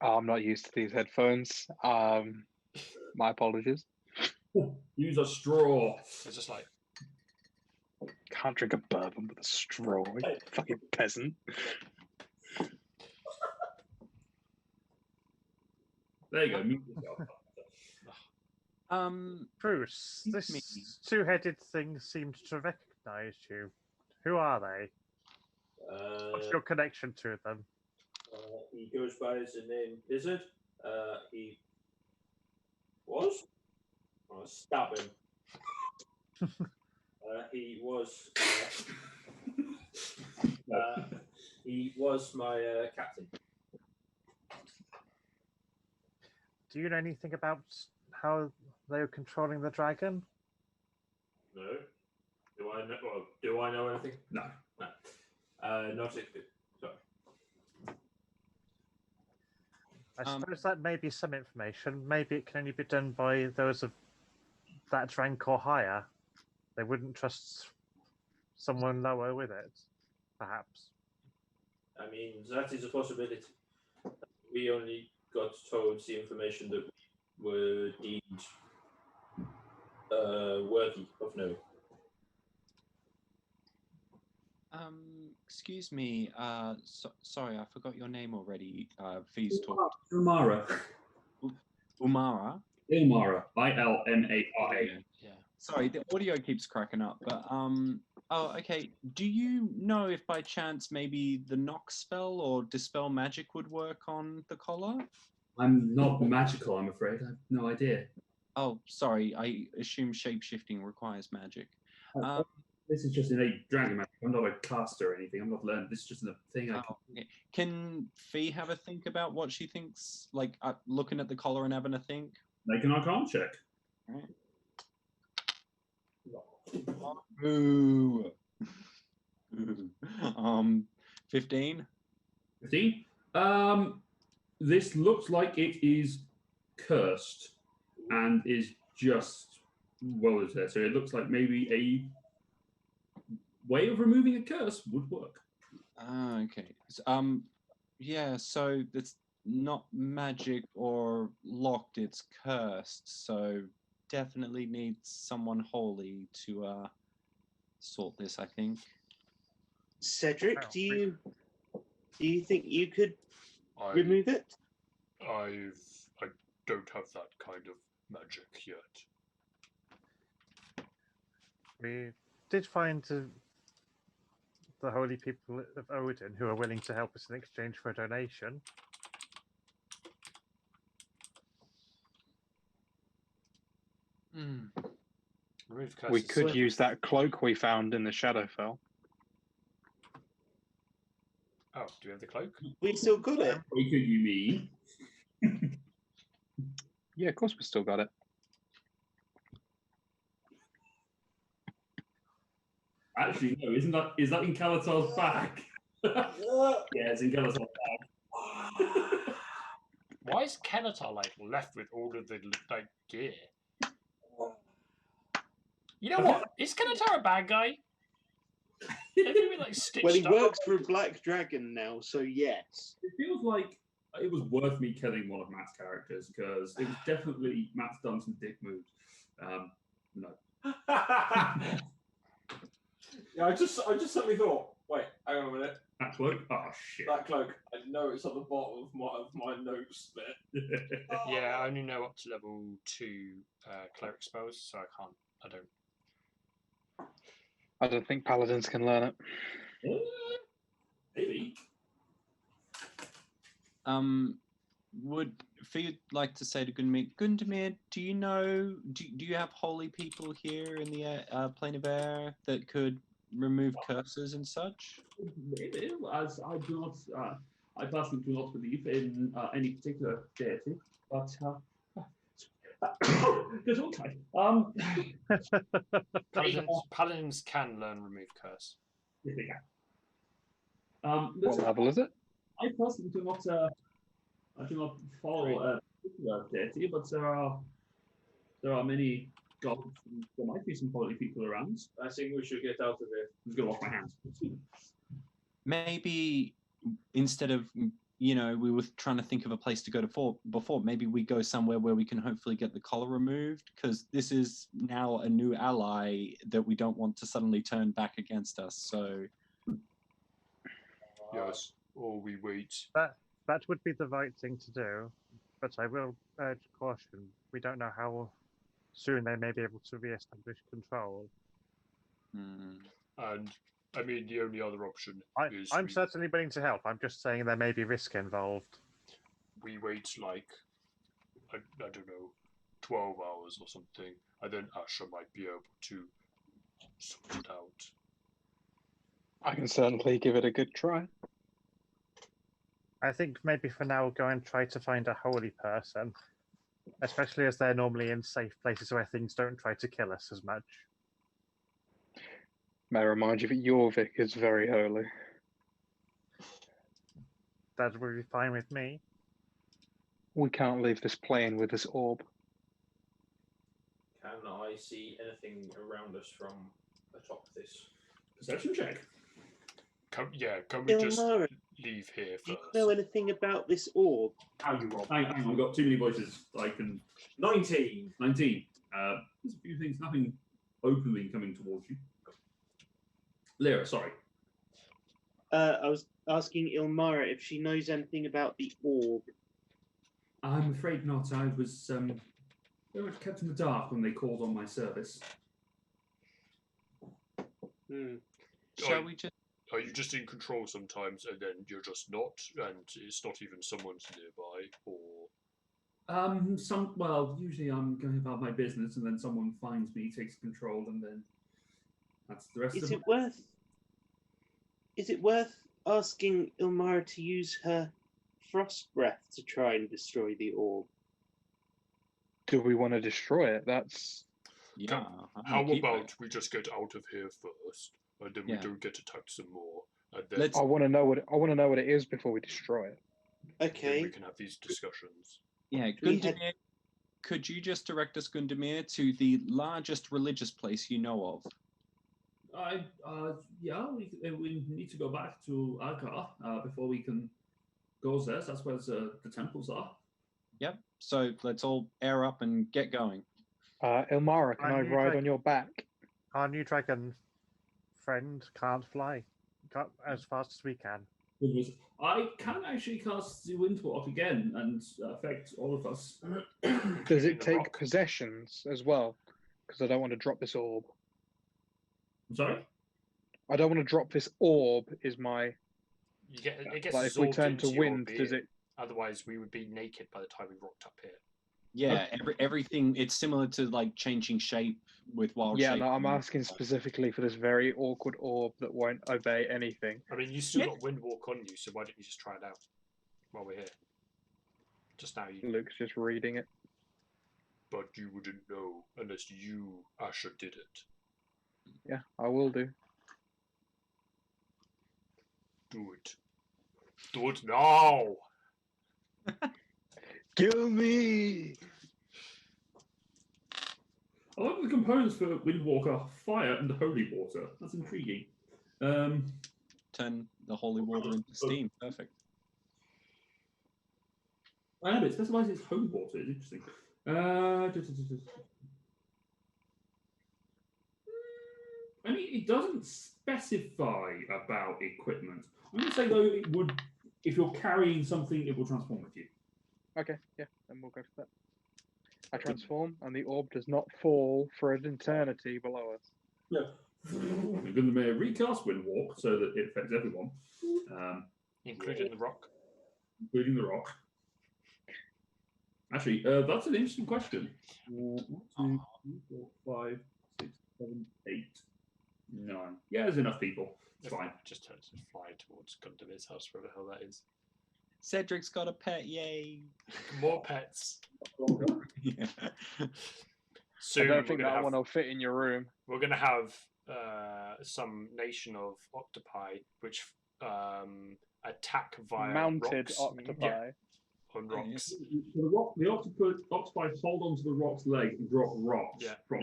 Oh, I'm not used to these headphones. My apologies. Use a straw. It's just like Can't drink a bourbon with a straw, you fucking peasant. There you go. Mute yourself. Bruce, Excuse me. this two-headed thing seemed to recognize you. Who are they? What's your connection to them? He goes by the name Blizzard. He was. I'll stab him. He was. He was my captain. Do you know anything about how they were controlling the dragon? No. Do I know? Well, do I know anything? No. No. Not if it. Sorry. I suppose that may be some information. Maybe it can only be done by those of that rank or higher. They wouldn't trust someone lower with it, perhaps. I mean, that is a possibility. We only got told the information that we were deemed worthy of knowing. Excuse me. Sorry, I forgot your name already. Fees talk. Ilmara. Umara. Ilmara. Ilmara. yeah. Sorry, the audio keeps cracking up. But oh, okay. Do you know if by chance maybe the knock spell or dispel magic would work on the collar? I'm not magical, I'm afraid. I have no idea. Oh, sorry. I assume shapeshifting requires magic. This is just innate dragon magic. I'm not a caster or anything. I'm not learned. This is just a thing I can. Oh, okay. Can Fee have a think about what she thinks? Like looking at the collar and having a think. Make an Arcana check. Ooh. 15. 15. This looks like it is cursed and is just well as there. So it looks like maybe a way of removing a curse would work. Ah, okay. Yeah, so it's not magic or locked, it's cursed, so definitely needs someone holy to sort this, I think. Cedric, Well, do you think you could I remove it? I don't have that kind of magic yet. we did find the holy people of Odin who are willing to help us in exchange for a donation. Remove We curses. could use that cloak we found in the Shadowfell. Oh, do we have the cloak? We still got it. What could you mean? Yeah, of course we still got it. Actually, no, is that in Kalatar's bag? Yeah, it's in Kalatar's bag. Why is Kenatar like left with all of the like gear? You know what? Is Kenatar a bad guy? They're gonna be like stitched Well, he up. works for a black dragon now, so yes. It feels like it was worth me killing one of Matt's characters because it was definitely Matt's done some dick moves. No. Yeah, I just suddenly thought, wait, hang on a minute. That cloak? Oh shit. That cloak, I know it's at the bottom of my notes bit. Yeah, I only know up to level 2 cleric spells, so I don't. I don't think paladins can learn it. Maybe. Would Fee like to say to Gundamir, do you know, do you have holy people here in the plane of air that could remove curses and such? Maybe, as I do not, I personally do not believe in any particular deity, but Gesundheit. Paladins can learn remove curse. Yes, they can. What listen, level is it? I personally do not follow a particular deity, but there are many gods. And there might be some holy people around. I think we should get out of here. I'm just gonna wash my hands. Maybe instead of, you know, we were trying to think of a place to go to before, maybe we go somewhere where we can hopefully get the collar removed, because this is now a new ally that we don't want to suddenly turn back against us. So Yes, or we wait. That would be the right thing to do, but I will urge caution. We don't know how soon they may be able to re-establish control. And I mean, the only other option is I'm certainly willing to help. I'm just saying there may be risk involved. we wait like I don't know, 12 hours or something, and then Asher might be able to sort it out. I can certainly give it a good try. I think maybe for now we'll go and try to find a holy person, especially as they're normally in safe places where things don't try to kill us as much. May I remind you that Jorvik is very holy. That would be fine with me. We can't leave this plane with this orb. Can I see anything around us from atop this? Perception check. Can we just Ilmara, leave here do you first? know anything about this orb? How you roll? Hang on, I've got too many voices. I can. 19. 19. There's a few things, nothing openly coming towards you. Lyra, sorry. I was asking Ilmara if she knows anything about the orb. I'm afraid not. I was very much kept in the dark when they called on my service. shall we just? Are you just in control sometimes, and then you're just not, and it's not even someone's nearby, or? Well, usually I'm going about my business, and then someone finds me, takes control, and then that's the rest Is of it worth asking Ilmara to use her frost breath to try and destroy the orb? Do we want to destroy it? That's Yeah. How about we just get out of here first, and then we Yeah. don't get attacked some more, and then, I want to know what it is before we destroy it. then Okay. we can have these discussions. Yeah, We had- Gundamir, could you just direct us, Gundamir, to the largest religious place you know of? Yeah, we need to go back to Agar before we can go there. That's where the temples are. Yep. So let's all air up and get going. Ilmara, can I Our new ride dragon- on your back? Our new dragon friend can't fly as fast as we can. I can actually cast the Windwalk again and affect all of us. Does In it the take rock. possessions as well? Because I don't want to drop this orb. I'm sorry? I don't want to drop this orb. Is my It gets like if we absorbed turn to into your wind? Does being. it? Otherwise, we would be naked by the time we rocked up here. Yeah, everything. It's similar to like changing shape with wild Yeah, shape. no, I'm asking specifically for this very awkward orb that won't obey anything. I mean, you still Yeah. got Windwalk on you, so why don't you just try it out while we're here? Just now, you. Luke's just reading it. But you wouldn't know unless you, Asher, did it. Yeah, I will do. Do it. Do it now! Kill me! I like the components for Windwalk are fire and holy water. That's intriguing. Turn the holy water into steam. Perfect. I know, but it specifies it's holy water. It's interesting. I mean, it doesn't specify about equipment. I'm going to say, though, it would, if you're carrying something, it will transform with you. Okay, yeah, then we'll go for that. I transform, and the orb does not fall for an eternity below us. Yeah. We're going to recast Windwalk so that it affects everyone, Including the rock. including the rock. Actually, that's an interesting question. 1, 2, 3, 4, 5, 6, 7, 8, 9. Yeah, there's enough people. It's fine. Just turn to fly towards Gundavir's house, wherever the hell that is. Cedric's got a pet. Yay! More pets. Yeah. Soon I don't we're think gonna that have, one will fit in your room. we're going to have some nation of octopi which attack via Mounted rocks. octopi. Yeah, on rocks. The octopi hold onto the rock's leg and drop rocks. Yeah. From.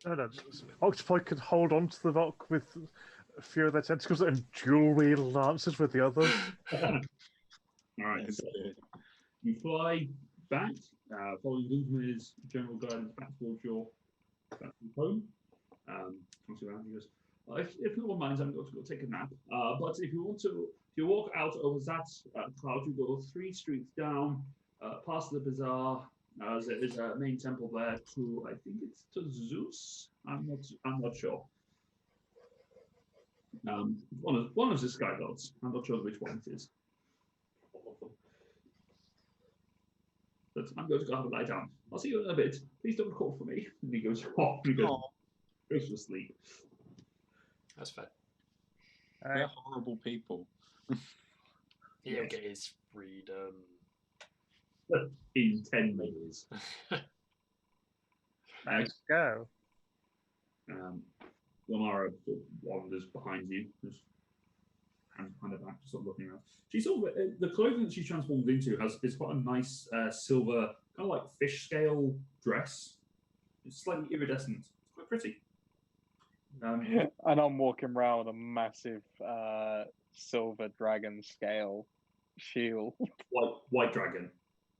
No. Octopi could hold onto the rock with a few of their tentacles and dual wield lances with the others. All right. That's So good. you fly back, following Gunther's general guidance back towards your home. Obviously, around you goes, if no one minds, I'm going to go take a nap. But if you want to, if you walk out over that cloud, you go 3 streets down, past the bazaar. There is a main temple there to, I think it's to Zeus. I'm not sure. One of the sky gods. I'm not sure which one it is. But I'm going to go have a lie down. I'll see you in a bit. Please don't call for me. And he goes off. He goes to sleep. That's fair. They're horrible people. He'll Yes. get his freedom. In 10 years. Let's go. Lamara sort of wanders behind you, just hands behind her back, just sort of looking around. She's sort of the clothing that she's transformed into is quite a nice silver, kind of like fish scale dress. It's slightly iridescent. It's quite pretty. And I'm walking around with a massive silver dragon scale shield. White dragon.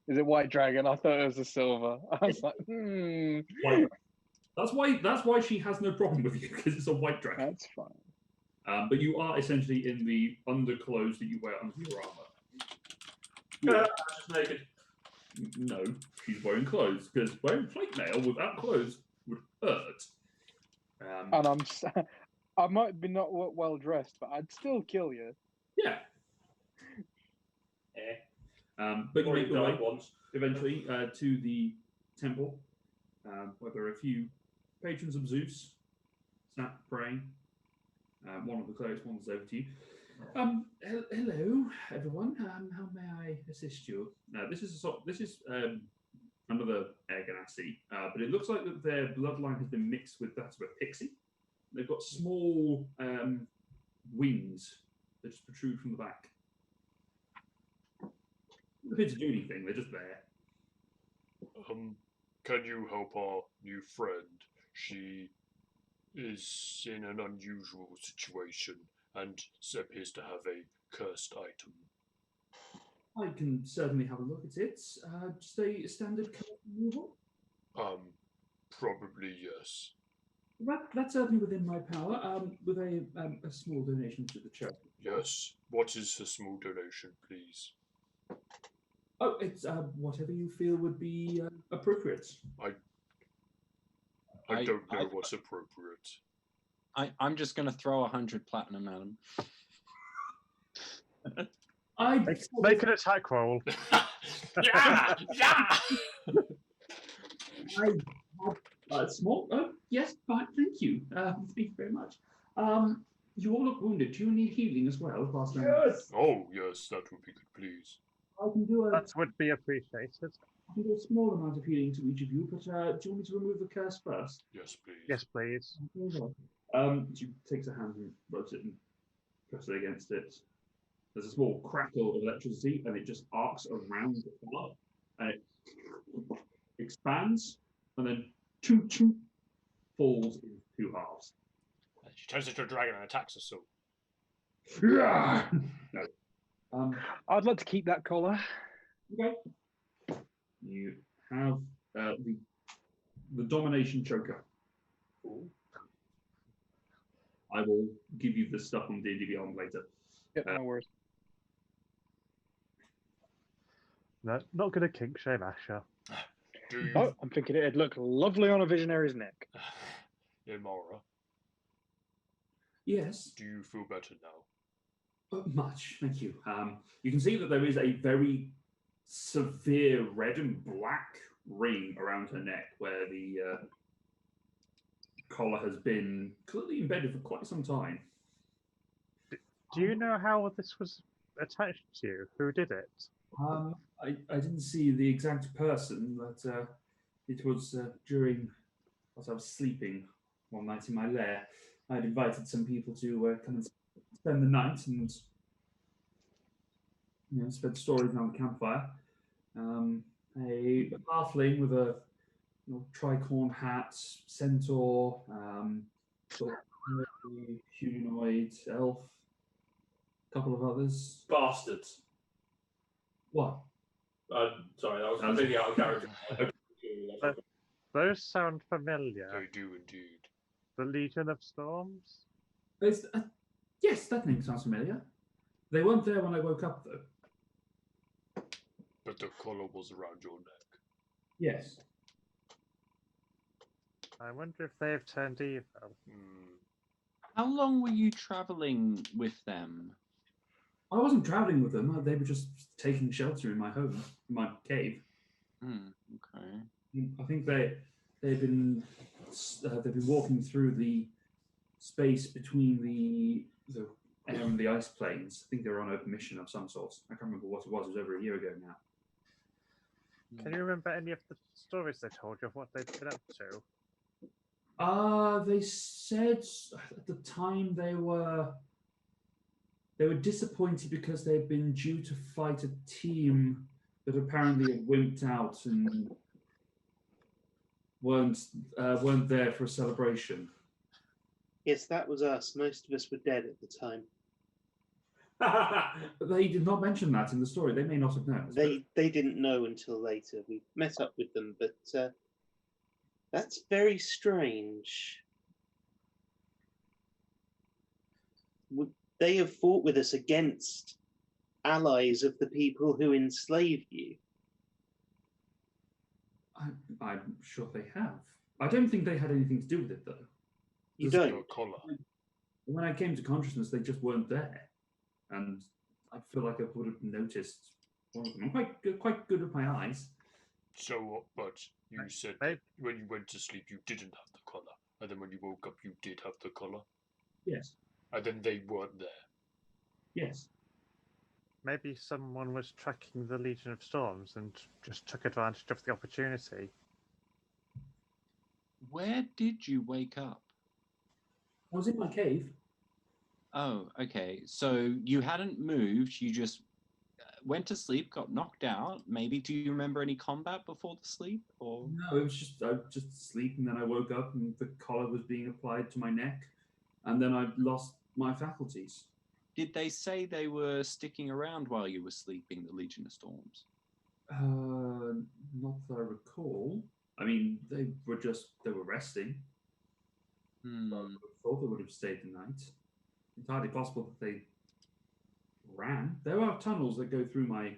Is it white dragon? I thought it was a silver. I was like, White dragon. That's why she has no problem with you, because it's a white dragon. That's fine. But you are essentially in the underclothes that you wear under your armor. Just naked. No, she's wearing clothes, because wearing plate mail without clothes would hurt. And I might be not well dressed, but I'd still kill you. Yeah. But you Or make he your way died once. eventually to the temple, where there are a few patrons of Zeus sat praying. One of the clerics wanders over to you. Hello, everyone. How may I assist you? This is another Air Ganassi, but it looks like that their bloodline has been mixed with that of a pixie. They've got small wings that just protrude from the back. They don't appear to do anything. They're just there. Can you help our new friend? She is in an unusual situation and appears to have a cursed item. I can certainly have a look at it. Just a standard curse removal. Probably yes. That's certainly within my power. With a small donation to the church. Yes. What is a small donation, please? Oh, it's whatever you feel would be appropriate. I don't know what's appropriate. I'm just going to throw 100 platinum at him. Make an attack roll. Yeah! Small. Yes, fine. Thank you. Thank you very much. You all look wounded. Do you need healing as well? Yes. Oh, yes, that would be good, please. I can do That would be appreciated. I can do a small amount of healing to each of you, but do you want me to remove the curse first? Yes, please. Yes, please. She takes a hand and rubs it and presses it against it. There's a small crackle of electricity, and it just arcs around the collar, and it expands, and then choo falls in two halves. She turns into a dragon and attacks us all. No. I'd like to keep that collar. Okay. You have the domination choker. Ooh. I will give you the stuff on D&D Beyond later. Yeah, no worries. No, not going to kink shame Asher. Oh, I'm thinking it'd look lovely on a visionary's neck. Imara. Yes. Do you feel better now? Much, thank you. You can see that there is a very severe red and black ring around her neck where the collar has been clearly embedded for quite some time. Do you know how this was attached to you? Who did it? I didn't see the exact person, but it was during as I was sleeping one night in my lair. I'd invited some people to come and spend the night and spread stories around the campfire. A halfling with a tricorn hat, centaur, sort of humanoid elf, a couple of others. Bastards. What? Sorry, that was completely out of character. Those sound familiar. They do indeed. The Legion of Storms? Yes, that name sounds familiar. They weren't there when I woke up, though. But the collar was around your neck. Yes. I wonder if they've turned evil. How long were you traveling with them? I wasn't traveling with them. They were just taking shelter in my home, in my cave. Okay. I think they've been walking through the space between the air and the ice planes. I think they were on a mission of some sort. I can't remember what it was. It was over a year ago now. Can you remember any of the stories they told you of what they'd been up to? They said at the time they were disappointed because they'd been due to fight a team that apparently had wimped out and weren't there for a celebration. Yes, that was us. Most of us were dead at the time. But they did not mention that in the story. They may not have known. They didn't know until later. We met up with them, but that's very strange. They have fought with us against allies of the people who enslaved you. I'm sure they have. I don't think they had anything to do with it, though. You don't? When I came to consciousness, they just weren't there. And I feel like I would have noticed one of them. I'm quite good with my eyes. So, but you said that when you went to sleep, you didn't have the collar. And then when you woke up, you did have the collar. Yes. And then they weren't there. Yes. Maybe someone was tracking the Legion of Storms and just took advantage of the opportunity. Where did you wake up? I was in my cave. Oh, okay. So you hadn't moved. You just went to sleep, got knocked out. Maybe do you remember any combat before the sleep? Or No, it was just I was just asleep, and then I woke up, and the collar was being applied to my neck, and then I lost my faculties. did they say they were sticking around while you were sleeping, the Legion of Storms? Not that I recall. I mean, they were resting. Hmm. I thought they would have stayed the night. It's hardly possible that they ran. There are tunnels that go through my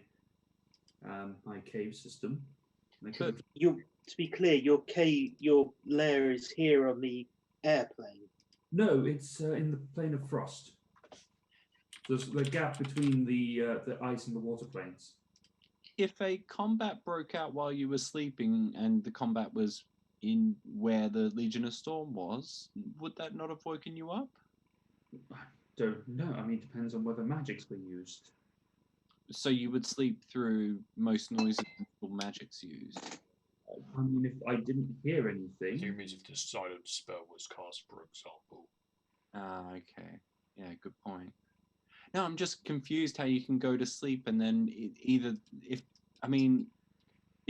my cave system. They could have- To be clear, your lair is here on the airplane. No, it's in the plane of frost. There's the gap between the ice and the water planes. If a combat broke out while you were sleeping and the combat was in where the Legion of Storm was, would that not have woken you up? I don't know. I mean, it depends on whether magic's were used. So you would sleep through most noises or magic's used. I mean, if I didn't hear anything. You mean if the silent spell was cast, for example? Ah, okay. Yeah, good point. No, I'm just confused how you can go to sleep and then either if the Legion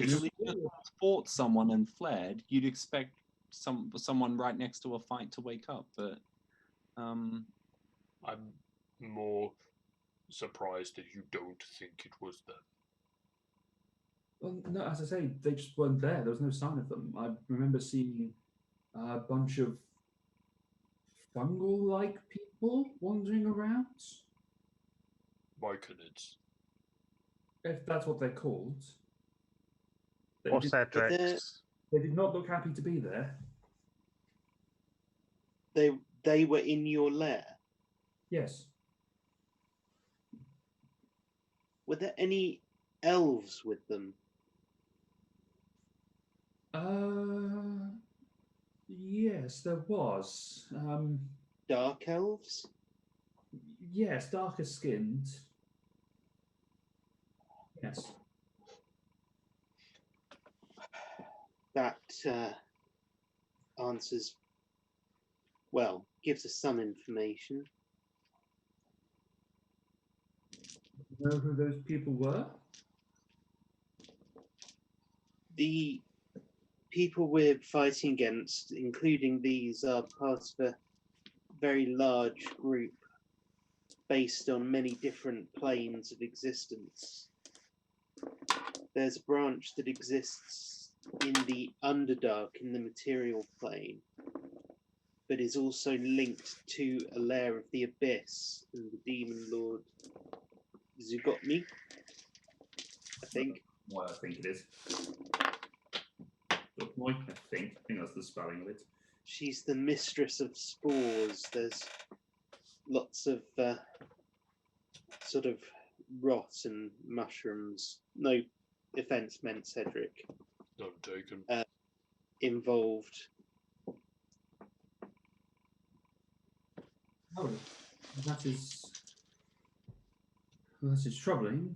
of Storms fought someone and fled, you'd expect someone right next to a fight to wake up, but I'm more surprised that you don't think it was them. Well, no, as I say, they just weren't there. There was no sign of them. I remember seeing a bunch of fungal-like people wandering around. Myconids. If that's what they're called. They Or did- Cedrics. They did not look happy to be there. They were in your lair. Yes. Were there any elves with them? Yes, there was. Dark elves? Yes, darker skinned. Yes. That answers, well, gives us some information. Know who those people were? The people we're fighting against, including these, are part of a very large group based on many different planes of existence. There's a branch that exists in the Underdark, in the material plane, but is also linked to a lair of the Abyss and the Demon Lord Zugotmi, I think. Well, I think it is. Zugotmi, I think that's the spelling of it. She's the mistress of spores. There's lots of sort of rot and mushrooms. No offense meant, Cedric. None taken. Involved. Oh, that is troubling.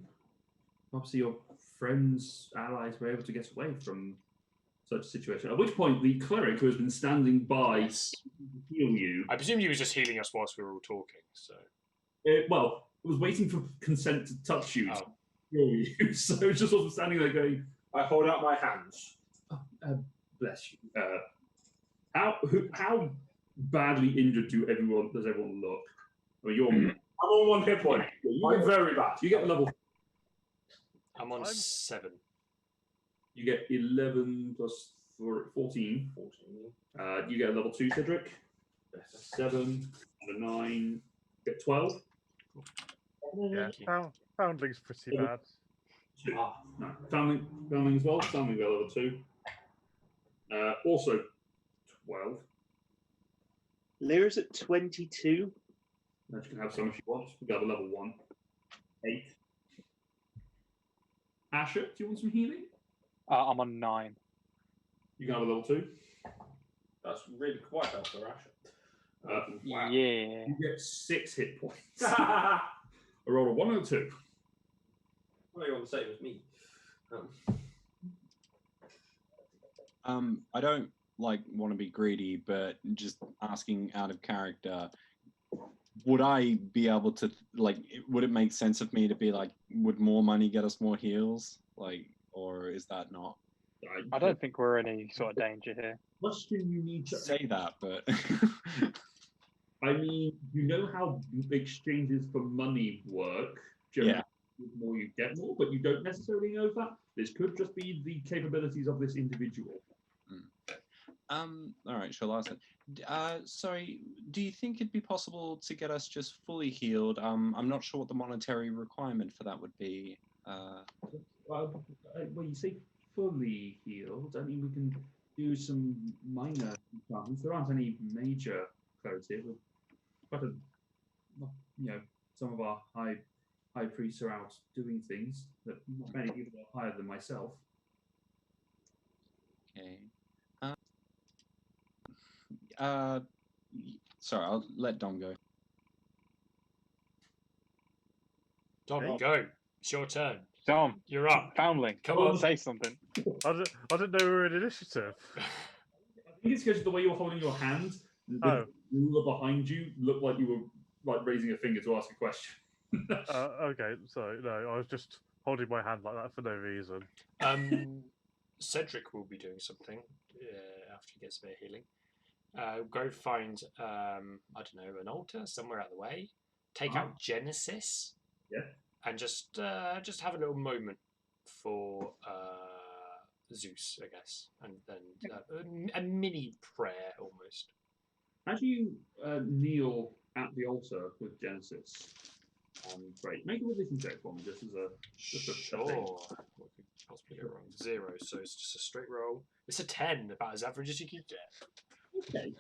Obviously, your friends, allies were able to get away from such a situation. At which point, the cleric who has been standing by Yes. to heal you, I presume you were just healing us whilst we were all talking. So well, was waiting for consent to touch you, to Oh. heal you. So it's just sort of standing there going, I hold out my hands. "Bless you." How badly injured does everyone look? I mean, I'm on 1 hit point. you I'm get very bad. you get level. I'm on I'm- 7. You get 11 plus 14. 14. You get a level 2, Cedric. 7 and a 9. Get 12. Yeah, Thank you. Foundling's pretty bad. 2. Ah, No, Foundling as well. Foundling got level 2. Also 12. Lyra's at 22. You can have some if you want. We got a level 1. 8. Asher, do you want some healing? I'm on 9. You can have a level 2. that's really quite helpful, Asher. Wow. Yeah. You get 6 hit points. Well, A roll of 1 and a 2. you're on the same as me. I don't want to be greedy, but just asking out of character, would I be able to would it make sense of me to be like, would more money get us more heals? Like, or is that not? I don't think we're in any sort of danger here. Question you need to Say that, but I mean, you know how exchanges for money work. Yeah. Generally, the more you get more, but you don't necessarily know that. This could just be the capabilities of this individual. All right, sure, Larson. Sorry, do you think it'd be possible to get us just fully healed? I'm not sure what the monetary requirement for that would be. Well, you say fully healed. I mean, we can do some minor things. There aren't any major codes here. But some of our high priests are out doing things that not many people are higher than myself. Okay. Sorry, I'll let Dom go. Dom, go. It's your turn. Dom, You're up. Foundling, Come on. say something. I didn't know we were in initiative. I think it's because of the way you're holding your hand. The ruler behind you looked like you were like raising a finger to ask a question. Okay, sorry. No, I was just holding my hand like that for no reason. Cedric will be doing something after he gets a bit of healing. Go find, I don't know, an altar somewhere out of the way. Take out Genesis. Yeah. And just have a little moment for Zeus, I guess, and then a mini prayer almost. As you kneel at the altar with Genesis, great. Make a religion check for me, just as a Sure. thing. What could possibly go wrong? 0, so it's just a straight roll. It's a 10, about as average as you could get. Okay.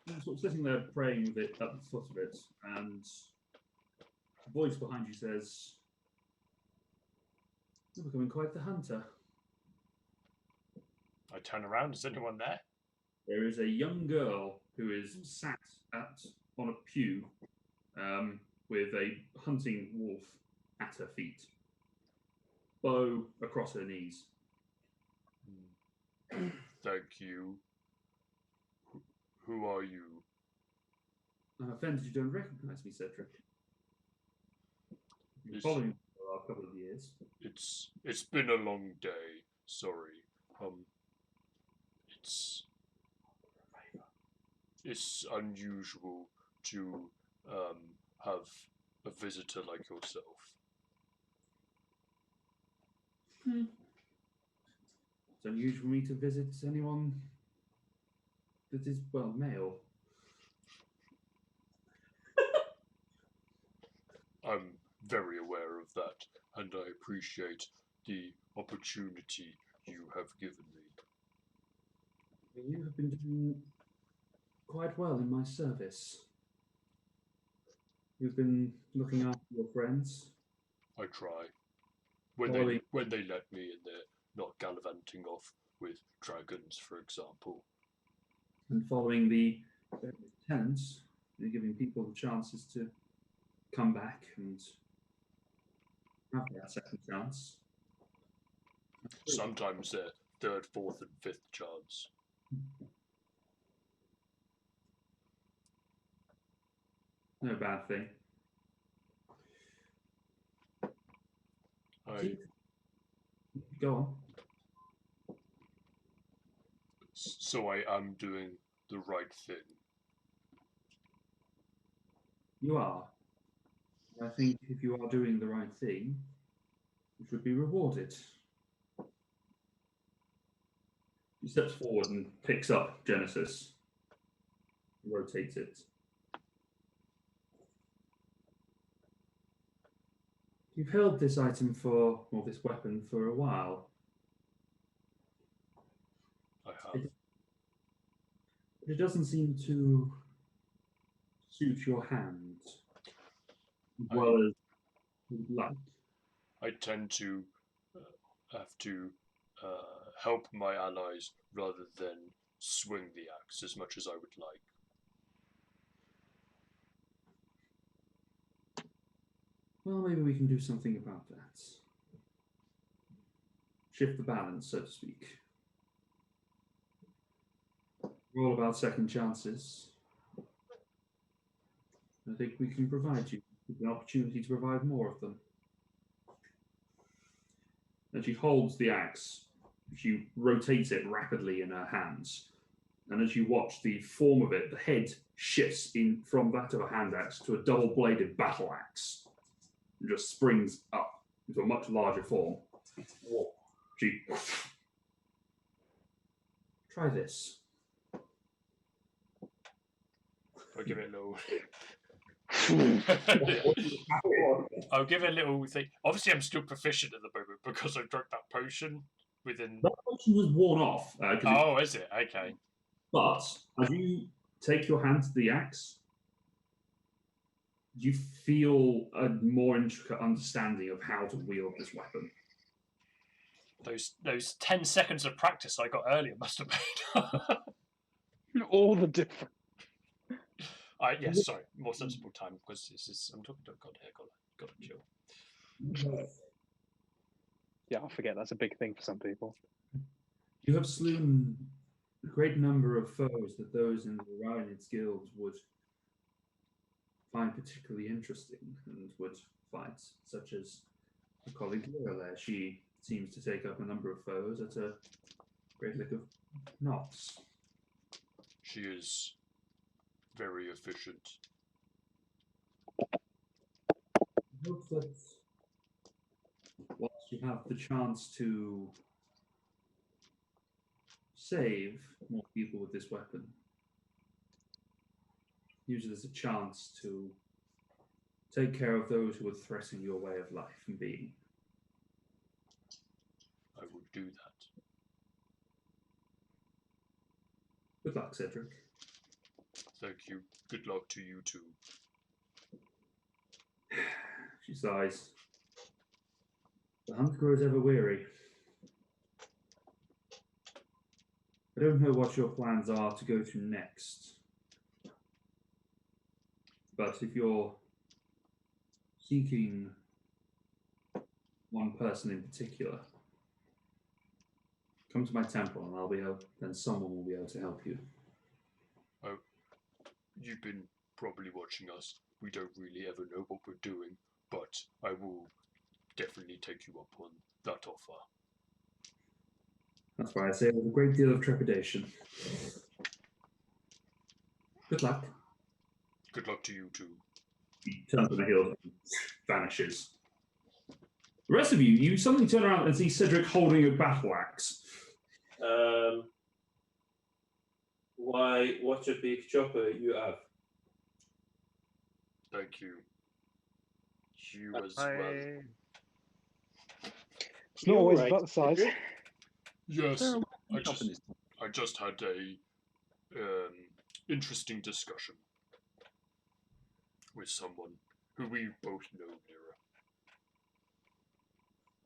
You're sort of sitting there praying with it at the foot of it, and a voice behind you says, "You're becoming quite the hunter." I turn around. Is anyone there? There is a young girl who is sat on a pew with a hunting wolf at her feet, bow across her knees. Thank you. Who are you? I'm offended you don't recognise me, Cedric. You've been Is- following me for a couple of years. It's been a long day. Sorry. It's unusual to have a visitor like yourself. It's unusual for me to visit anyone that is, well, male. I'm very aware of that, and I appreciate the opportunity you have given me. You have been doing quite well in my service. You've been looking after your friends. I try. When they let me and they're not gallivanting off with dragons, for example. And following the tenants, you're giving people the chances to come back and have that second chance. Sometimes they're third, fourth, and fifth chance. No bad thing. Go on. So I am doing the right thing. You are. I think if you are doing the right thing, you should be rewarded. He steps forward and picks up Genesis. He rotates it. You've held this item or this weapon for a while. I have. It doesn't seem to suit your hand as well as you'd like. I tend to have to help my allies rather than swing the axe as much as I would like. Well, maybe we can do something about that. Shift the balance, so to speak. We're all about second chances. I think we can provide you with an opportunity to provide more of them. and she holds the axe. She rotates it rapidly in her hands. And as you watch the form of it, the head shifts in from that of a hand axe to a double-bladed battle axe. And just springs up into a much larger form. She... Try this. I'll give it a little. I'll give it a little thing. Obviously, I'm still proficient at the moment because I drank that potion within. That potion was worn off. Oh, is it? Okay. But as you take your hand to the axe, you feel a more intricate understanding of how to wield this weapon. Those 10 seconds of practice I got earlier must have made all the difference. Yes, sorry, more sensible time because this is I'm talking to a god here. Gotta chill. Yeah, I forget that's a big thing for some people. You have slain a great number of foes that those in the Ryan's guilds would find particularly interesting and would fight, such as a colleague Lorelei. She seems to take up a number of foes at a great lick of knots. She is very efficient. I hope that whilst you have the chance to save more people with this weapon, use it as a chance to take care of those who would threaten your way of life and being. I will do that. Good luck, Cedric. Thank you. Good luck to you too. She sighs. The hunt grows ever weary. I don't know what your plans are to go to next. But if you're seeking one person in particular, come to my temple and I'll be able, then someone will be able to help you. Oh, you've been probably watching us. We don't really ever know what we're doing, but I will definitely take you up on that offer. That's why I say it with a great deal of trepidation. Good luck. Good luck to you too. He turns on the heel and vanishes. The rest of you suddenly turn around and see Cedric holding a battle axe. Why, what a big chopper you have. Thank you. You as well. It's not always about the size. Yes, I just had a interesting discussion with someone who we both know,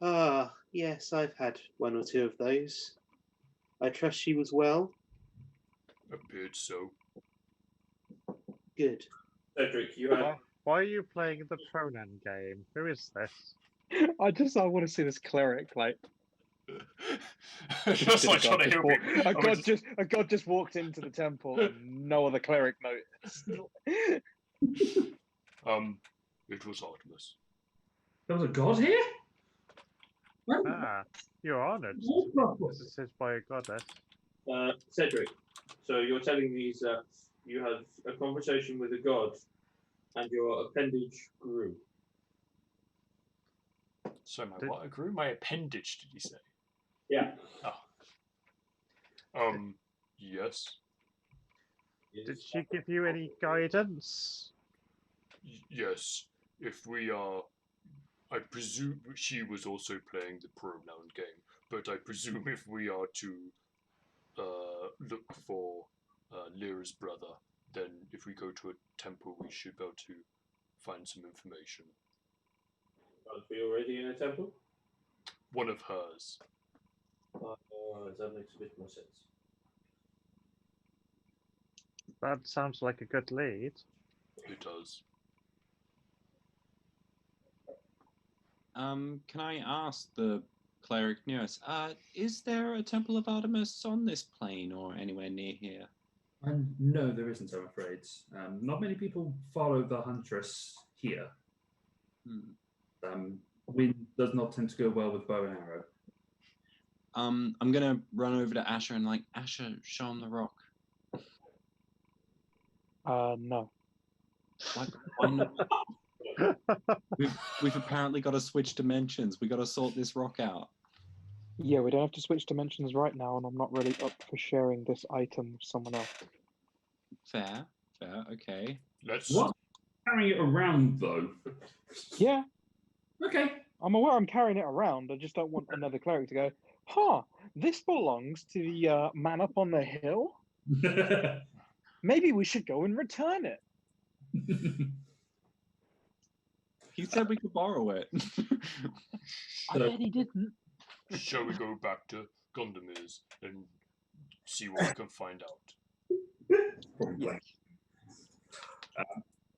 Lyra. Ah, yes, I've had one or two of those. I trust she was well. Appeared so. Good. Cedric, you have... Why are you playing the pronoun game? Who is this? I want to see this cleric like. Just like trying to help you. A god just walked into the temple and no other cleric noticed. It was Artemis. There was a god here? Ah, you're honoured. This is by a goddess. Cedric, so you're telling me that you had a conversation with a god and your appendage grew. So what grew? My appendage, did you say? Yeah. Oh. Yes. Did she give you any guidance? Yes. If we are... I presume she was also playing the pronoun game, but I presume if we are to look for Lyra's brother, then if we go to a temple, we should be able to find some information. Aren't we already in a temple? One of hers. That makes a bit more sense. That sounds like a good lead. It does. Can I ask the cleric near us, is there a Temple of Artemis on this plane or anywhere near here? No, there isn't, I'm afraid. Not many people follow the huntress here. Wind does not tend to go well with bow and arrow. I'm gonna run over to Asher and like, Asher, show him the rock. No. Why not? We've apparently got to switch dimensions. We got to sort this rock out. Yeah, we don't have to switch dimensions right now, and I'm not really up for sharing this item with someone else. Fair, okay. Let's. What? Carrying it around though. Yeah, Okay. I'm aware I'm carrying it around. I just don't want another cleric to go, huh, this belongs to the man up on the hill? Maybe we should go and return it. He said we could borrow it. I bet he didn't. Shall we go back to Gondomir's and see what we can find out? Probably.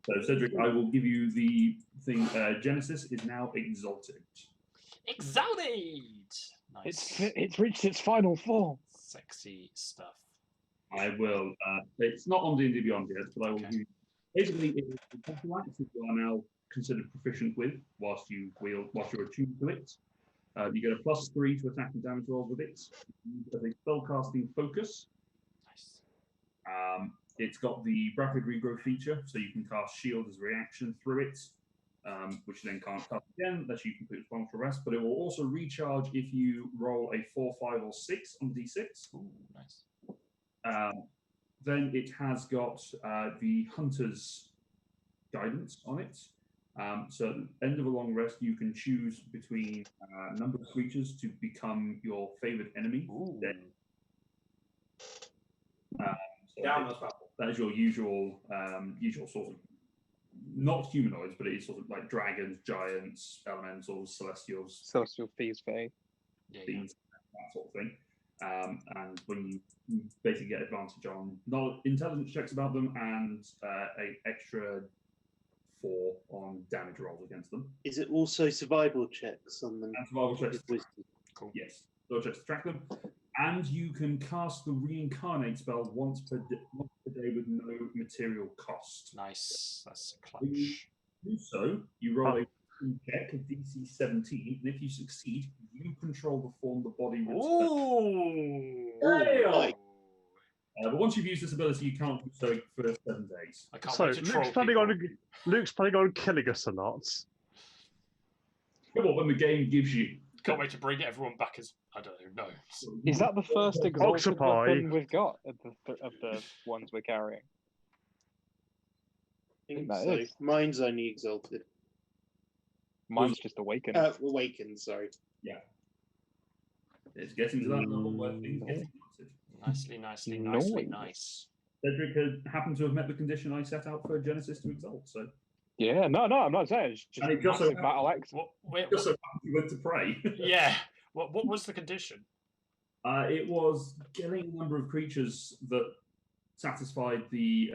So Cedric, I will give you the thing. Genesis is now exalted. Exalted! Nice. It's reached its final form. Sexy stuff. I will. It's not on D&D Beyond yet, but I will give you. Basically, it is the battle axe that you are now considered proficient with, whilst you're attuned to it. You get a +3 to attack and damage rolls with it. As a spellcasting focus. Nice. It's got the rapid regrowth feature, so you can cast shield as a reaction through it, which you then can't cast again unless you complete one for rest. But it will also recharge if you roll a 4, 5, or 6 on D6. Ooh, nice. Then it has got the Hunter's Guidance on it. So at the end of a long rest, you can choose between a number of creatures to become your favorite enemy. Ooh. That is your usual sort of, not humanoids, but it is sort of like dragons, giants, elementals, celestials, Celestial Thieves Fae. things, that sort of thing. And when you basically get advantage on intelligence checks about them and an extra 4 on damage rolls against them. Is it also survival checks on them? And survival checks. Cool. Yes, survival checks to track them. And you can cast the reincarnate spell once per day with no material cost. Nice. That's a When you clutch. do so, you roll a check of DC 17, and if you succeed, you control the form the body returns. Ooh. But once you've used this ability, you can't do so for 7 days. I can't So wait to troll Luke's planning on killing us a lot. Come on, when the game gives you. Can't wait to bring everyone back as I don't know. Is that the first exalted Octopi. weapon we've got of the ones we're carrying? I think That so. is. Mine's only exalted. Mine's just awakened. Awakened, sorry. Yeah. It's getting to that level where things get exalted. Nicely, Noise. nice. Cedric had happened to have met the condition I set out for Genesis to exalt, so. Yeah, no, I'm not saying it's just And it just so massive battle axe. Just so you went to pray. Yeah. What was the condition? It was killing a number of creatures that satisfied the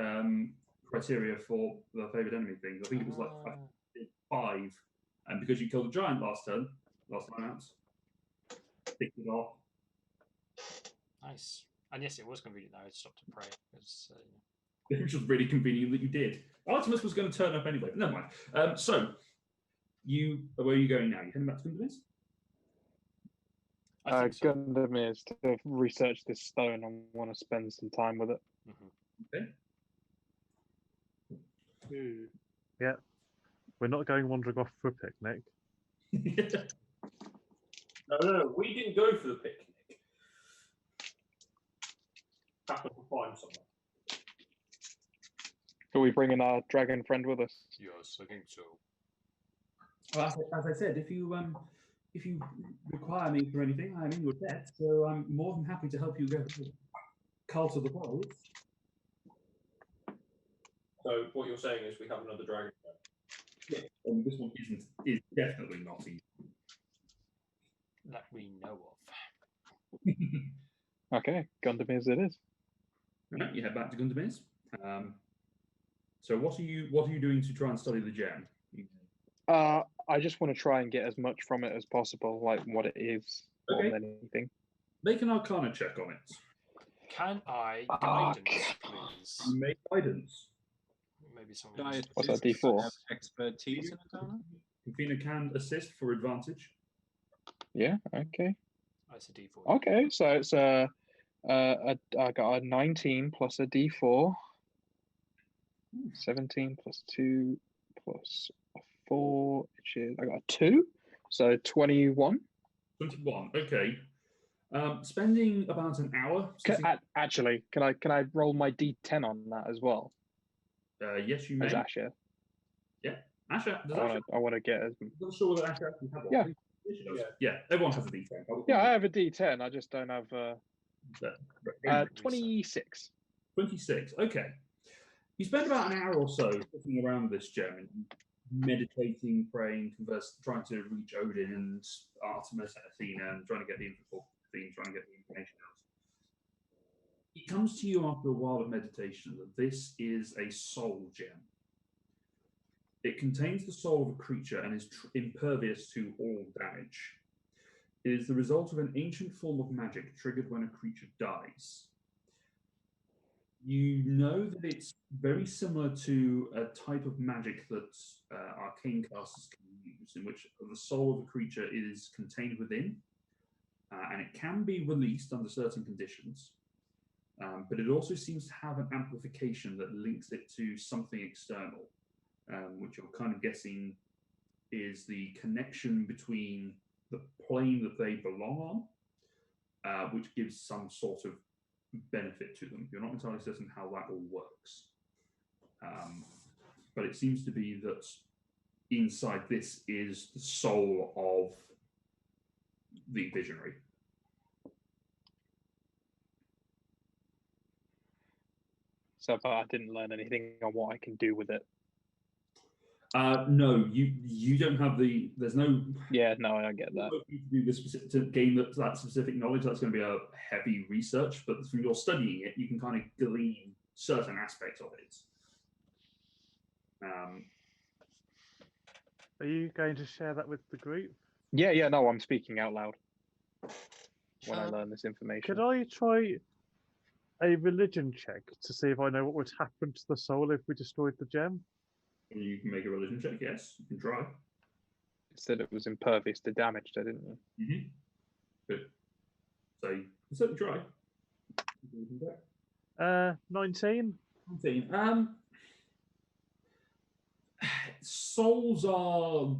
criteria for the favourite enemy things. I think it was like 5. And because you killed a giant last time out, picked it off. Nice. And yes, it was convenient that I stopped to pray. Which was really convenient that you did. Artemis was going to turn up anyway, but never mind. So, where are you going now? You heading back to Gundamis? I think so. Gundamir's to research this stone. I want to spend some time with it. Okay. Yeah. We're not going wandering off for a picnic. No, we didn't go for the picnic. Happened to find someone. Are we bringing our dragon friend with us? Yes, I think so. Well, as I said, if you require me for anything, I'm in your debt, so I'm more than happy to help you go to Cult of the World. So what you're saying is we have another dragon. Yeah, and this one is definitely not easy. That we know of. Okay, Gundamir's it is. Right, you head back to Gundamir's. So what are you doing to try and study the gem? I just want to try and get as much from it as possible, like what it is more than anything. Make an Arcana check on it. Can I guidance, please? You make guidance. Maybe someone. What's that, D4? Expertise in Arcana? Confina can assist for advantage. Yeah, okay. It's a D4. Okay, so it's I got a 19 plus a D4. 17 plus 2 plus a 4, which is I got a 2, so 21. 21. Okay. Spending about an hour. Actually, can I roll my D10 on that as well? Yes, you may. As Asher. Yeah, Asher. I want to get as. I'm not sure whether Asher actually has one. Yeah. Yeah, everyone has a D10. Yeah, I have a D10. I just don't have. 26. 26. Okay. You spend about an hour or so looking around this gem and meditating, praying, trying to reach Odin and Artemis and Athena, and trying to get the information out. It comes to you after a while of meditation that this is a soul gem. It contains the soul of a creature and is impervious to all damage. It is the result of an ancient form of magic triggered when a creature dies. You know that it's very similar to a type of magic that arcane casters can use, in which the soul of a creature is contained within, and it can be released under certain conditions. But it also seems to have an amplification that links it to something external, which you're kind of guessing is the connection between the plane that they belong on, which gives some sort of benefit to them. You're not entirely certain how that all works. But it seems to be that inside this is the soul of the visionary. So far, I didn't learn anything on what I can do with it. No, you don't have the. There's no. Yeah, no, I get that. To do this specific to gain that specific knowledge, that's going to be a heavy research. But from your studying it, you can kind of glean certain aspects of it. Are you going to share that with the group? Yeah, no, I'm speaking out loud when I learn this information. Could I try a religion check to see if I know what would happen to the soul if we destroyed the gem? You can make a religion check, yes. You can try. It said it was impervious to damage, didn't it? Mm-hmm. Good. So you can certainly try. 19. 19. Souls are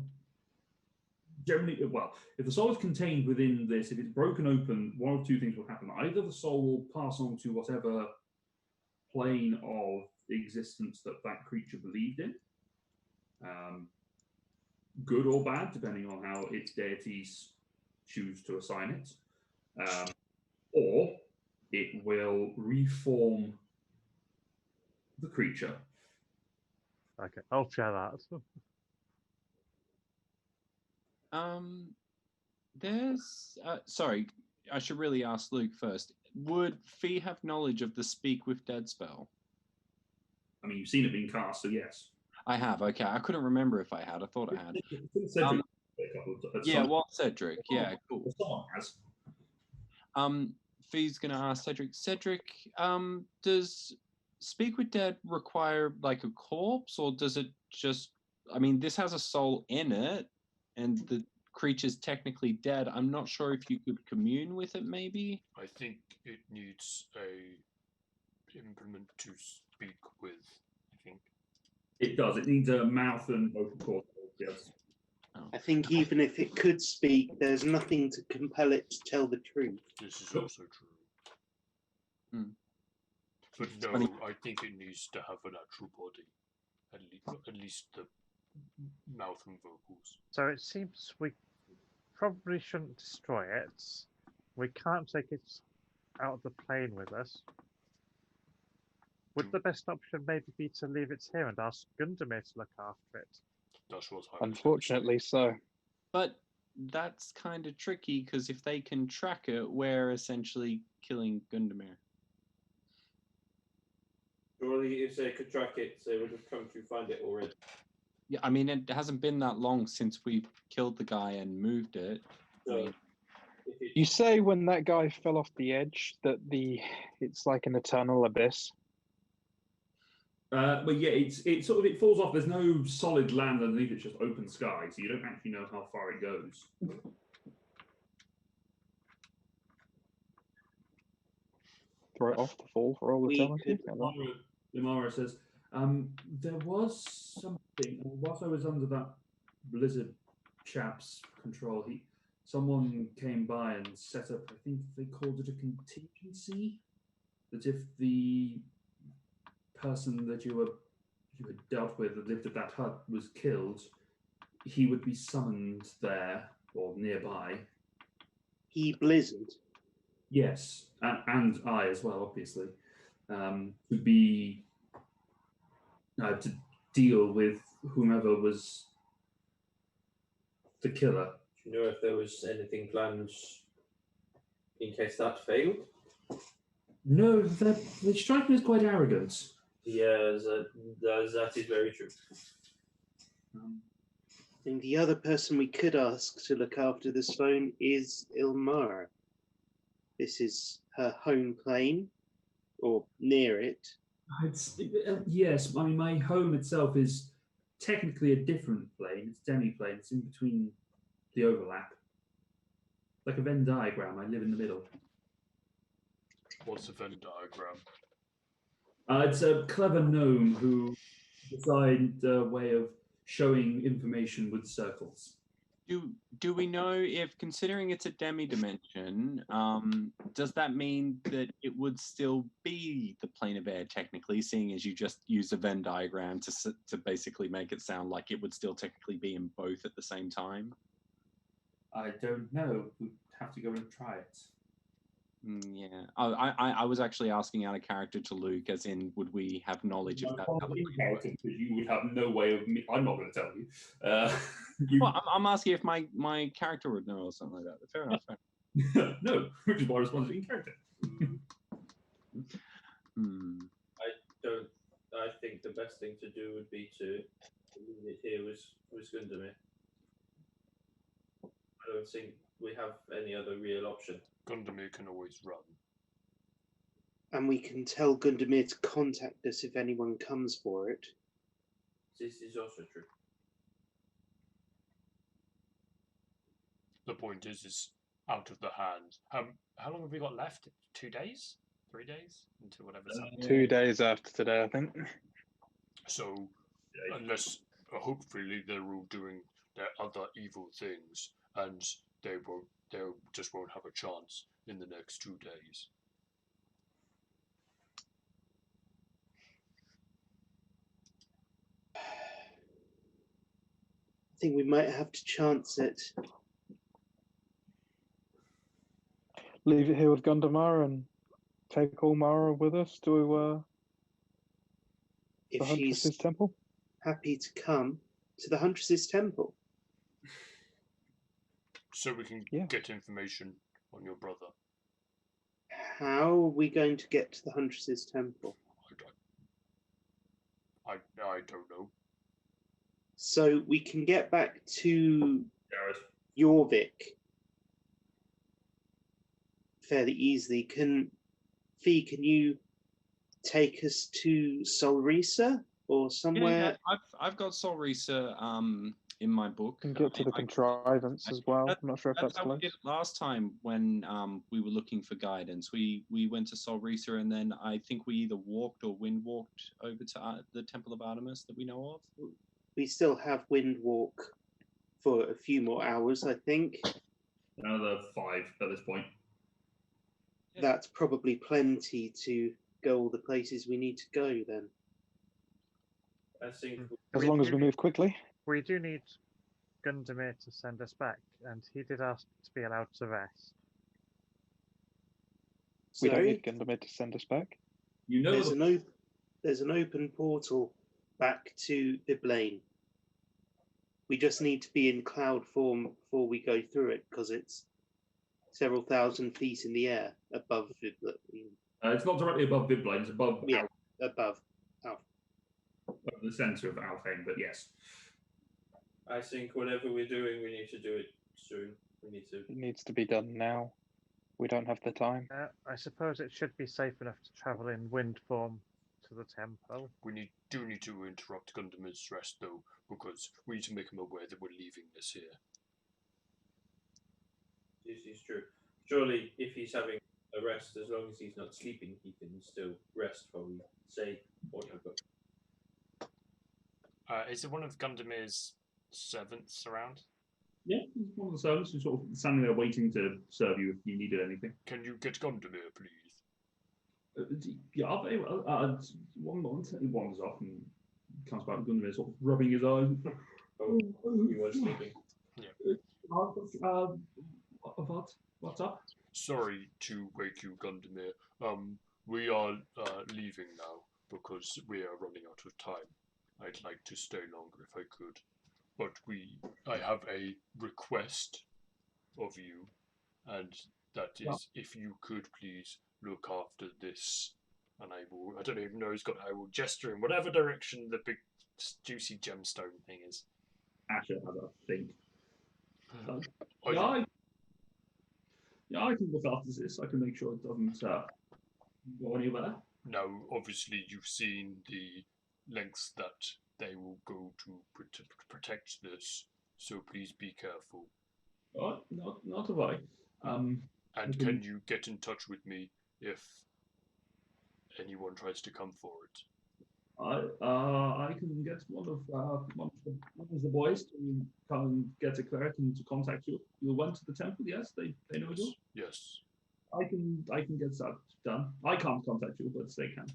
generally, well, if the soul is contained within this, if it's broken open, one of two things will happen. Either the soul will pass on to whatever plane of existence that creature believed in, good or bad, depending on how its deities choose to assign it, or it will reform the creature. Okay, I'll share that. There's sorry, I should really ask Luke first. Would Fee have knowledge of the Speak with Dead spell? I mean, you've seen it being cast, so yes. I have. Okay, I couldn't remember if I had. I thought I had. Cedric, yeah, well, Cedric. Yeah, cool. Someone has. Fee's gonna ask Cedric. Cedric, does Speak with Dead require like a corpse, or does it just? I mean, this has a soul in it, and the creature's technically dead. I'm not sure if you could commune with it. Maybe. I think it needs a implement to speak with. I think it does. It needs a mouth and vocal cords. Yes. I think even if it could speak, there's nothing to compel it to tell the truth. This is also true. But no, I think it needs to have an actual body, at least the mouth and vocals. So it seems we probably shouldn't destroy it. We can't take it out of the plane with us. Would the best option maybe be to leave it here and ask Gundamir to look after it? That's what Unfortunately, so. But that's kind of tricky because if they can track it, we're essentially killing Gundamir. Surely, if they could track it, they would have come to find it already. Yeah, I mean, it hasn't been that long since we killed the guy and moved it. So, I mean, you say when that guy fell off the edge that it's like an eternal abyss. But yeah, it falls off. There's no solid land underneath; it's just open sky, so you don't actually know how far it goes. throw it off the fall for all We eternity. could- Limara says, there was something, whilst I was under that Blizzard chap's control, someone came by and set up, I think they called it a contingency, that if the person that you had dealt with that lived at that hut was killed, he would be summoned there or nearby. He Blizzard. Yes, and I as well, obviously, to be to deal with whomever was the killer. Do you know if there was anything planned in case that failed? No, they strike me as quite arrogant. Yeah, that is very true. And the other person we could ask to look after this phone is Ilmara. This is her home plane, or near it. Yes, I mean, my home itself is technically a different plane. It's demi-plane. It's in between the overlap. Like a Venn diagram, I live in the middle. What's a Venn diagram? It's a clever gnome who designed a way of showing information with circles. Do we know if, considering it's a demi-dimension, does that mean that it would still be the plane of air technically, seeing as you just used a Venn diagram to basically make it sound like it would still technically be in both at the same time? I don't know. We'd have to go and try it. Yeah. Oh, I was actually asking out of character to Luke, as in, would we have knowledge of that? Because you would have no way of. I'm not going to tell you. Well, I'm asking if my character would know or something like that. Fair enough. No, which is why I responded in character. I think the best thing to do would be to leave it here with Gundamir. I don't think we have any other real option. Gundamir can always run. And we can tell Gundamir to contact us if anyone comes for it. This is also true. The point is out of the hand. How long have we got left? 2 days? 3 days? Until whatever's happening. 2 days after today, I think. So, unless hopefully they're all doing their other evil things, and they just won't have a chance in the next 2 days. I think we might have to chance it. Leave it here with Gundamar and take Ulmara with us to the If she's Huntress's temple. happy to come to the Huntress's temple. So we can Yeah. get information on your brother. How are we going to get to the Huntress's temple? I don't know. So we can get back to Jared. Jorvik fairly easily. Fee, can you take us to Solrisa or somewhere? Yeah, I've got Solrisa in my book. And get to the contrivance as well. I'm not sure if that's how we close. did it last time when we were looking for guidance. We went to Solrisa, and then I think we either walked or wind walked over to the Temple of Artemis that we know of. We still have wind walk for a few more hours, I think. Another 5 at this point. That's probably plenty to go all the places we need to go then. I think As long as we move quickly. We do need Gundamir to send us back, and he did ask to be allowed to rest. We don't Sorry? need Gundamir to send us back. You know, There's an open portal back to Biblane. We just need to be in cloud form before we go through it, because it's several thousand feet in the air above Biblane. it's not directly above Biblane, it's above Yeah, above. the centre of Alfheim, but yes. I think whatever we're doing, we need to do it soon. We need to. It needs to be done now. We don't have the time. I suppose it should be safe enough to travel in wind form to the temple. We do need to interrupt Gundamir's rest, though, because we need to make him aware that we're leaving this here. This is true. Surely, if he's having a rest. As long as he's not sleeping, he can still rest while we say what I've got. Is it one of Gundamir's servants around? Yeah, he's one of the servants who's sort of standing there waiting to serve you if you needed anything. Can you get Gundamir, please? Yeah, very well. One moment, he wanders off and comes back. Gundamir's sort of rubbing his eyes. Oh, he was sleeping. What's up? Sorry to wake you, Gundamir. We are leaving now because we are running out of time. I'd like to stay longer if I could, but I have a request of you, and that is if you could please look after this, and I don't even know I will gesture in whatever direction the big juicy gemstone thing is. Asher has a think. I can look after this. I can make sure it doesn't go anywhere. Now, obviously, you've seen the lengths that they will go to protect this, so please be careful. Not a worry. And can you get in touch with me if anyone tries to come for it? I can get one of the boys to come and get a cleric and to contact you. You went to the temple, yes? They know you. Yes. I can get that done. I can't contact you, but they can.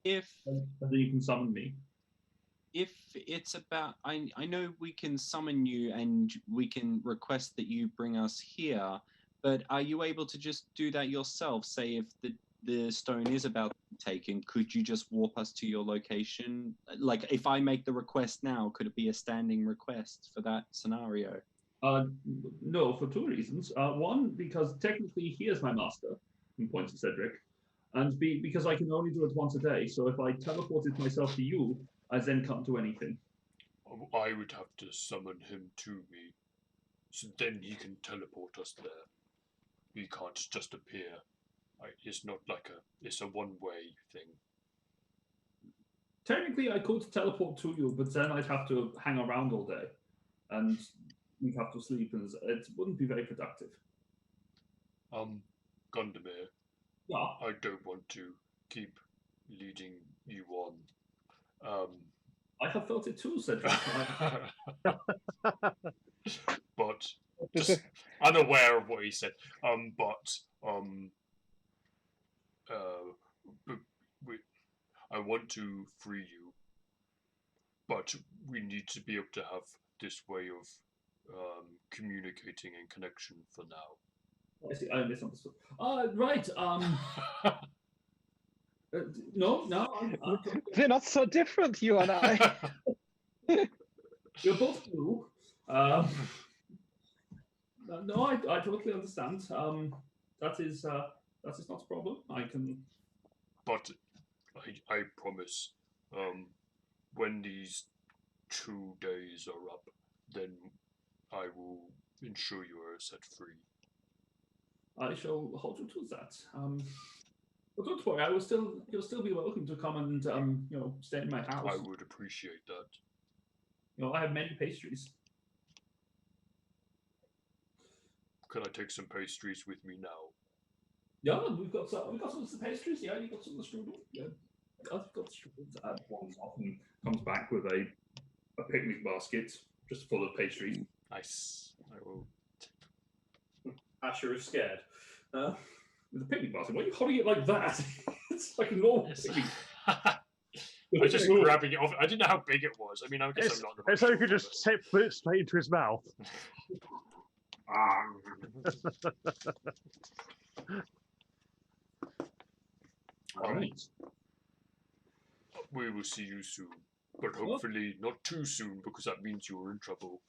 And then you can summon me. If it's about, I know we can summon you and we can request that you bring us here, but are you able to just do that yourself? Say if the stone is about to be taken, could you just warp us to your location? Like if I make the request now, could it be a standing request for that scenario? No, for two reasons. One, because technically he is my master, in points to Cedric, and because I can only do it once a day. So if I teleported myself to you, I then can't do anything. I would have to summon him to me, so then he can teleport us there. He can't just appear. It's not like it's a one-way thing. Technically, I could teleport to you, but then I'd have to hang around all day, and we'd have to sleep, and it wouldn't be very productive. Gundamir. Yeah. I don't want to keep leading you on. I have felt it too, Cedric. But just unaware of what he said. I want to free you, but we need to be able to have this way of communicating and connection for now. I see. I misunderstood. Right. No. They're not so different, you and I. You're both new. No, I totally understand. That is not a problem. I can. But I promise, when these 2 days are up, then I will ensure you are set free. I shall hold you to that. But don't worry, you'll still be welcome to come and stay in my house. I would appreciate that. I have many pastries. Can I take some pastries with me now? Yeah, we've got some of the pastries. Yeah, you got some of the strudel. Yeah, I've got strudel. One often comes back with a picnic basket just full of pastries. Nice. I will. Asher is scared. With a picnic basket? Why are you holding it like that? It's like a normal picnic. I was just grabbing it off. I didn't know how big it was. I mean, I guess I'm not. It's so you could just put it straight into his mouth. Right. We will see you soon, but hopefully not too soon, because that means you're in trouble.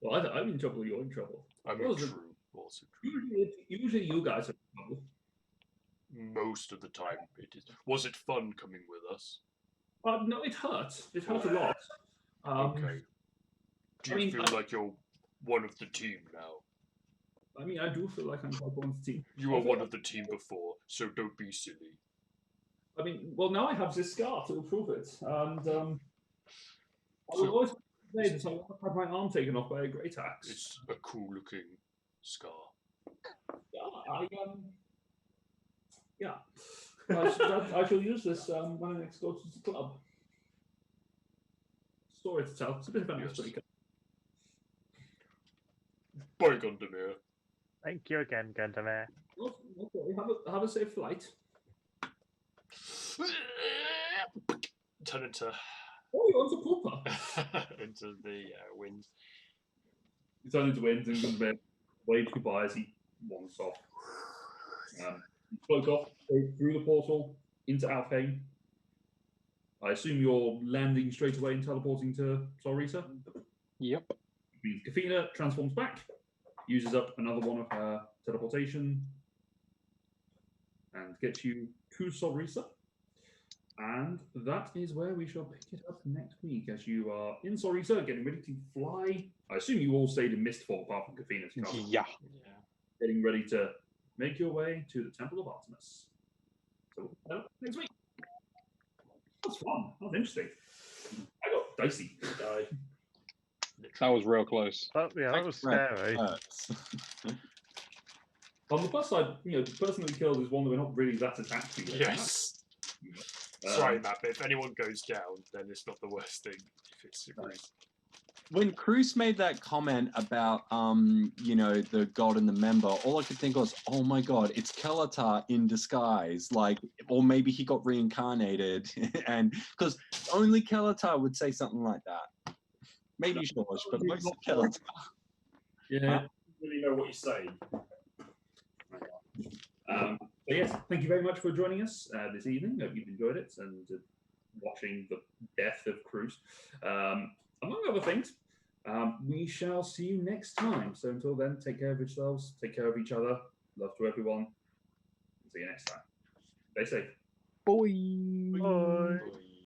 Well, I'm in trouble. You're in trouble. Also true. Usually you guys are in trouble. Most of the time it is. Was it fun coming with us? No, it hurt. It hurt a lot. Okay. Do you feel like you're one of the team now? I mean, I do feel like I'm part of the team. You were one of the team before, so don't be silly. I mean, well, now I have this scar to prove it, and I will always say that I have had my arm taken off by a great axe. It's a cool-looking scar. Yeah. I shall use this when I next go to the club. Story to tell. It's a bit of an icebreaker. Boy, Gondomir. Thank you again, Gundamir. Okay, have a safe flight. Turn into Oh, you're on the Cooper. into the wind. You turn into wind and Gundamir waves goodbye as he wanders off. You float off through the portal into Alfheim. I assume you're landing straight away and teleporting to Solrisa? Yep. Kafina transforms back, uses up another one of her teleportation, and gets you to Solrisa. And that is where we shall pick it up next week, as you are in Solrisa, getting ready to fly. I assume you all stayed in Mistfall apart from Kafina's travel. Yeah. Getting ready to make your way to the Temple of Artemis. So, next week. That was fun. That was interesting. I got dicey. That was real close. That was scary. On the plus side, the person that we killed is one that we're not really that attached to yet. Yes. Sorry, Matt, but if anyone goes down, then it's not the worst thing if it's Cruz. When Cruz made that comment about, the god and the member, all I could think was, oh my god, it's Kelatar in disguise. Or maybe he got reincarnated. And because only Kelatar would say something like that. Maybe George, but most Kelatar. Yeah. I don't really know what you're saying. But yes, thank you very much for joining us this evening. Hope you've enjoyed it and watching the death of Cruz. Among other things, we shall see you next time. So until then, take care of yourselves, take care of each other. Love to everyone. See you next time. Stay safe. Bye. Bye.